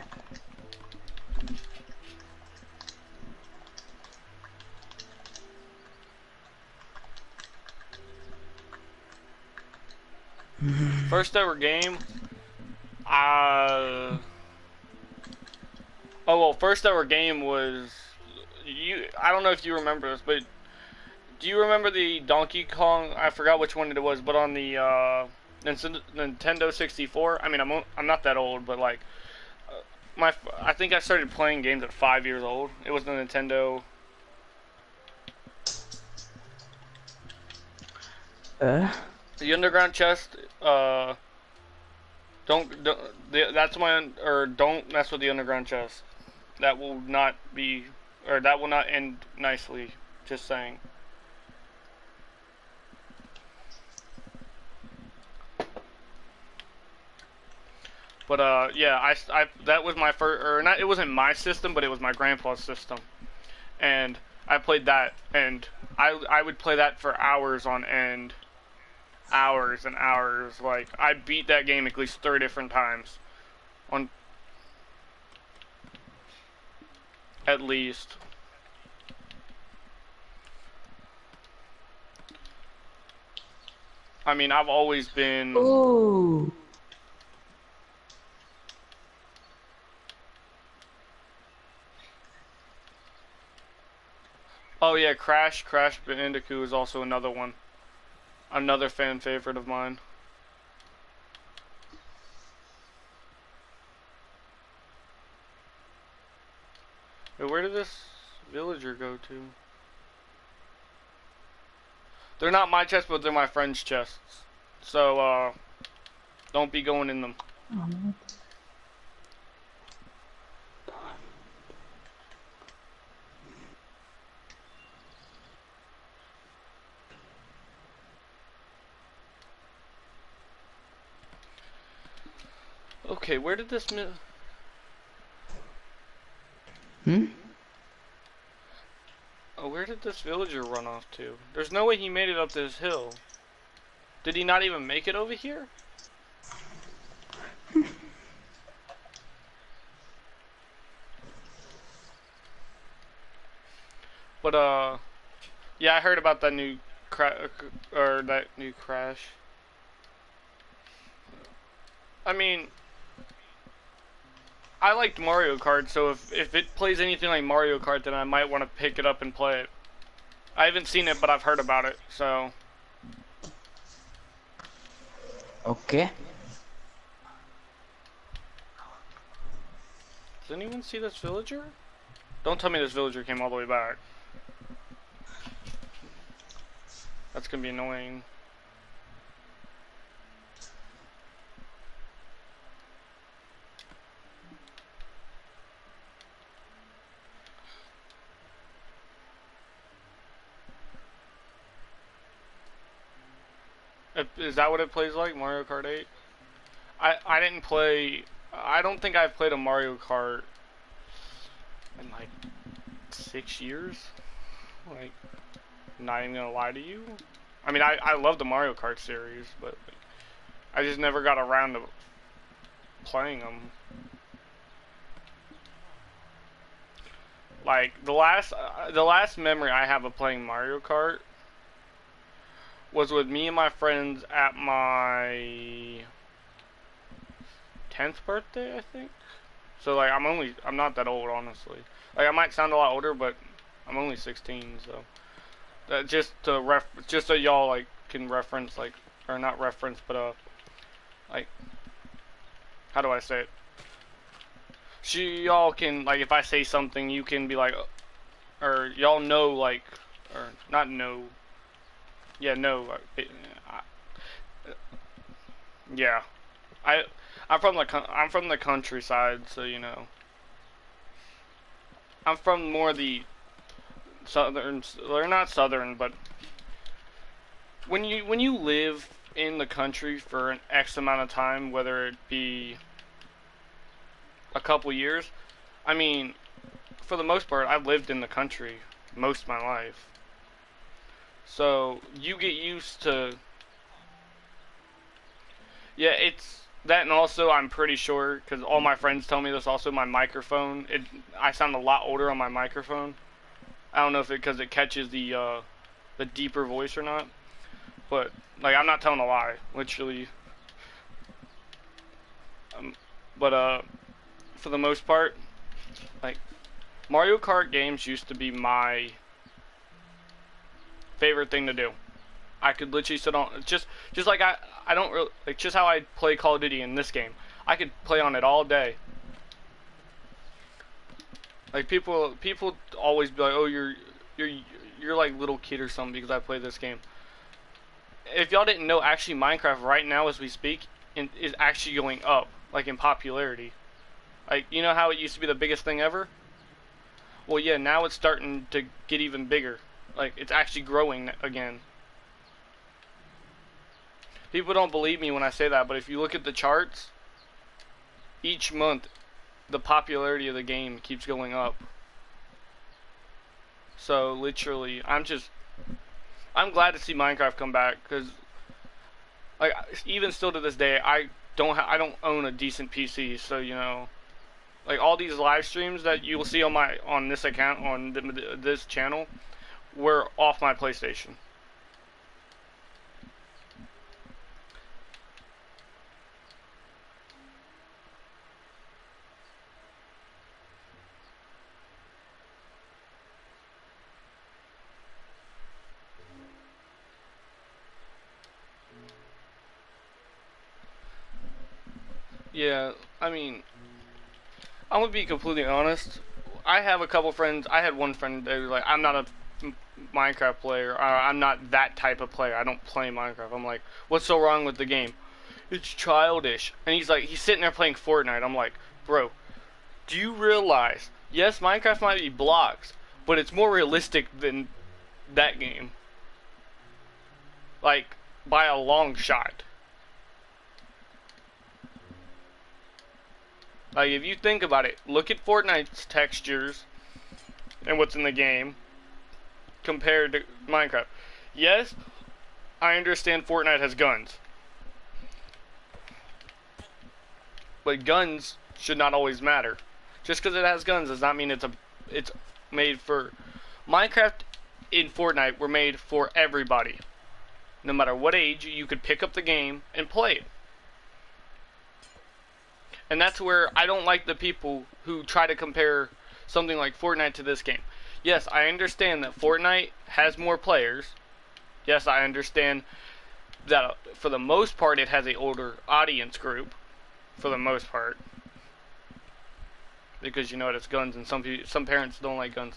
First ever game. Oh well, first ever game was I don't know if you remember this, but do you remember the Donkey Kong? I forgot which one it was, but on the Nintendo 64. I mean, I'm not that old, but like I think I started playing games at 5 years old. It was the Nintendo. The underground chest. That's don't mess with the underground chest. That will not be, or that will not end nicely. Just saying. But yeah, that was my first, or not. It wasn't my system, but it was my grandpa's system, and I played that, and I would play that for hours on end. Hours and hours. Like, I beat that game at least 3 different times. At least. I mean, I've always been... Ooh. Oh yeah, Crash Bandicoot is also another one. Another fan favorite of mine. Wait, where did this villager go to? They're not my chests, but they're my friend's chests. So, don't be going in them. Okay, where did this Oh, where did this villager run off to? There's no way he made it up this hill. Did he not even make it over here? But yeah, I heard about that new crash. I mean, I liked Mario Kart, so if it plays anything like Mario Kart, then I might want to pick it up and play it. I haven't seen it, but I've heard about it, so. Okay. Does anyone see this villager? Don't tell me this villager came all the way back. That's gonna be annoying. Is that what it plays like, Mario Kart 8? I didn't play. I don't think I've played a Mario Kart in like 6 years. Like, not even gonna lie to you. I mean, I love the Mario Kart series, but I just never got around to playing them. Like the last memory I have of playing Mario Kart was with me and my friends at my 10th birthday, I think. So like I'm not that old, honestly. Like I might sound a lot older, but I'm only 16, so that just so y'all like can reference, like, or not reference, but like, how do I say it? Y'all can, like, if I say something, you can be like, or y'all know, like, or not know. Yeah, no. Yeah, I'm from the countryside, so you know. I'm from more the southern. They're not southern, but when you live in the country for an X amount of time, whether it be a couple years, I mean, for the most part, I've lived in the country most of my life. So you get used to. Yeah, it's that, and also I'm pretty sure, because all my friends tell me this, also my microphone, I sound a lot older on my microphone. I don't know if because it catches the deeper voice or not, but like I'm not telling a lie, literally. But for the most part, like Mario Kart games used to be my favorite thing to do. I could literally sit on just like I don't really like just how I play Call of Duty in this game. I could play on it all day. Like people always be like, "Oh, you're like little kid or something because I play this game." If y'all didn't know, actually Minecraft right now as we speak is actually going up, like in popularity. Like, you know how it used to be the biggest thing ever? Well, yeah, now it's starting to get even bigger. Like, it's actually growing again. People don't believe me when I say that, but if you look at the charts, each month, the popularity of the game keeps going up. So, literally, I'm glad to see Minecraft come back, because, like, even still to this day, I don't own a decent PC, so, you know, like, all these live streams that you will see on this account, on this channel, were off my PlayStation. Yeah, I mean, I'm gonna be completely honest. I have a couple friends. I had one friend that was like, I'm not a Minecraft player. I'm not that type of player. I don't play Minecraft. I'm like, what's so wrong with the game? It's childish. And he's sitting there playing Fortnite. I'm like, bro, do you realize, yes, Minecraft might be blocks, but it's more realistic than that game. Like, by a long shot. Like, if you think about it, look at Fortnite's textures and what's in the game compared to Minecraft. Yes, I understand Fortnite has guns. But guns should not always matter. Just because it has guns does not mean it's made for Minecraft in Fortnite were made for everybody. No matter what age, you could pick up the game and play it. And that's where I don't like the people who try to compare something like Fortnite to this game. Yes, I understand that Fortnite has more players. Yes, I understand that for the most part it has an older audience group. For the most part. Because you know it's guns and some parents don't like guns.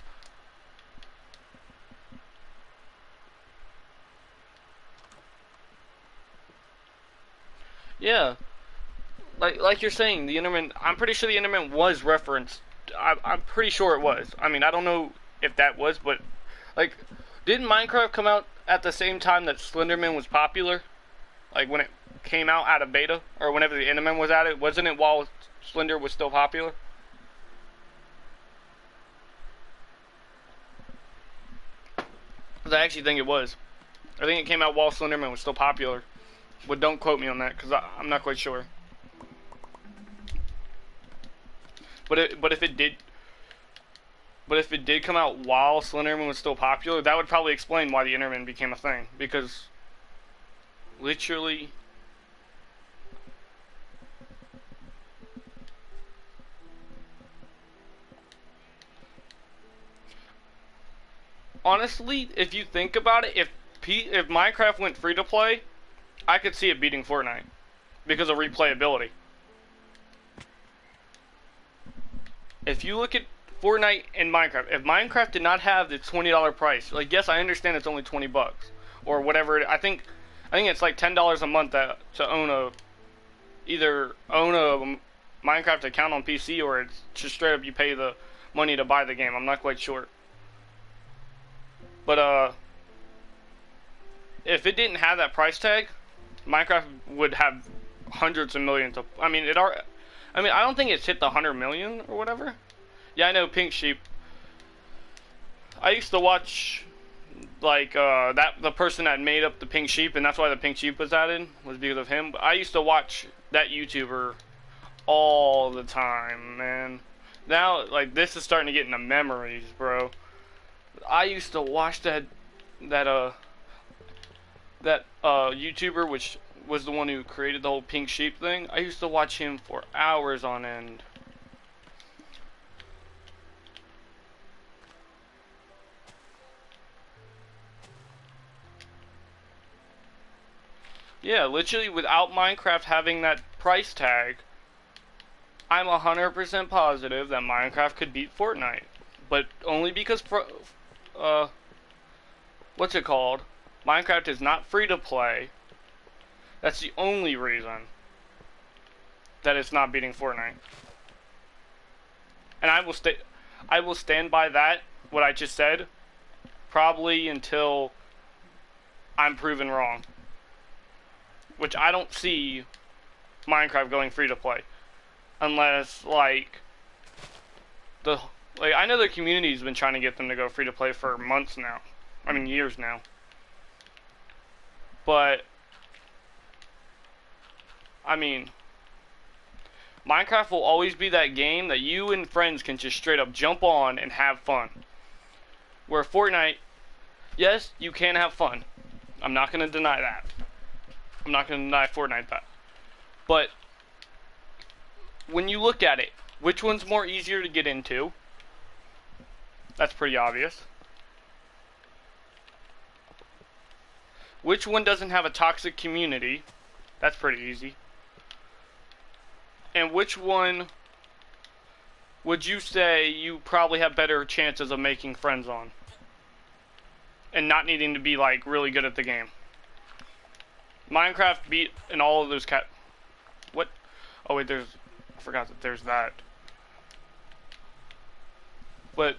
Yeah. Like you're saying, the Enderman, I'm pretty sure the Enderman was referenced. I'm pretty sure it was. I mean, I don't know if that was, but like, didn't Minecraft come out at the same time that Slenderman was popular? Like when it came out of beta, or whenever the Enderman was at it, wasn't it while Slender was still popular? 'Cause I actually think it was. I think it came out while Slenderman was still popular. But don't quote me on that, because I'm not quite sure. But if it did come out while Slenderman was still popular, that would probably explain why the Enderman became a thing. Because literally, honestly, if you think about it, if Minecraft went free to play, I could see it beating Fortnite because of replayability. If you look at Fortnite and Minecraft, if Minecraft did not have the $20 price, like yes, I understand it's only $20 or whatever. I think it's like $10 a month to own either own a Minecraft account on PC, or it's just straight up you pay the money to buy the game. I'm not quite sure. But if it didn't have that price tag, Minecraft would have hundreds of millions of. I mean, I don't think it's hit the 100 million or whatever. Yeah, I know Pink Sheep. I used to watch like the person that made up the Pink Sheep, and that's why the Pink Sheep was added, was because of him. But I used to watch that YouTuber all the time, man. Now, like, this is starting to get into memories, bro. I used to watch that YouTuber, which was the one who created the whole Pink Sheep thing. I used to watch him for hours on end. Yeah, literally without Minecraft having that price tag, I'm 100% positive that Minecraft could beat Fortnite. But only because, what's it called? Minecraft is not free to play. That's the only reason that it's not beating Fortnite. And I will stand by that, what I just said, probably until I'm proven wrong. Which I don't see Minecraft going free to play. Unless, like, I know the community's been trying to get them to go free to play for months now. I mean, years now. But, I mean, Minecraft will always be that game that you and friends can just straight up jump on and have fun. Where Fortnite, yes, you can have fun. I'm not going to deny that. I'm not going to deny Fortnite that. But when you look at it, which one's more easier to get into? That's pretty obvious. Which one doesn't have a toxic community? That's pretty easy. And which one would you say you probably have better chances of making friends on? And not needing to be, like, really good at the game? Minecraft beat in all of those what? Oh wait, I forgot that there's that. But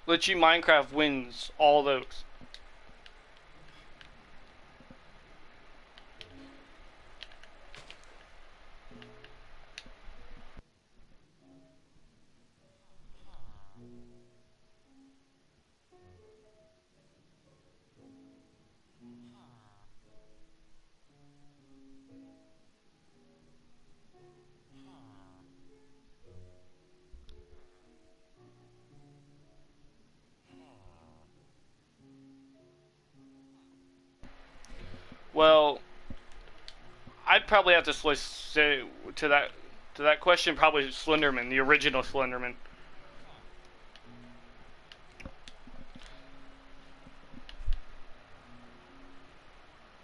literally Minecraft wins all those. probably have to say to that question. Probably Slenderman, the original Slenderman.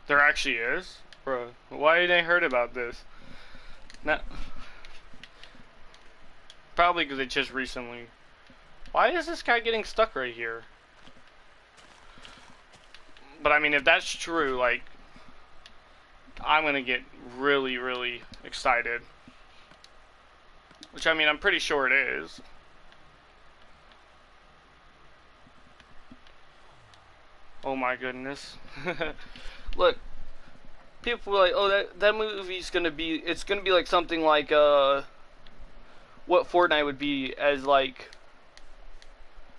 There actually is, bro. Why ain't I heard about this? Not probably because it just recently. Why is this guy getting stuck right here? But I mean, if that's true, like, I'm gonna get really, really excited. Which, I mean, I'm pretty sure it is. Oh my goodness. Look, people were like, oh, that movie's gonna be, it's gonna be like something like, what Fortnite would be as, like,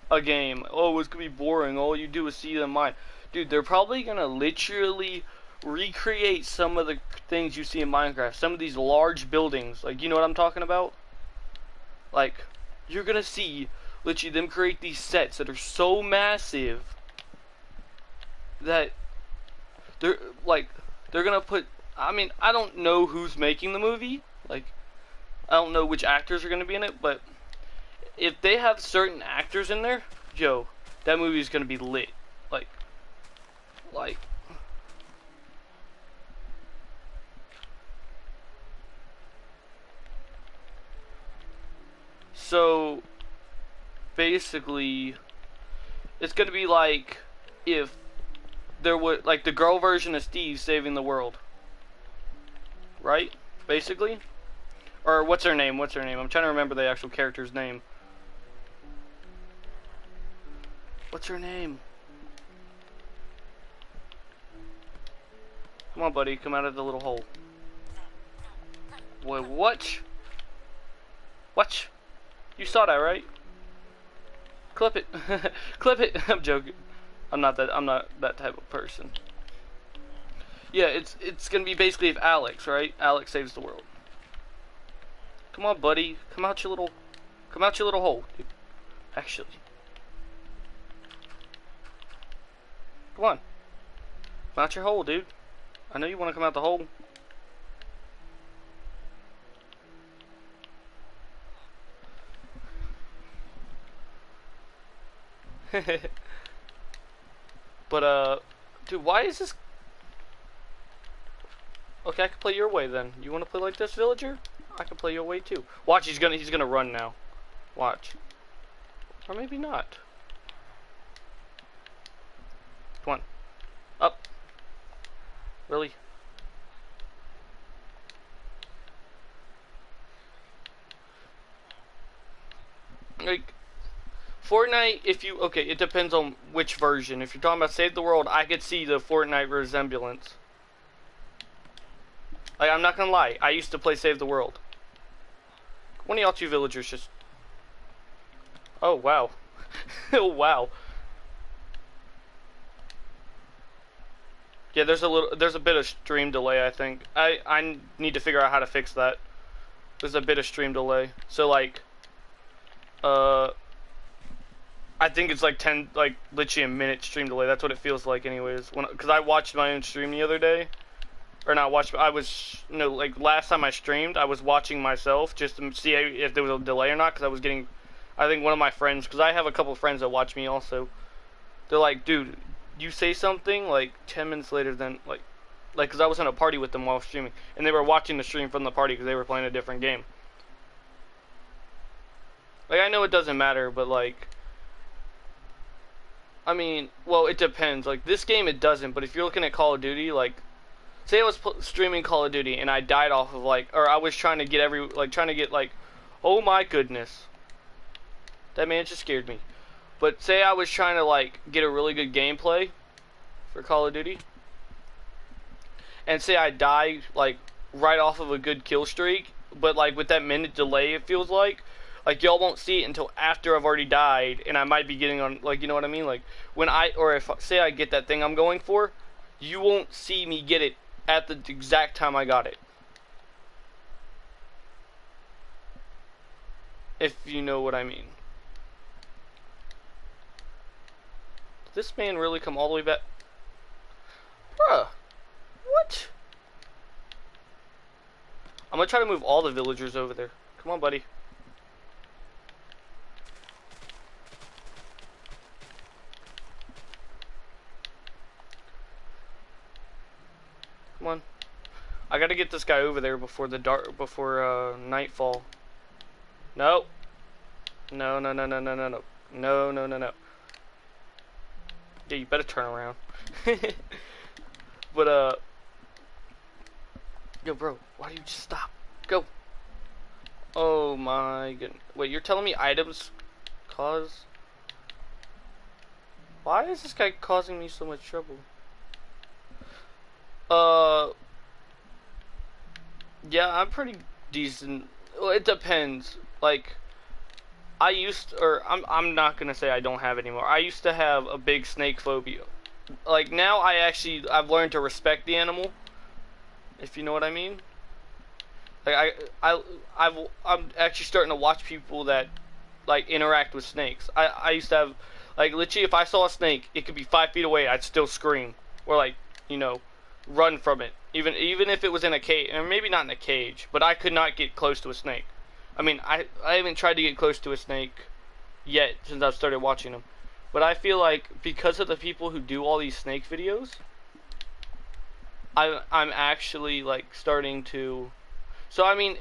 a game. Oh, it's gonna be boring. All you do is see them mine. Dude, they're probably gonna literally recreate some of the things you see in Minecraft. Some of these large buildings. Like, you know what I'm talking about? Like, you're gonna see literally them create these sets that are so massive that they're gonna put, I mean, I don't know who's making the movie. Like, I don't know which actors are gonna be in it, but if they have certain actors in there, yo, that movie's gonna be lit. Like, so basically, it's gonna be like if there would, like, the girl version of Steve saving the world, right? Basically, or what's her name? What's her name? I'm trying to remember the actual character's name. What's her name? Come on, buddy. Come out of the little hole. Wait, what? What? You saw that, right? Clip it. Clip it. I'm joking. I'm not that type of person. Yeah, it's gonna be basically if Alex, right? Alex saves the world. Come on, buddy. Come out your little hole, dude. Actually. Come on. Come out your hole, dude. I know you want to come out the hole. But, dude, why is this... Okay, I can play your way then. You want to play like this, villager? I can play your way too. Watch, he's gonna run now. Watch. Or maybe not. Come on. Up. Really? Like, Fortnite, if you, okay, it depends on which version. If you're talking about Save the World, I could see the Fortnite resemblance. Like, I'm not gonna lie, I used to play Save the World. One of y'all two villagers just... Oh, wow. Oh, wow. Yeah, there's a bit of stream delay, I think. I need to figure out how to fix that. There's a bit of stream delay. So, like, I think it's like literally a minute stream delay. That's what it feels like anyways. Cause I watched my own stream the other day. Or not watched, like last time I streamed, I was watching myself just to see if there was a delay or not. Cause I was getting, I think one of my friends, cause I have a couple of friends that watch me also. They're like, dude, you say something like 10 minutes later than like cause I was in a party with them while streaming. And they were watching the stream from the party cause they were playing a different game. Like, I know it doesn't matter, but like, I mean, well, it depends. Like, this game, it doesn't, but if you're looking at Call of Duty, like, say I was streaming Call of Duty and I died off of, like, or I was trying to get oh my goodness. That man just scared me. But say I was trying to, like, get a really good gameplay for Call of Duty, and say I die, like, right off of a good kill streak, but, like, with that minute delay, it feels like y'all won't see it until after I've already died, and I might be getting on, like, you know what I mean? Like, when if say I get that thing I'm going for, you won't see me get it at the exact time I got it. If you know what I mean. Did this man really come all the way back? Bruh. What? gonna try to move all the villagers over there. Come on, buddy. Come on. I gotta get this guy over there before nightfall. No. No, no, no, no, no, no, no. No, no, no, no. Yeah, you better turn around. But, yo, bro, why do you just stop? Go. Oh my goodness. Wait, you're telling me items cause... Why is this guy causing me so much trouble? Yeah, I'm pretty decent. Well, it depends. Like, I'm not gonna say I don't have anymore. I used to have a big snake phobia. Like, now I've learned to respect the animal, if you know what I mean. Like, I'm actually starting to watch people that, like, interact with snakes. I used to have, like, literally, if I saw a snake, it could be 5 feet away, I'd still scream. Or, like, you know, run from it. Even if it was in a cage, or maybe not in a cage, but I could not get close to a snake. I mean, I haven't tried to get close to a snake yet since I've started watching them. But I feel like because of the people who do all these snake videos, I'm actually, like, starting to... So, I mean,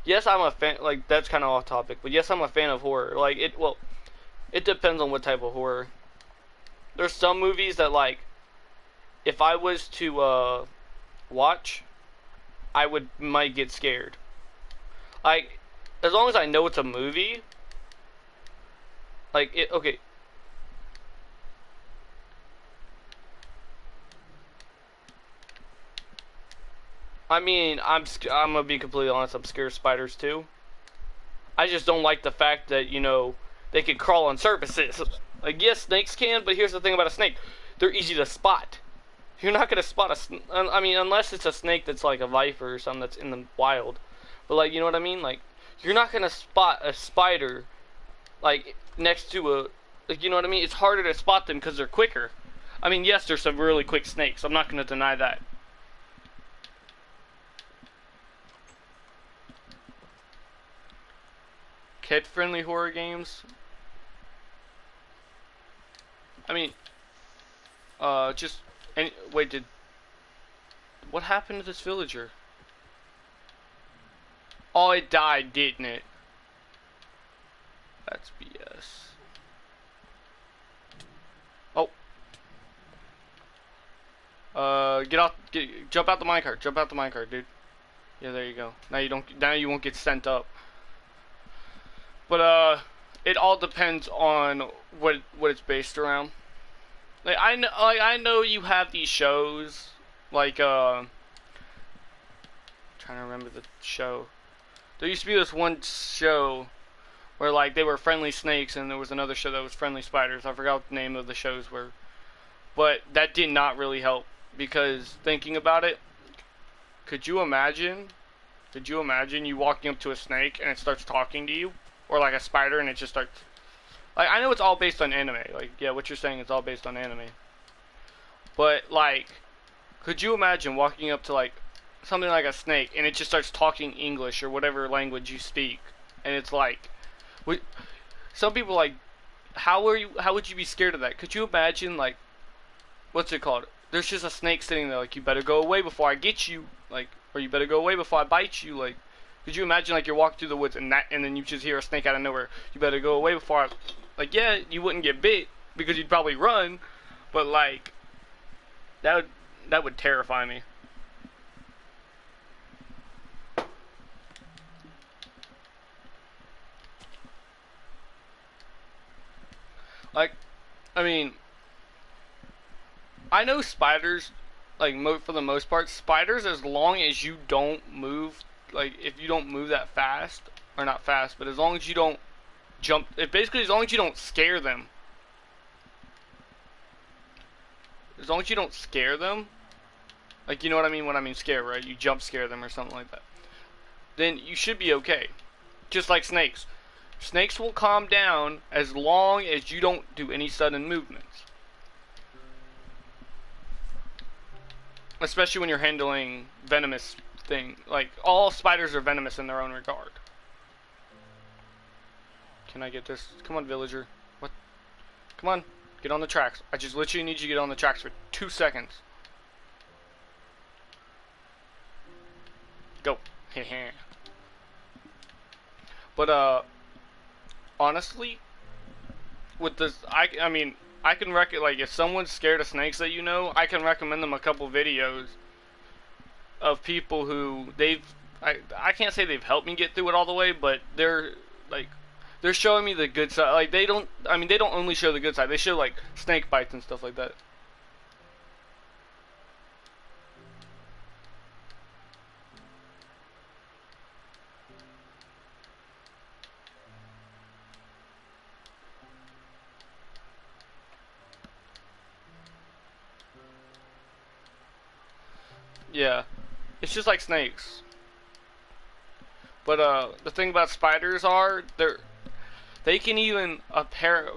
yes, I'm a fan... Like, that's kind of off topic, but yes, I'm a fan of horror. Like, it depends on what type of horror. There's some movies that, like, if I was to, watch, I might get scared. Like, as long as I know it's a movie, like, okay. I mean, I'm gonna be completely honest, I'm scared of spiders too. I just don't like the fact that, you know, they can crawl on surfaces. Like, yes, snakes can, but here's the thing about a snake. They're easy to spot. You're not gonna spot I mean, unless it's a snake that's like a viper or something that's in the wild. But, like, you know what I mean? Like, you're not gonna spot a spider, like, next to a, like, you know what I mean? It's harder to spot them because they're quicker. I mean, yes, there's some really quick snakes. I'm not gonna deny that. Kid-friendly horror games. I mean, wait, what happened to this villager? Oh, it died, didn't it? That's BS. Oh. Jump out the minecart. Jump out the minecart, dude. Yeah, there you go. Now you won't get sent up. But, it all depends on what it's based around. Like, I know you have these shows, like, trying to remember the show. There used to be this one show where, like, they were friendly snakes, and there was another show that was friendly spiders. I forgot what the name of the shows were. But that did not really help, because thinking about it, could you imagine you walking up to a snake and it starts talking to you? Or like a spider and it just starts... Like, I know it's all based on anime. Like, yeah, what you're saying is all based on anime. But, like, could you imagine walking up to, like, something like a snake and it just starts talking English or whatever language you speak? And it's like... Some people, like, how would you be scared of that? Could you imagine, like... What's it called? There's just a snake sitting there, like, you better go away before I get you. Like, or you better go away before I bite you. Like... Could you imagine, like, you're walking through the woods and then you just hear a snake out of nowhere? You better go away before I... Like, yeah, you wouldn't get bit because you'd probably run, but, like, that would terrify me. Like, I mean, I know spiders, like, for the most part, spiders, as long as you don't move, like, if you don't move that fast, or not fast, but as long as you don't jump, basically as long as you don't scare them. As long as you don't scare them, like, you know what I mean when I mean scare, right? You jump scare them or something like that. Then you should be okay. Just like snakes. Snakes will calm down as long as you don't do any sudden movements. Especially when you're handling venomous thing. Like, all spiders are venomous in their own regard. Can I get this? Come on, villager. What? Come on. Get on the tracks. I just literally need you to get on the tracks for 2 seconds. Go. But, honestly, with this, I mean, I can like, if someone's scared of snakes that you know, I can recommend them a couple videos of people who I can't say they've helped me get through it all the way, but they're showing me the good side. Like, they don't only show the good side. They show, like, snake bites and stuff like that. Yeah. It's just like snakes. But, the thing about spiders are, they can even,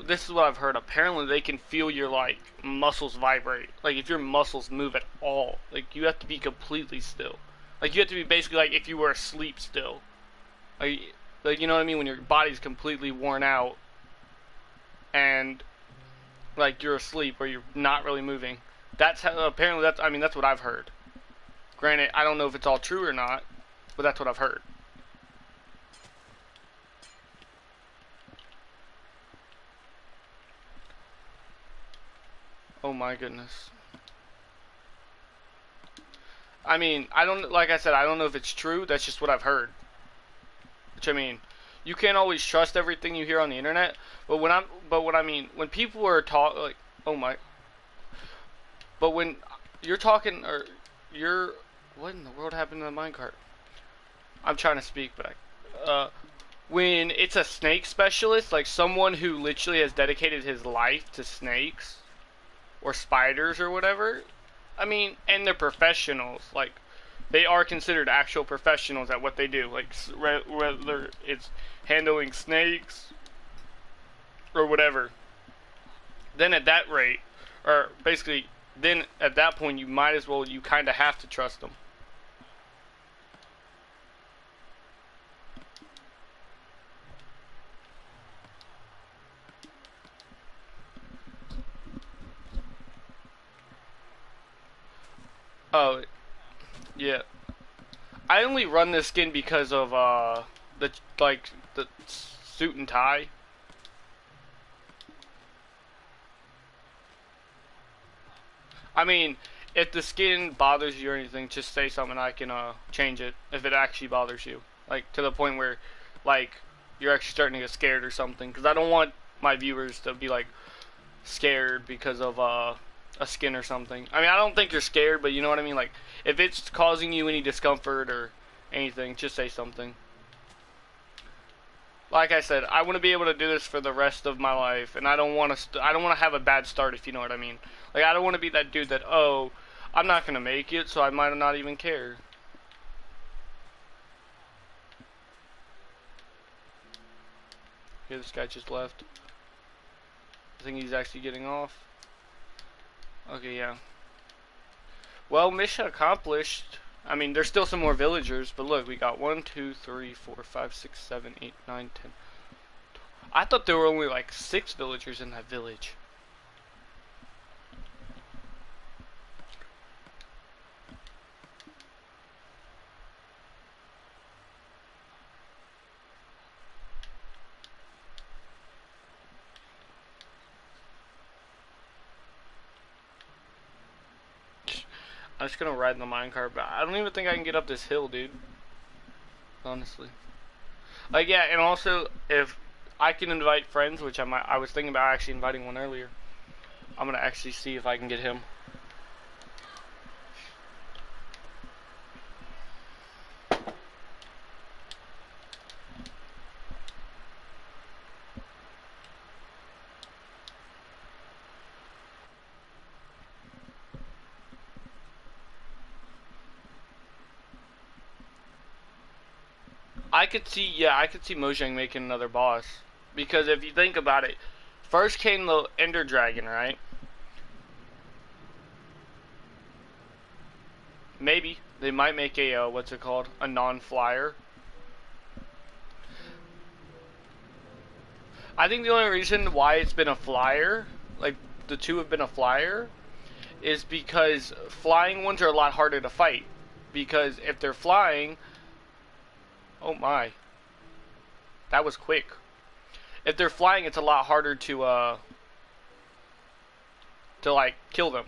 this is what I've heard, apparently they can feel your, like, muscles vibrate. Like, if your muscles move at all. Like, you have to be completely still. Like, you have to be basically like if you were asleep still. Like, you know what I mean? When your body's completely worn out and, like, you're asleep or you're not really moving. That's how, apparently that's what I've heard. Granted, I don't know if it's all true or not, but that's what I've heard. Oh my goodness. I mean, like I said, I don't know if it's true, that's just what I've heard. Which, I mean, you can't always trust everything you hear on the internet, but what I mean, when people are like, oh my, but when you're talking, or what in the world happened to the minecart? I'm trying to speak, but when it's a snake specialist, like someone who literally has dedicated his life to snakes, or spiders or whatever, I mean, and they're professionals, like, they are considered actual professionals at what they do, like, whether it's handling snakes, or whatever, then at that rate, or basically, then at that point, you might as well, you kind of have to trust them. Oh, yeah. I only run this skin because of the suit and tie. I mean, if the skin bothers you or anything, just say something. I can change it if it actually bothers you, like to the point where, like, you're actually starting to get scared or something. Because I don't want my viewers to be like scared because of a skin or something. I mean, I don't think you're scared, but you know what I mean? Like, if it's causing you any discomfort or anything, just say something. Like I said, I want to be able to do this for the rest of my life, and I don't want to have a bad start, if you know what I mean. Like, I don't want to be that dude that, oh, I'm not going to make it, so I might not even care. Here, this guy just left. I think he's actually getting off. Okay, yeah. Well, mission accomplished. I mean, there's still some more villagers, but look, we got 1, 2, 3, 4, 5, 6, 7, 8, 9, 10. I thought there were only like 6 villagers in that village. I'm just gonna ride in the minecart, but I don't even think I can get up this hill, dude. Honestly. Like, yeah, and also, if I can invite friends, which I was thinking about actually inviting one earlier. I'm gonna actually see if I can get him. I could see Mojang making another boss. Because if you think about it, first came the Ender Dragon, right? Maybe. They might make a what's it called? A non-flyer. I think the only reason why it's been a flyer, like the two have been a flyer, is because flying ones are a lot harder to fight. Because if they're flying, oh my, that was quick. If they're flying, it's a lot harder to like kill them.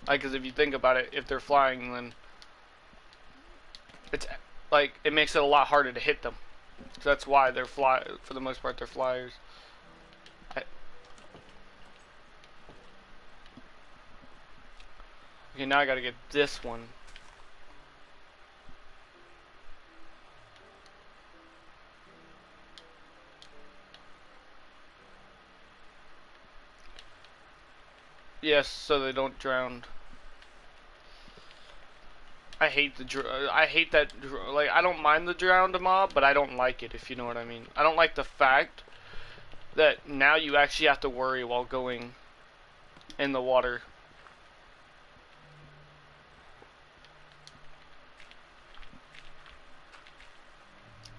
Like, cause if you think about it, if they're flying, then it's like it makes it a lot harder to hit them. So that's why they're for the most part, they're flyers. Okay, now I gotta get this one. Yes, so they don't drown. I hate I hate that. Like, I don't mind the drowned mob, but I don't like it, if you know what I mean. I don't like the fact that now you actually have to worry while going in the water.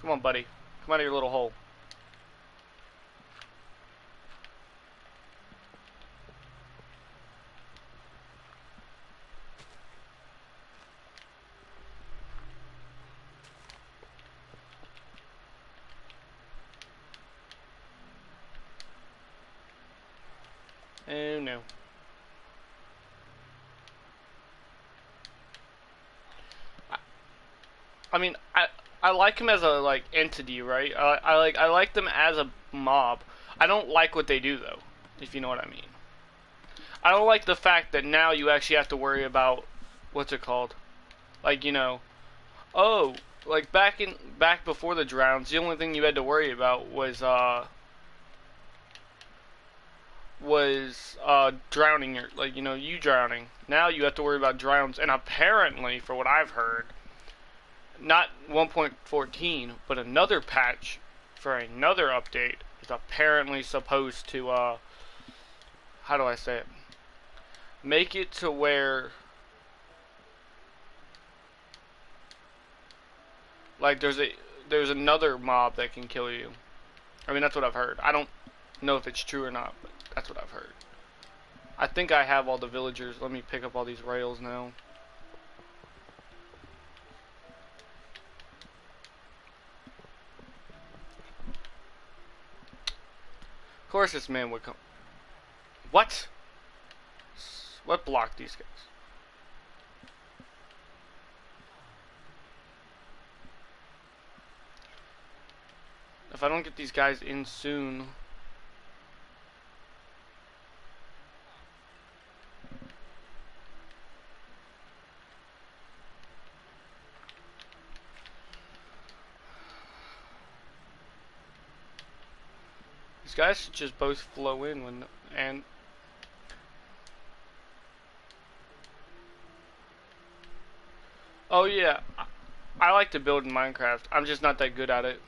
Come on, buddy. Come out of your little hole. Oh no. I mean, I like him as a like entity, right? I like them as a mob. I don't like what they do though, if you know what I mean. I don't like the fact that now you actually have to worry about what's it called? Like, you know, oh, like back before the drowns, the only thing you had to worry about was drowning your, like, you know, you drowning. Now you have to worry about drowns, and apparently, for what I've heard, not 1.14, but another patch for another update is apparently supposed to, how do I say it? Make it to where, like, there's another mob that can kill you. I mean, that's what I've heard. I don't know if it's true or not, but that's what I've heard. I think I have all the villagers. Let me pick up all these rails now. Of course this man would come. What? What blocked these guys? If I don't get these guys in soon. These guys should just both flow in when, and oh yeah, I like to build in Minecraft. I'm just not that good at it.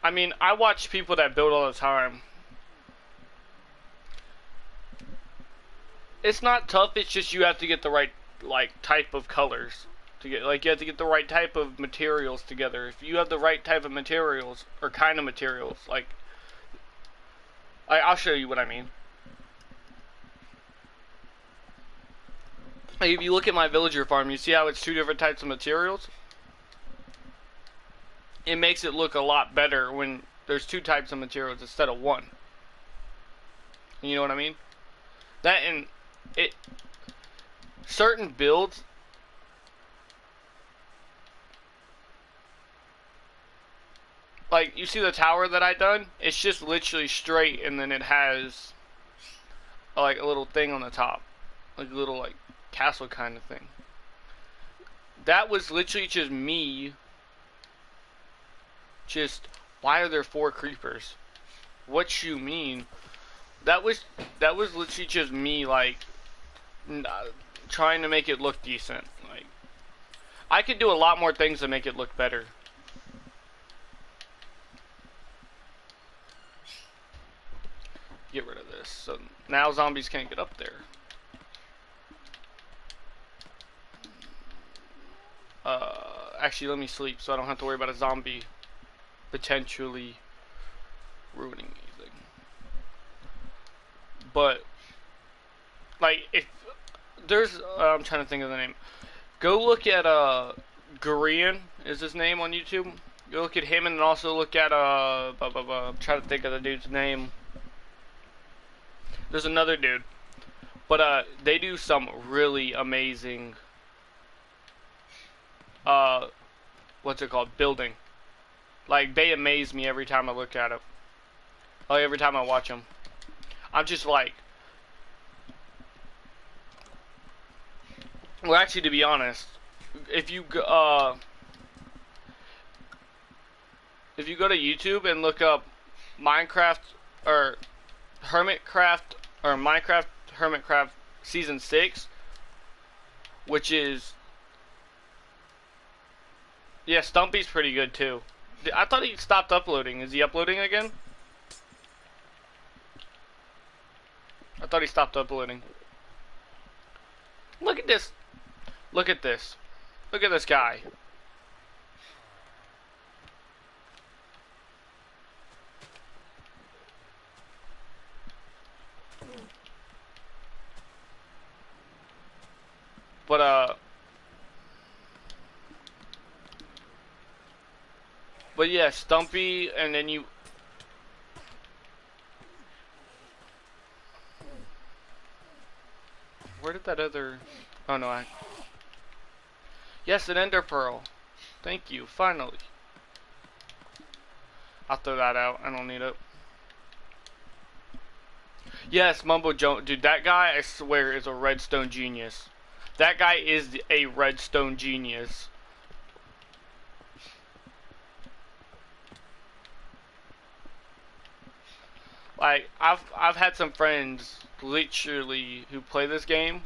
I mean, I watch people that build all the time. It's not tough, it's just you have to get the right, like, type of colors to get, like, you have to get the right type of materials together. If you have the right type of materials, or kind of materials, like, I'll show you what I mean. Like, if you look at my villager farm, you see how it's two different types of materials? It makes it look a lot better when there's two types of materials instead of one. You know what I mean? That, and it, certain builds, like, you see the tower that I done? It's just literally straight, and then it has like a little thing on the top, like a little like castle kind of thing. That was literally just me. Just, why are there 4 creepers? What you mean? That was literally just me, like, trying to make it look decent. Like, I could do a lot more things to make it look better. get rid of this. So now zombies can't get up there. Actually, let me sleep so I don't have to worry about a zombie potentially ruining anything. But like, if there's, I'm trying to think of the name. Go look at Gurian is his name on YouTube. Go look at him, and then also look at I'm trying to think of the dude's name. There's another dude, but they do some really amazing what's it called, building. Like, they amaze me every time I look at it. Like, every time I watch them, I'm just like, well, actually, to be honest, if you go to YouTube and look up Minecraft or Hermitcraft or Minecraft Hermitcraft Season 6, which is, yeah, Stumpy's pretty good too. I thought he stopped uploading. Is he uploading again? I thought he stopped uploading. Look at this. Look at this. Look at this guy. But yeah, Stumpy, and then you. Where did that other? Oh no, yes, an ender pearl. Thank you, finally. I'll throw that out. I don't need it. Yes, Mumbo Jones. Dude, that guy, I swear, is a redstone genius. That guy is a redstone genius. Like, I've had some friends, literally, who play this game.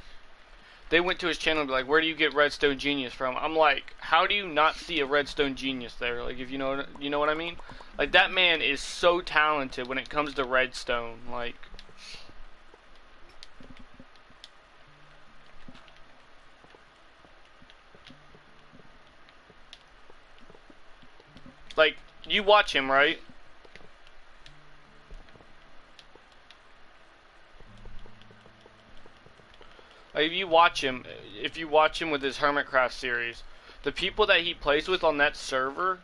They went to his channel and be like, where do you get redstone genius from? I'm like, how do you not see a redstone genius there? Like, if you know what I mean? Like, that man is so talented when it comes to redstone. Like, you watch him, right? Like, if you watch him with his Hermitcraft series, the people that he plays with on that server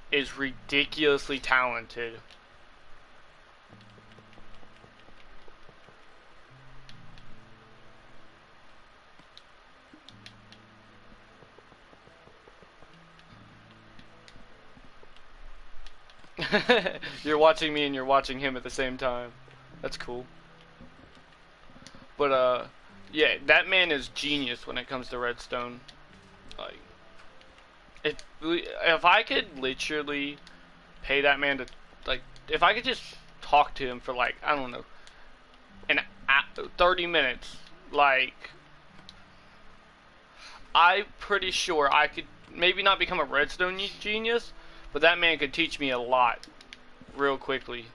is ridiculously talented. You're watching me and you're watching him at the same time. That's cool. But yeah, that man is genius when it comes to redstone. Like, if I could literally pay that man to, like, if I could just talk to him for, like, I don't know, 30 minutes, like, I'm pretty sure I could maybe not become a redstone genius, but that man could teach me a lot real quickly.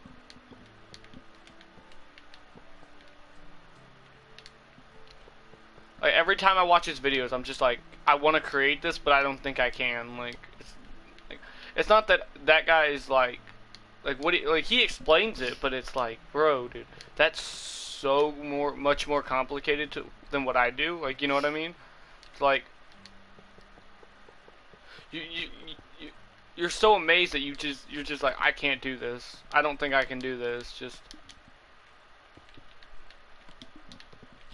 Like, every time I watch his videos, I'm just like, I want to create this, but I don't think I can. Like, it's not that that guy is like what he explains it, but it's like, bro, dude, that's so much more complicated than what I do. Like, you know what I mean? It's like, you're so amazed that you're just like, I can't do this. I don't think I can do this. Just.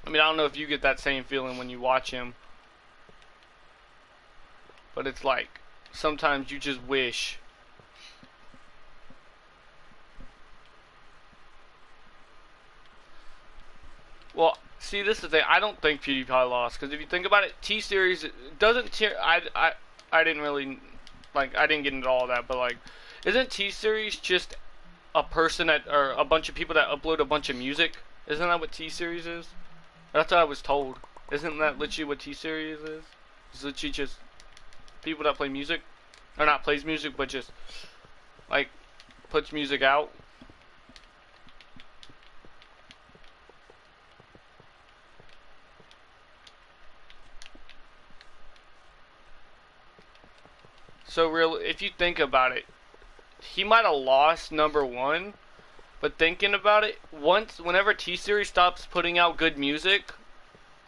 I mean, I don't know if you get that same feeling when you watch him, but it's like, sometimes you just wish. Well, see, this is the thing, I don't think PewDiePie lost, because if you think about it, T-Series doesn't, I didn't really, like, I didn't get into all of that, but like, isn't T-Series just a person or a bunch of people that upload a bunch of music? Isn't that what T-Series is? That's what I was told. Isn't that literally what T-Series is? It's literally just people that play music. Or not plays music, but just, like, puts music out. so real. If you think about it, he might have lost #1, but thinking about it, whenever T-Series stops putting out good music,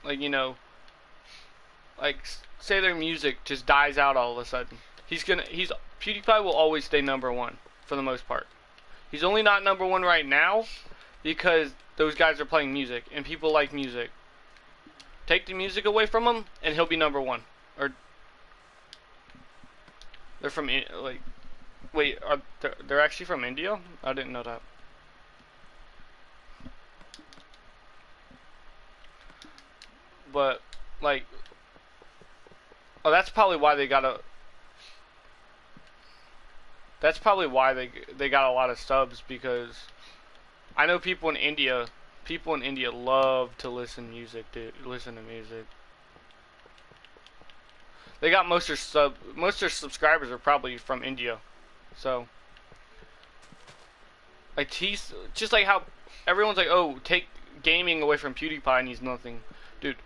like like say their music just dies out all of a sudden, PewDiePie will always stay #1 for the most part. He's only not #1 right now because those guys are playing music and people like music. Take the music away from him and he'll be #1. Or they're from like, wait, they're actually from India? I didn't know that. But like, oh, that's probably why they got a. That's probably why they got a lot of subs, because I know people in India love to listen to music. They got most of their subscribers are probably from India. So like just like how everyone's like, "Oh, take gaming away from PewDiePie and he's nothing." Dude,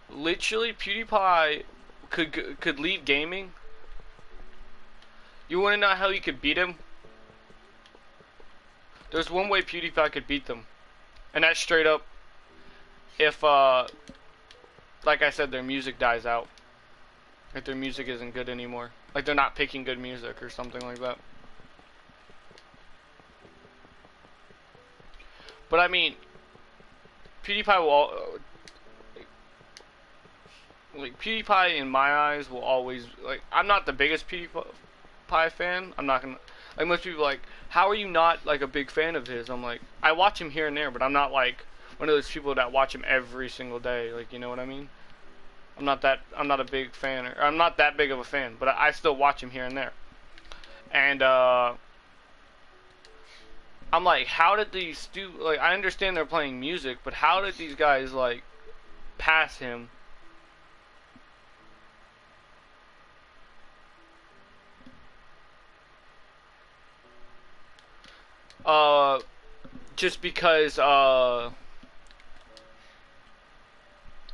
literally PewDiePie could leave gaming. You want to know how you could beat him? There's one way PewDiePie could beat them, and that's straight up if, like I said, their music dies out. If their music isn't good anymore. Like they're not picking good music or something like that. But I mean, PewDiePie will... Like, PewDiePie in my eyes will always... Like, I'm not the biggest PewDiePie fan. I'm not gonna... Like, most people are like, how are you not, like, a big fan of his? I'm like, I watch him here and there, but I'm not, like, one of those people that watch him every single day. Like, you know what I mean? I'm not a big fan, or I'm not that big of a fan, but I still watch him here and there. And, I'm like, how did these like, I understand they're playing music, but how did these guys, like, pass him? Just because,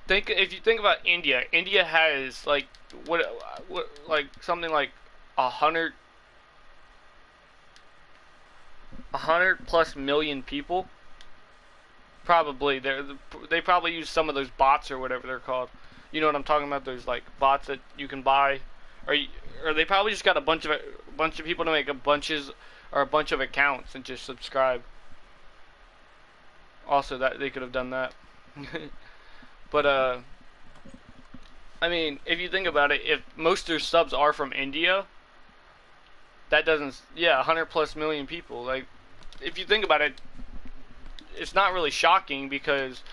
if you think about India has like what like something like 100 plus million people. Probably they probably use some of those bots or whatever they're called. You know what I'm talking about? Those like bots that you can buy, or they probably just got a bunch of people to make a bunch of accounts and just subscribe. Also, that they could have done that. But I mean, if you think about it, if most of their subs are from India, that doesn't, yeah, 100 plus million people. Like, if you think about it, it's not really shocking, because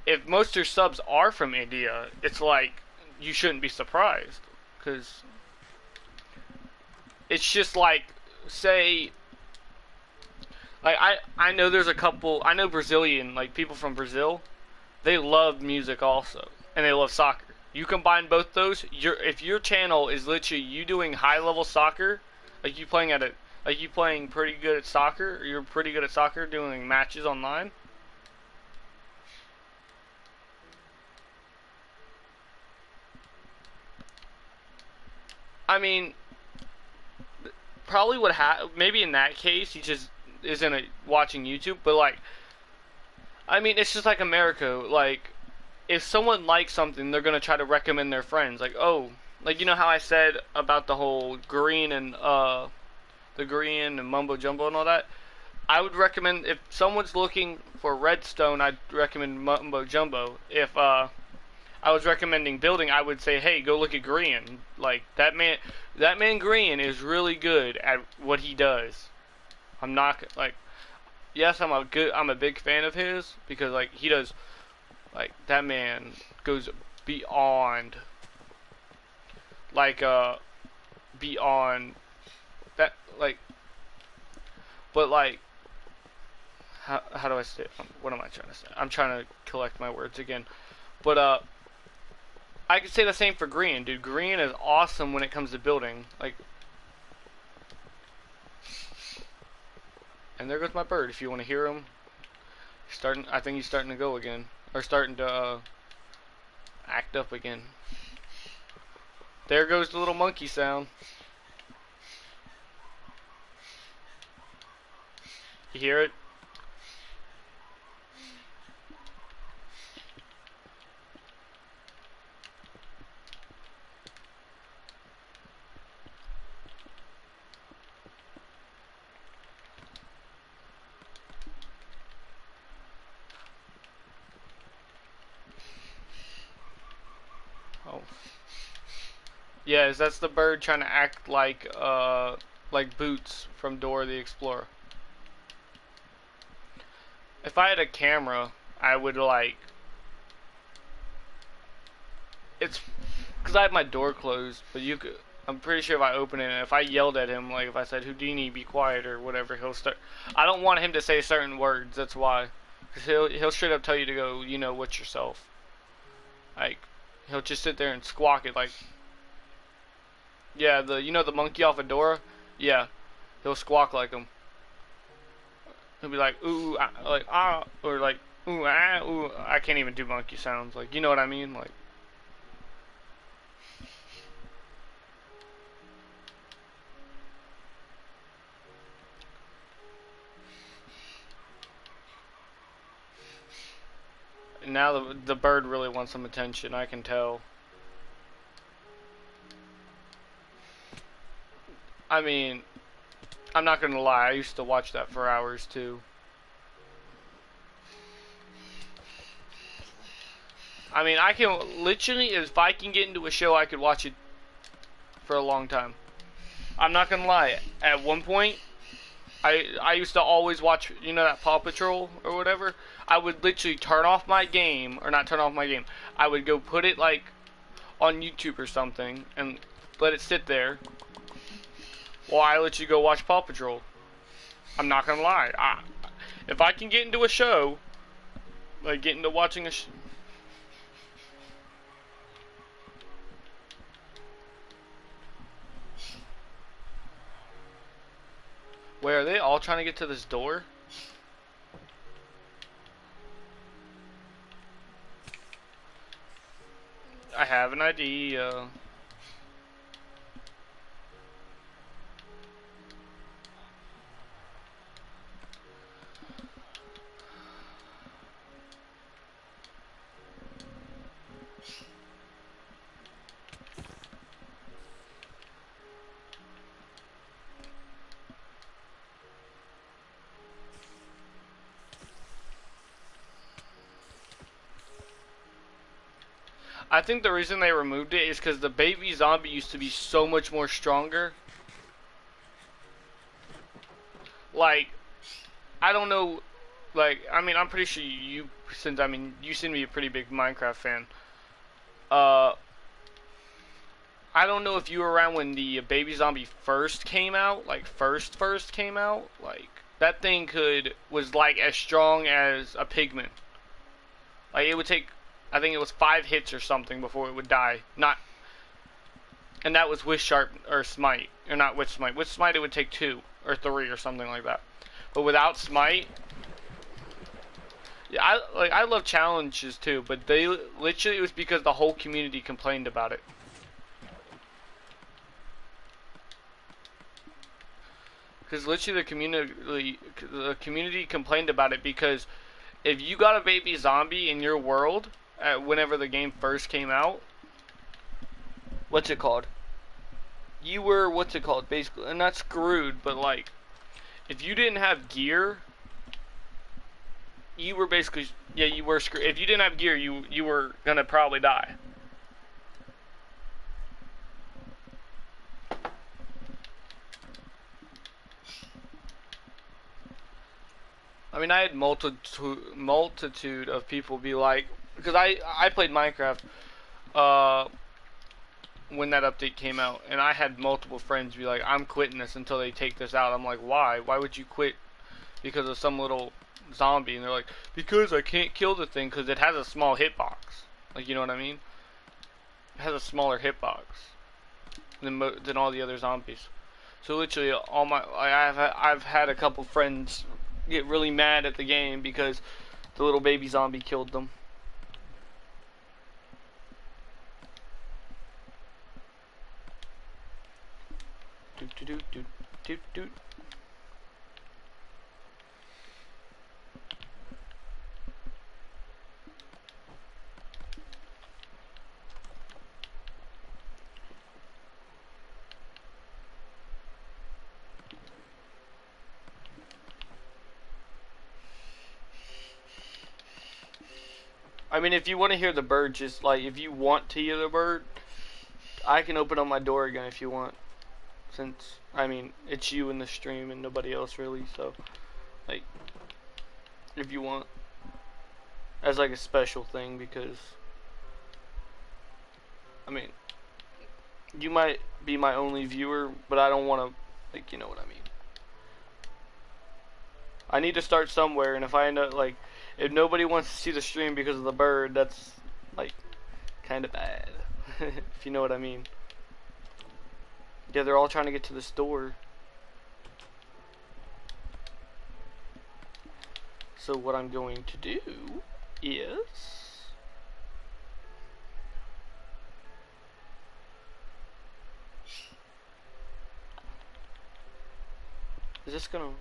if most of their subs are from India, it's like, you shouldn't be surprised, because it's just like, say, like, I know there's a couple, I know Brazilian, like, people from Brazil, they love music also, and they love soccer. You combine both those, if your channel is literally you doing high level soccer, like you playing pretty good at soccer, or you're pretty good at soccer doing matches online, I mean, probably maybe in that case he just isn't watching YouTube, but like, I mean, it's just like America. Like, if someone likes something, they're gonna try to recommend their friends. Like, oh, like, you know how I said about the whole green and mumbo jumbo and all that. I would recommend, if someone's looking for redstone, I'd recommend mumbo jumbo. If I was recommending building, I would say, hey, go look at Green. Like, that man Green is really good at what he does. I'm not like. Yes, I'm a big fan of his, because like he does, like, that man goes beyond, like beyond that, like, but like, how do I say it? What am I trying to say? I'm trying to collect my words again, but I could say the same for Green, dude. Green is awesome when it comes to building, like. And there goes my bird. If you want to hear him, I think he's starting to go again, or starting to act up again. There goes the little monkey sound. You hear it? Oh. Yes, that's the bird trying to act like Boots from Dora the Explorer. If I had a camera, I would like, it's because I have my door closed, but you could, I'm pretty sure if I open it and if I yelled at him, like if I said Houdini be quiet or whatever, he'll start. I don't want him to say certain words, that's why. Cuz he'll straight up tell you to go, you know what, yourself. Like he'll just sit there and squawk it like, yeah, the monkey off of Dora? Yeah. He'll squawk like him. He'll be like ooh ah, like ah, or like ooh ah ooh. I can't even do monkey sounds, like, you know what I mean, like. Now the bird really wants some attention, I can tell. I mean, I'm not gonna lie, I used to watch that for hours too. I mean, I can literally, if I can get into a show, I could watch it for a long time. I'm not gonna lie, at one point, I used to always watch, you know, that Paw Patrol or whatever. I would literally turn off my game, or not turn off my game. I would go put it like on YouTube or something and let it sit there while I let you go watch Paw Patrol. I'm not gonna lie. If I can get into a show, like get into watching a Wait, are they all trying to get to this door? I have an idea. I think the reason they removed it is because the baby zombie used to be so much more stronger. Like, I don't know, like, I mean, I'm pretty sure you, since, I mean, you seem to be a pretty big Minecraft fan. I don't know if you were around when the baby zombie first came out, like, first came out. Like, that thing was like as strong as a pigman. Like, it would take, I think it was 5 hits or something before it would die. And that was with Sharp or Smite, or not with Smite. With Smite it would take 2 or 3 or something like that. But without Smite, yeah, I love challenges too. But they literally, it was because the whole community complained about it. Because literally the community complained about it because if you got a baby zombie in your world whenever the game first came out, what's it called? You were, what's it called, basically, and not screwed, but like, if you didn't have gear, you were basically, yeah, you were screwed. If you didn't have gear, you were gonna probably die. I mean, I had multitude of people be like, because I played Minecraft when that update came out, and I had multiple friends be like, I'm quitting this until they take this out. I'm like, why? Why would you quit because of some little zombie? And they're like, because I can't kill the thing because it has a small hitbox. Like, you know what I mean? It has a smaller hitbox than all the other zombies. So literally, I've had a couple friends get really mad at the game because the little baby zombie killed them. Do do do do do do. I mean, if you want to hear the bird, just like if you want to hear the bird, I can open up my door again if you want. Since I mean, it's you in the stream and nobody else really, so like if you want as like a special thing, because I mean, you might be my only viewer, but I don't want to, like, you know what I mean. I need to start somewhere, and if I end up like, if nobody wants to see the stream because of the bird, that's like kind of bad. If you know what I mean. Yeah, they're all trying to get to this door. So what I'm going to do is this gonna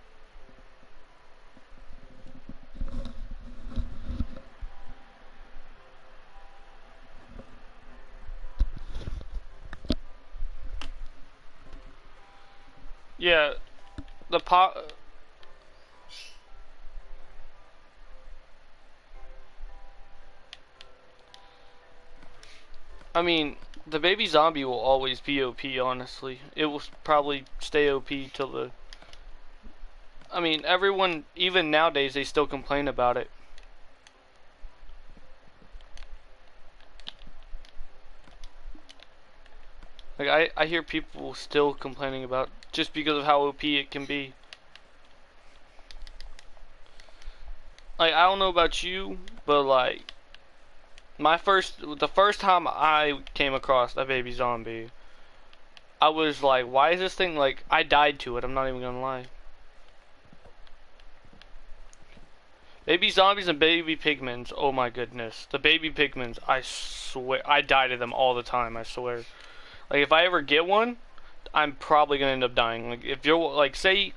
yeah, the pot. I mean, the baby zombie will always be OP, honestly. It will probably stay OP till the... I mean, everyone, even nowadays, they still complain about it. Like, I hear people still complaining about just because of how OP it can be. Like, I don't know about you, but like, the first time I came across a baby zombie, I was like, why is this thing, like, I died to it, I'm not even gonna lie. Baby zombies and baby pigments, oh my goodness. The baby pigments, I swear, I die to them all the time, I swear. Like, if I ever get one, I'm probably gonna end up dying. Like, if you're, like, say,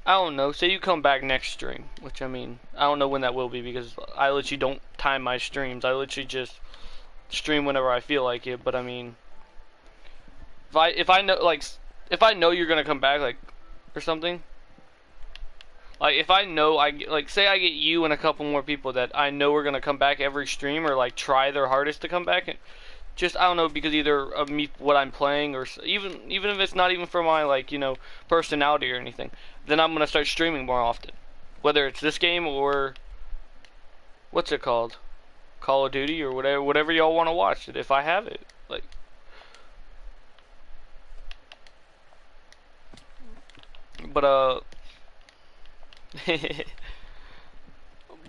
I don't know, say you come back next stream, which, I mean, I don't know when that will be, because I literally don't time my streams. I literally just stream whenever I feel like it, but I mean, if I know, like, if I know you're gonna come back, like, or something, like, if I know, like, say I get you and a couple more people that I know are gonna come back every stream, or, like, try their hardest to come back, and just, I don't know, because either of me, what I'm playing, or even if it's not even for my, like, you know, personality or anything, then I'm gonna start streaming more often. Whether it's this game or, what's it called? Call of Duty or whatever y'all want to watch it, if I have it. Like, but,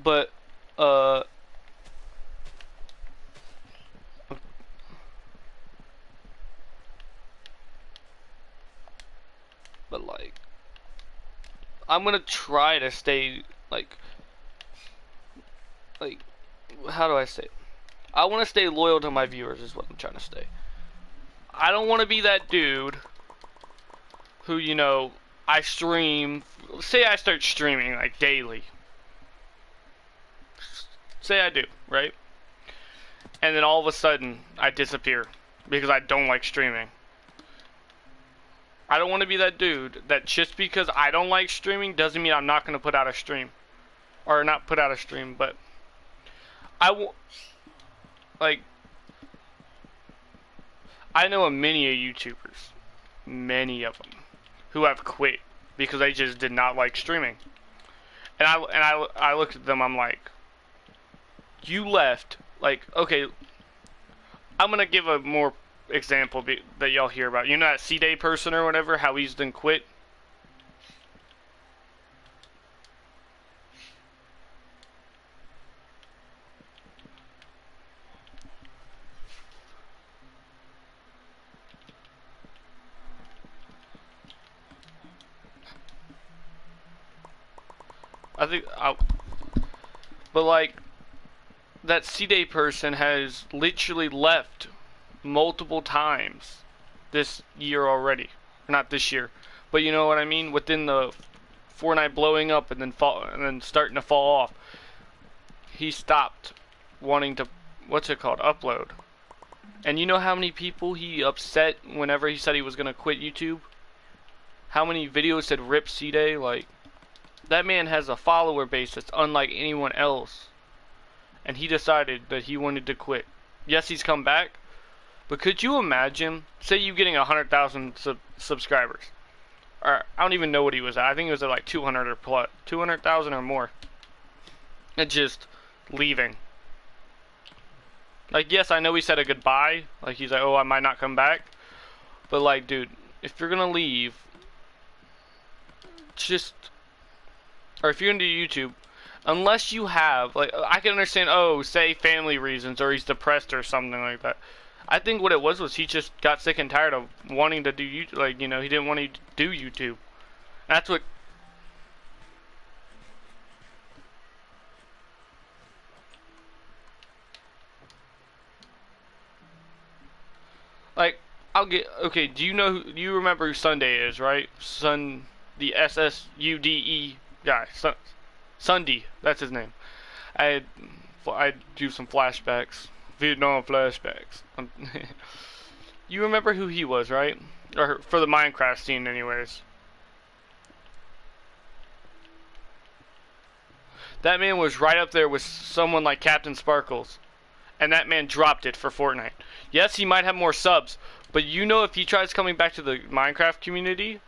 but, but like, I'm gonna try to stay, like, how do I say it? I want to stay loyal to my viewers is what I'm trying to say. I don't want to be that dude who, you know, I stream, say I start streaming, like, daily. Say I do, right? And then all of a sudden, I disappear because I don't like streaming. I don't want to be that dude that just because I don't like streaming doesn't mean I'm not going to put out a stream. Or not put out a stream, but like, I know many YouTubers, many of them, who have quit because they just did not like streaming. And I looked at them, I'm like, you left, like, okay, I'm gonna give a more example that y'all hear about. You know that C-Day person or whatever, how he's then quit? But like, that C-Day person has literally left multiple times this year already. not this year, but you know what I mean. Within the Fortnite blowing up and then starting to fall off, he stopped wanting to upload. And you know how many people he upset whenever he said he was gonna quit YouTube? How many videos said "Rip C-Day"? Like, that man has a follower base that's unlike anyone else, and he decided that he wanted to quit. Yes, he's come back, but could you imagine, say you getting 100,000 subscribers, or I don't even know what he was at. I think it was at like 200 or plus, 200,000 or more, and just leaving. Like, yes, I know he said a goodbye. Like, he's like, oh, I might not come back. But, like, dude, if you're gonna leave, or if you're gonna do YouTube, unless you have, like, I can understand, oh, say family reasons, or he's depressed or something like that. I think what it was he just got sick and tired of wanting to do YouTube. Like, you know, he didn't want to do YouTube. That's what. Like, okay, do you remember who Sunday is, right? The SSUDE guy, Sunday, that's his name. I do some flashbacks, Vietnam flashbacks. You remember who he was, right? Or for the Minecraft scene anyways. That man was right up there with someone like Captain Sparkles. And that man dropped it for Fortnite. Yes, he might have more subs, but you know, if he tries coming back to the Minecraft community,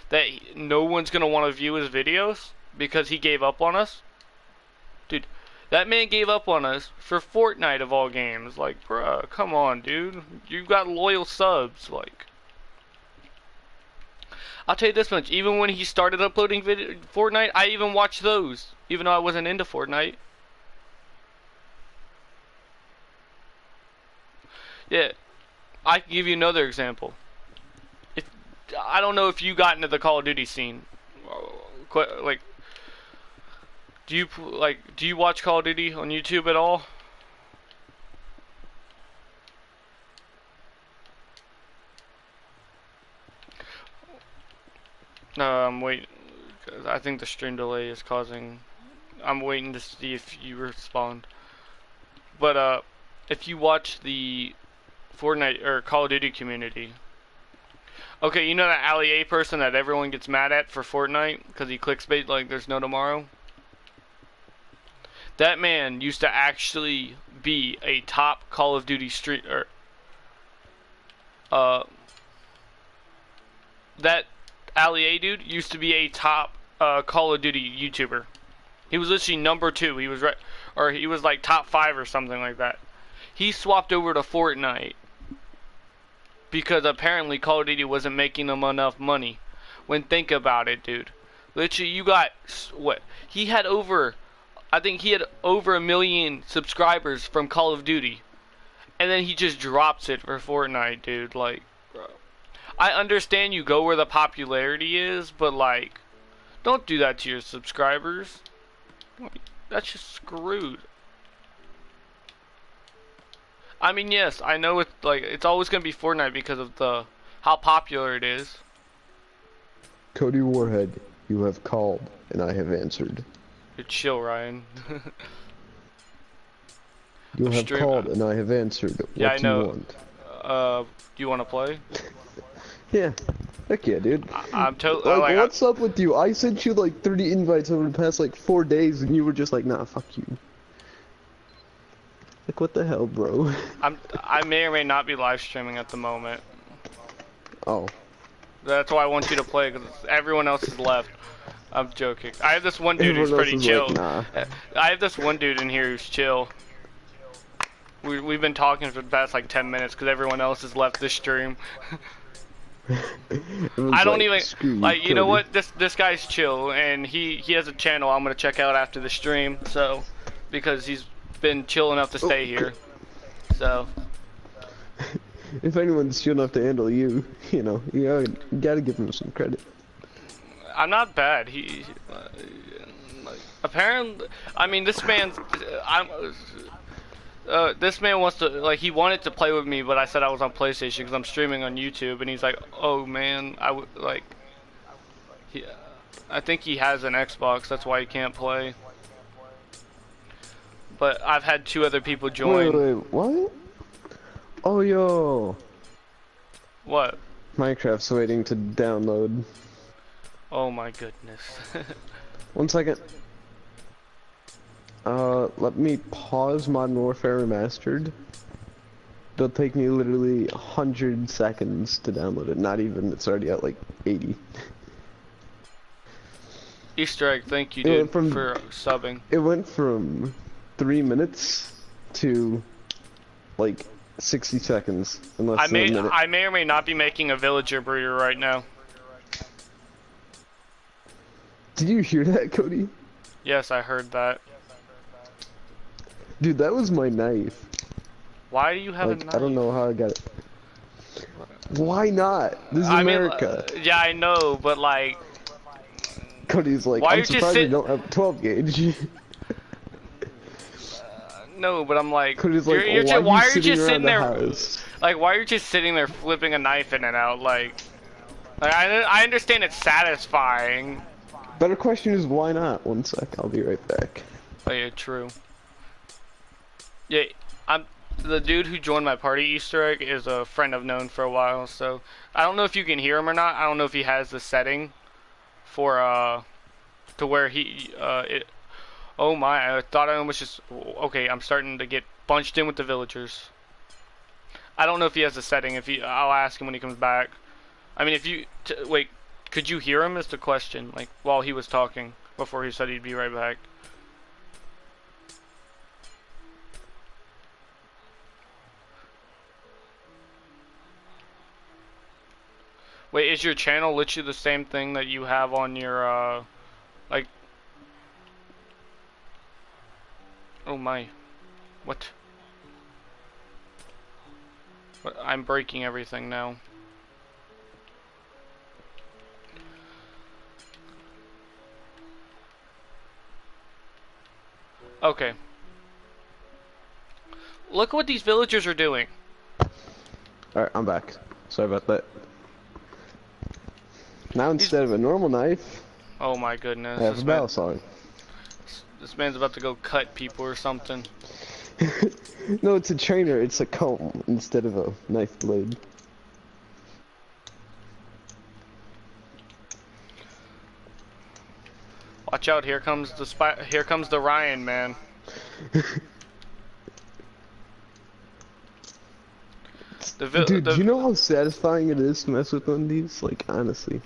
that no one's gonna want to view his videos because he gave up on us. Dude, that man gave up on us for Fortnite of all games. Like, bruh, come on, dude. You've got loyal subs. Like, I'll tell you this much, even when he started uploading Fortnite, I even watched those, even though I wasn't into Fortnite. Yeah, I can give you another example. I don't know if you got into the Call of Duty scene. Like, do you watch Call of Duty on YouTube at all? No, I'm waiting. I think the stream delay is causing. I'm waiting to see if you respond. But if you watch the Fortnite or Call of Duty community, okay, you know that Ali A person that everyone gets mad at for Fortnite because he clickbait like there's no tomorrow. That man used to actually be a top Call of Duty streamer. That Ali A dude used to be a top Call of Duty YouTuber. He was literally number 2. He was right, or he was like top 5 or something like that. He swapped over to Fortnite because apparently Call of Duty wasn't making him enough money. When think about it, dude. Literally, you got what? He had over, I think he had over 1 million subscribers from Call of Duty, and then he just drops it for Fortnite, dude. Like, bro. I understand you go where the popularity is, but like, don't do that to your subscribers. That's just screwed. I mean, yes, I know it's always gonna be Fortnite because of how popular it is. Cody Warhead, you have called, and I have answered. Dude, chill, Ryan. You have called, and I have answered. Yeah, what I know. do you want? Do you want to play? Yeah. Heck yeah, dude. I'm totally. Like, what's up with you? I sent you like 30 invites over the past like 4 days, and you were just like, nah, fuck you. Like, what the hell, bro? I may or may not be live streaming at the moment. Oh. That's why I want you to play, because everyone else is left. I'm joking. I have this one dude who's pretty chill. Like, nah. I have this one dude in here who's chill. We've been talking for the past like 10 minutes because everyone else has left the stream. I don't even like. You know what? This guy's chill, and he has a channel I'm gonna check out after the stream. So, because he's been chill enough to stay here. So. If anyone's chill enough to handle you, you know, you gotta give him some credit. I'm not bad. Like, apparently, I mean, this man's. This man wants to, like, he wanted to play with me, but I said I was on PlayStation because I'm streaming on YouTube, and he's like, oh man, I would, like, I think he has an Xbox, that's why he can't play. But I've had 2 other people join. Wait, what? Oh, yo. What? Minecraft's waiting to download. Oh my goodness. 1 second. Let me pause Modern Warfare Remastered. It'll take me literally 100 seconds to download it. Not even, it's already at like 80. Easter egg, thank you, dude, for subbing. It went from 3 minutes to like 60 seconds in less than a minute. I may or may not be making a villager breeder right now. Did you hear that, Cody? Yes, I heard that. Dude, that was my knife. Why do you have a Like, knife? I don't know how I got it. Why not? This is America. Yeah, I know, but like... Cody's like, Why I'm you just surprised we don't have 12 gauge. No, but I'm like... Cody's like, why are you sitting just around sitting the there... house? Like, why are you just sitting there flipping a knife in and out? Like I understand it's satisfying. Better question is why not? 1 sec, I'll be right back. Oh yeah, true. Yeah, the dude who joined my party Easter egg is a friend I've known for a while, so I don't know if you can hear him or not. I don't know if he has the setting for to where he oh my, I thought I almost just okay, I'm starting to get bunched in with the villagers. I don't know if he has a setting. I'll ask him when he comes back. I mean, if you wait, could you hear him? Is the question. Like while he was talking before he said he'd be right back. Wait, is your channel literally the same thing that you have on your like? Oh my, what? I'm breaking everything now. Okay. Look what these villagers are doing. Alright, I'm back. Sorry about that. Now instead of a normal knife, Oh my goodness. I have a battle sword. This man's about to go cut people or something. No, it's a trainer. It's a comb instead of a knife blade. Watch out! Here comes the Ryan man. Dude, do you know how satisfying it is to mess with one of these? Like, honestly.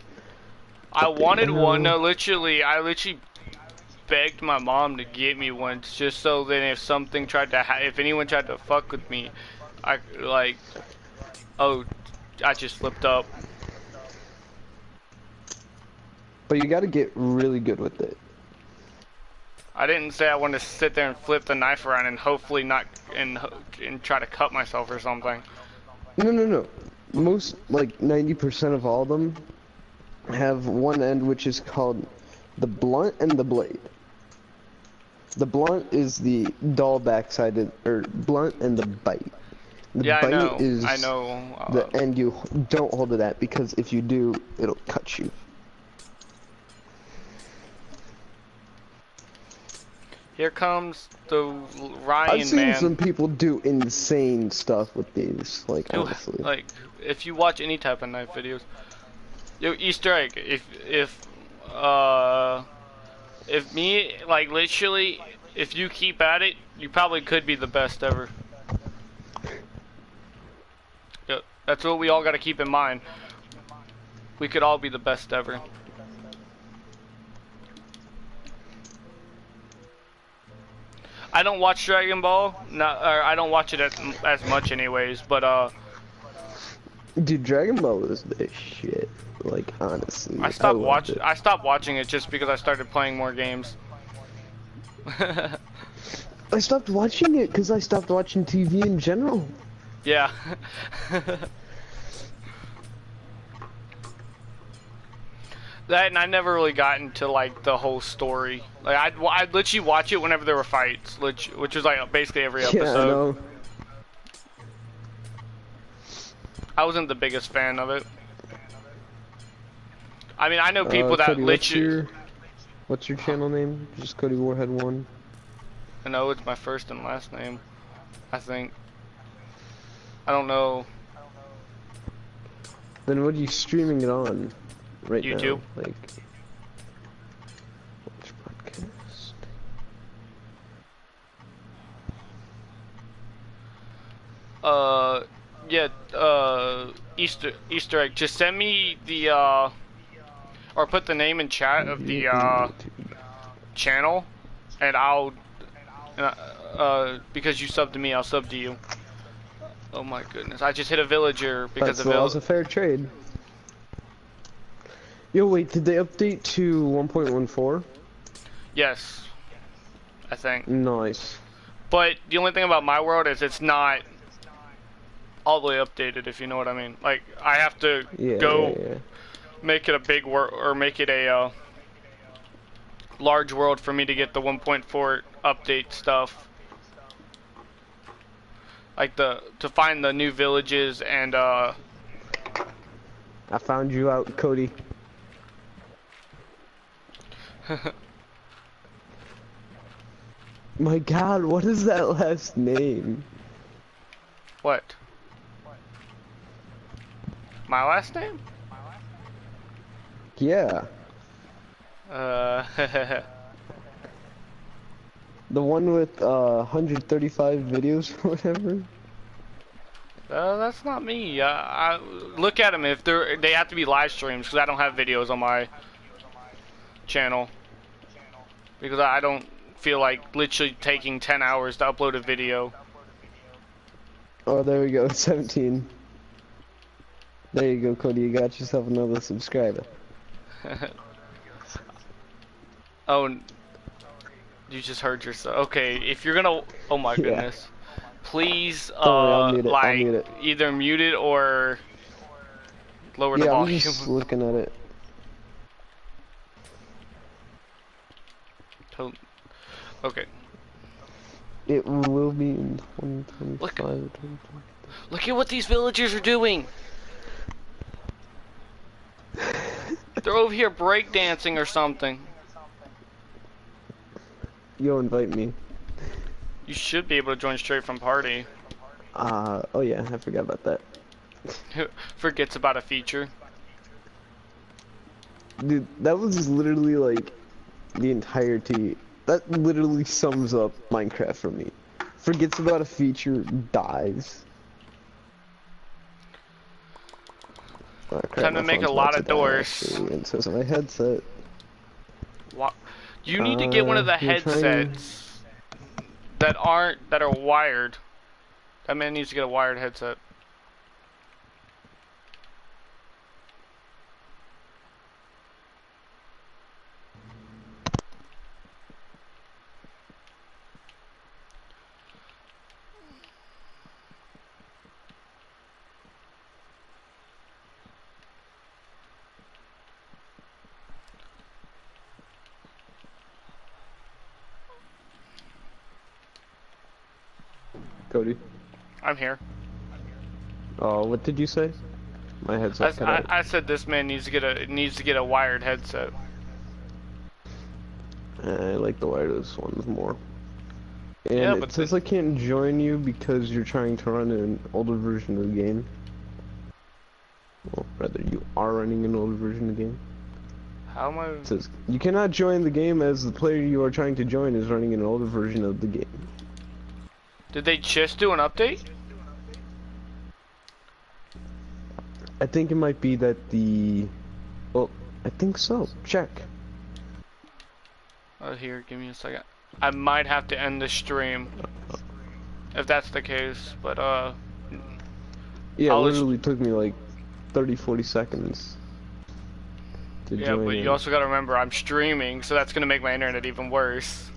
I wanted I know. one. No, I literally begged my mom to get me one, just so that if something tried to, if anyone tried to fuck with me, I like, oh, I just flipped up. But you gotta get really good with it. I didn't say I wanted to sit there and flip the knife around and hopefully not and try to cut myself or something. No. Most, like, 90% of all of them have one end which is called the blunt and the blade. The blunt is the dull back-sided, or blunt and the bite. The Yeah, bite I know. the end you don't hold it at, because if you do, it'll cut you. Here comes the Ryan I've seen man. some people do insane stuff with these, like, Dude, honestly. like, if you watch any type of knife videos, yo, Easter egg, if me, like, literally, if you keep at it, you probably could be the best ever. Yeah, that's what we all gotta keep in mind. We could all be the best ever. I don't watch Dragon Ball, or I don't watch it as much anyways, but Dude, Dragon Ball is the shit. Like, honestly. I stopped loved it. I stopped watching it just because I started playing more games. I stopped watching it because I stopped watching TV in general. Yeah. That, and I never really got into like the whole story. Like I'd literally watch it whenever there were fights, which was like basically every episode. Yeah, I know. I wasn't the biggest fan of it. I mean, I know people that Cody, literally. what's your channel name? Just Cody Warhead 1. I know it's my first and last name. I think. I don't know. Then what are you streaming it on right YouTube. now? Like, which podcast? Yeah, Easter egg. Just send me the, or put the name in chat of the, channel, and I'll, because you subbed to me, I'll sub to you. Oh my goodness, I just hit a villager because That was a fair trade. Yo, wait, did they update to 1.14? Yes, I think. Nice. But the only thing about my world is it's not all the way updated, if you know what I mean. Like, I have to go make it a big world, or make it a large world for me to get the 1.4 update stuff. Like to find the new villages and I found you out, Cody. My God, what is that last name? What? My last name? Yeah. The The one with 135 videos or whatever. That's not me. I look at them if they have to be live streams because I don't have videos on my channel because I don't feel like literally taking 10 hours to upload a video. Oh, there we go, 17. There you go, Cody. You got yourself another subscriber. Oh, you just heard yourself. Okay, if you're gonna, oh my goodness, please, I'll mute it. like I'll mute it. either mute it or lower the Yeah, I'm volume. just looking at it. Okay. It will be in 2025. Look. 2025. Look at what these villagers are doing. They're over here breakdancing or something. Yo, invite me. You should be able to join straight from party. Oh yeah, I forgot about that. Forgets about a feature. Dude, that was literally like the entirety. That literally sums up Minecraft for me. Forgets about a feature, dies. Oh, crap, Time to my make a phone's lot about of to die, doors. actually, and so is my headset. What? You need to get one of the you're trying to- headsets that are wired. That man needs to get a wired headset. Cody. I'm here. Oh, what did you say? My headset cut out. I said this man needs to get a wired headset. I like the wireless ones more. And Yeah, it but says I can't join you because you're trying to run an older version of the game. Well, rather, you are running an older version of the game. How am I? It says, you cannot join the game as the player you are trying to join is running an older version of the game. Did they just do an update? I think it might be that the... Well, I think so. Check. Oh, here, give me a second. I might have to end the stream if that's the case, but Yeah, it I'll literally took me like 30-40 seconds to yeah, join but in you also gotta remember I'm streaming, so that's gonna make my internet even worse.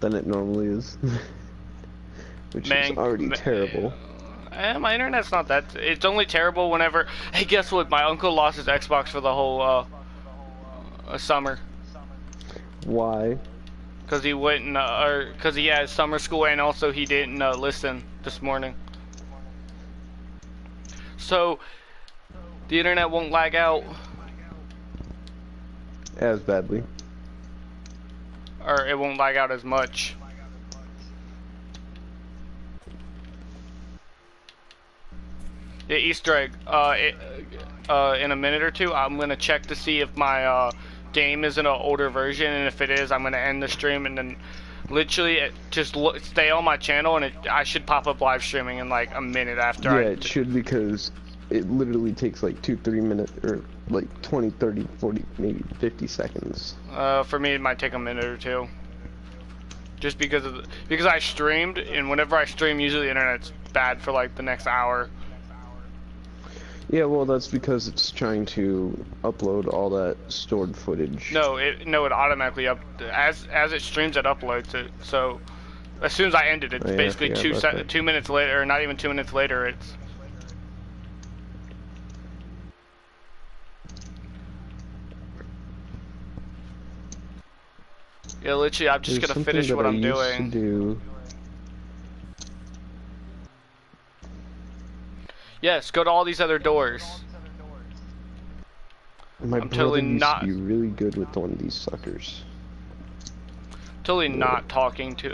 than it normally is. Which Man, is already terrible. My internet's not that. It's only terrible whenever. Hey, guess what? My uncle lost his Xbox for the whole Summer. Why? Because he wouldn't, or because he had summer school, and also he didn't listen this morning. So the internet won't lag out, As badly. or it won't lag out as much. Yeah, Easter egg. In a minute or two, I'm gonna check to see if my game is in an older version, and if it is, I'm gonna end the stream and then literally just stay on my channel, and I should pop up live streaming in like a minute after. Yeah, it should, because it literally takes like 2-3 minutes, or like 20, 30, 40, maybe 50 seconds. For me, it might take a minute or two. Just because because I streamed, and whenever I stream, usually the internet's bad for like the next hour. Yeah, well, that's because it's trying to upload all that stored footage. No, it automatically as it streams, it uploads it. So as soon as I ended it, Oh, yeah, basically I forgot about that. 2 minutes later, or not even 2 minutes later, it's. Yeah, literally, I'm just There's gonna something finish that what I I'm used doing. to do. Yes, go to all these other doors. My I'm brother totally used not- to be really good with one of these suckers. Totally not talking to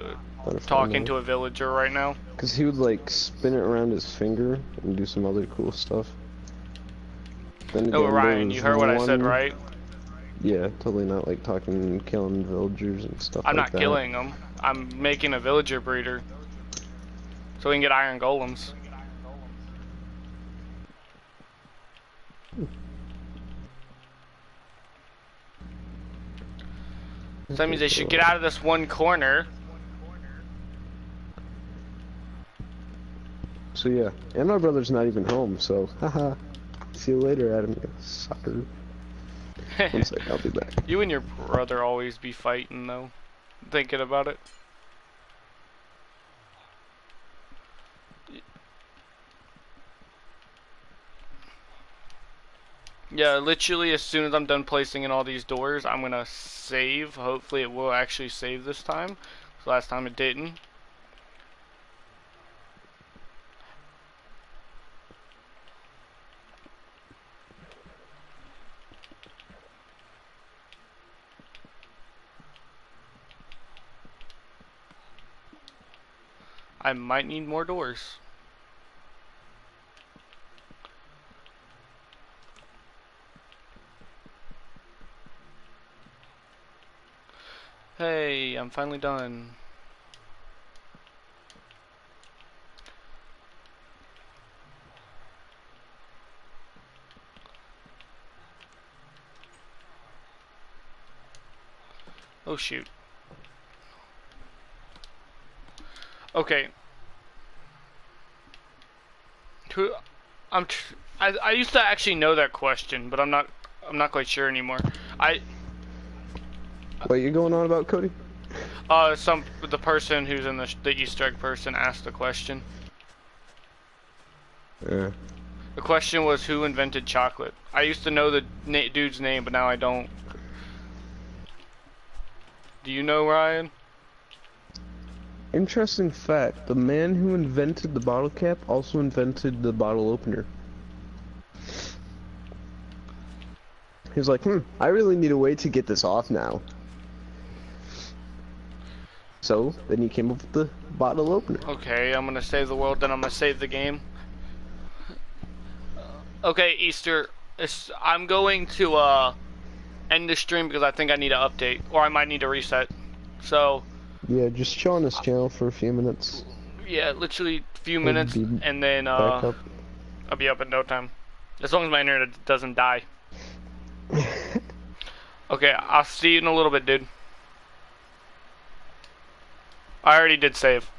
a villager right now. Because he would like spin it around his finger and do some other cool stuff. Then No, again, Ryan, there you was heard what I said, one- right? Yeah, totally not like talking and killing villagers and stuff I'm like not that. killing them. I'm making a villager breeder. So we can get iron golems. So that means they should get out of this one corner. So yeah, and my brother's not even home, so haha. See you later, Adam, you sucker. One sec, I'll be back. You and your brother always be fighting though. Thinking about it. Yeah, literally as soon as I'm done placing in all these doors, I'm gonna save. Hopefully it will actually save this time. 'Cause last time it didn't. I might need more doors. Hey, I'm finally done. Oh shoot. Okay. I used to actually know that question, but I'm not quite sure anymore. What you going on about, Cody? The person who's in the Easter egg person asked the question. Yeah. The question was, who invented chocolate? I used to know the dude's name, but now I don't. Do you know, Ryan? Interesting fact, the man who invented the bottle cap also invented the bottle opener. He was like, I really need a way to get this off now. So, then he came up with the bottle opener. Okay, I'm gonna save the world, then I'm gonna save the game. Okay, Easter, I'm going to end the stream because I think I need an update, or I might need to reset. So, Yeah, just chill on this channel for a few minutes. yeah, literally a few minutes, be and then Back up. I'll be up in no time. As long as my internet doesn't die. Okay, I'll see you in a little bit, dude. I already did save.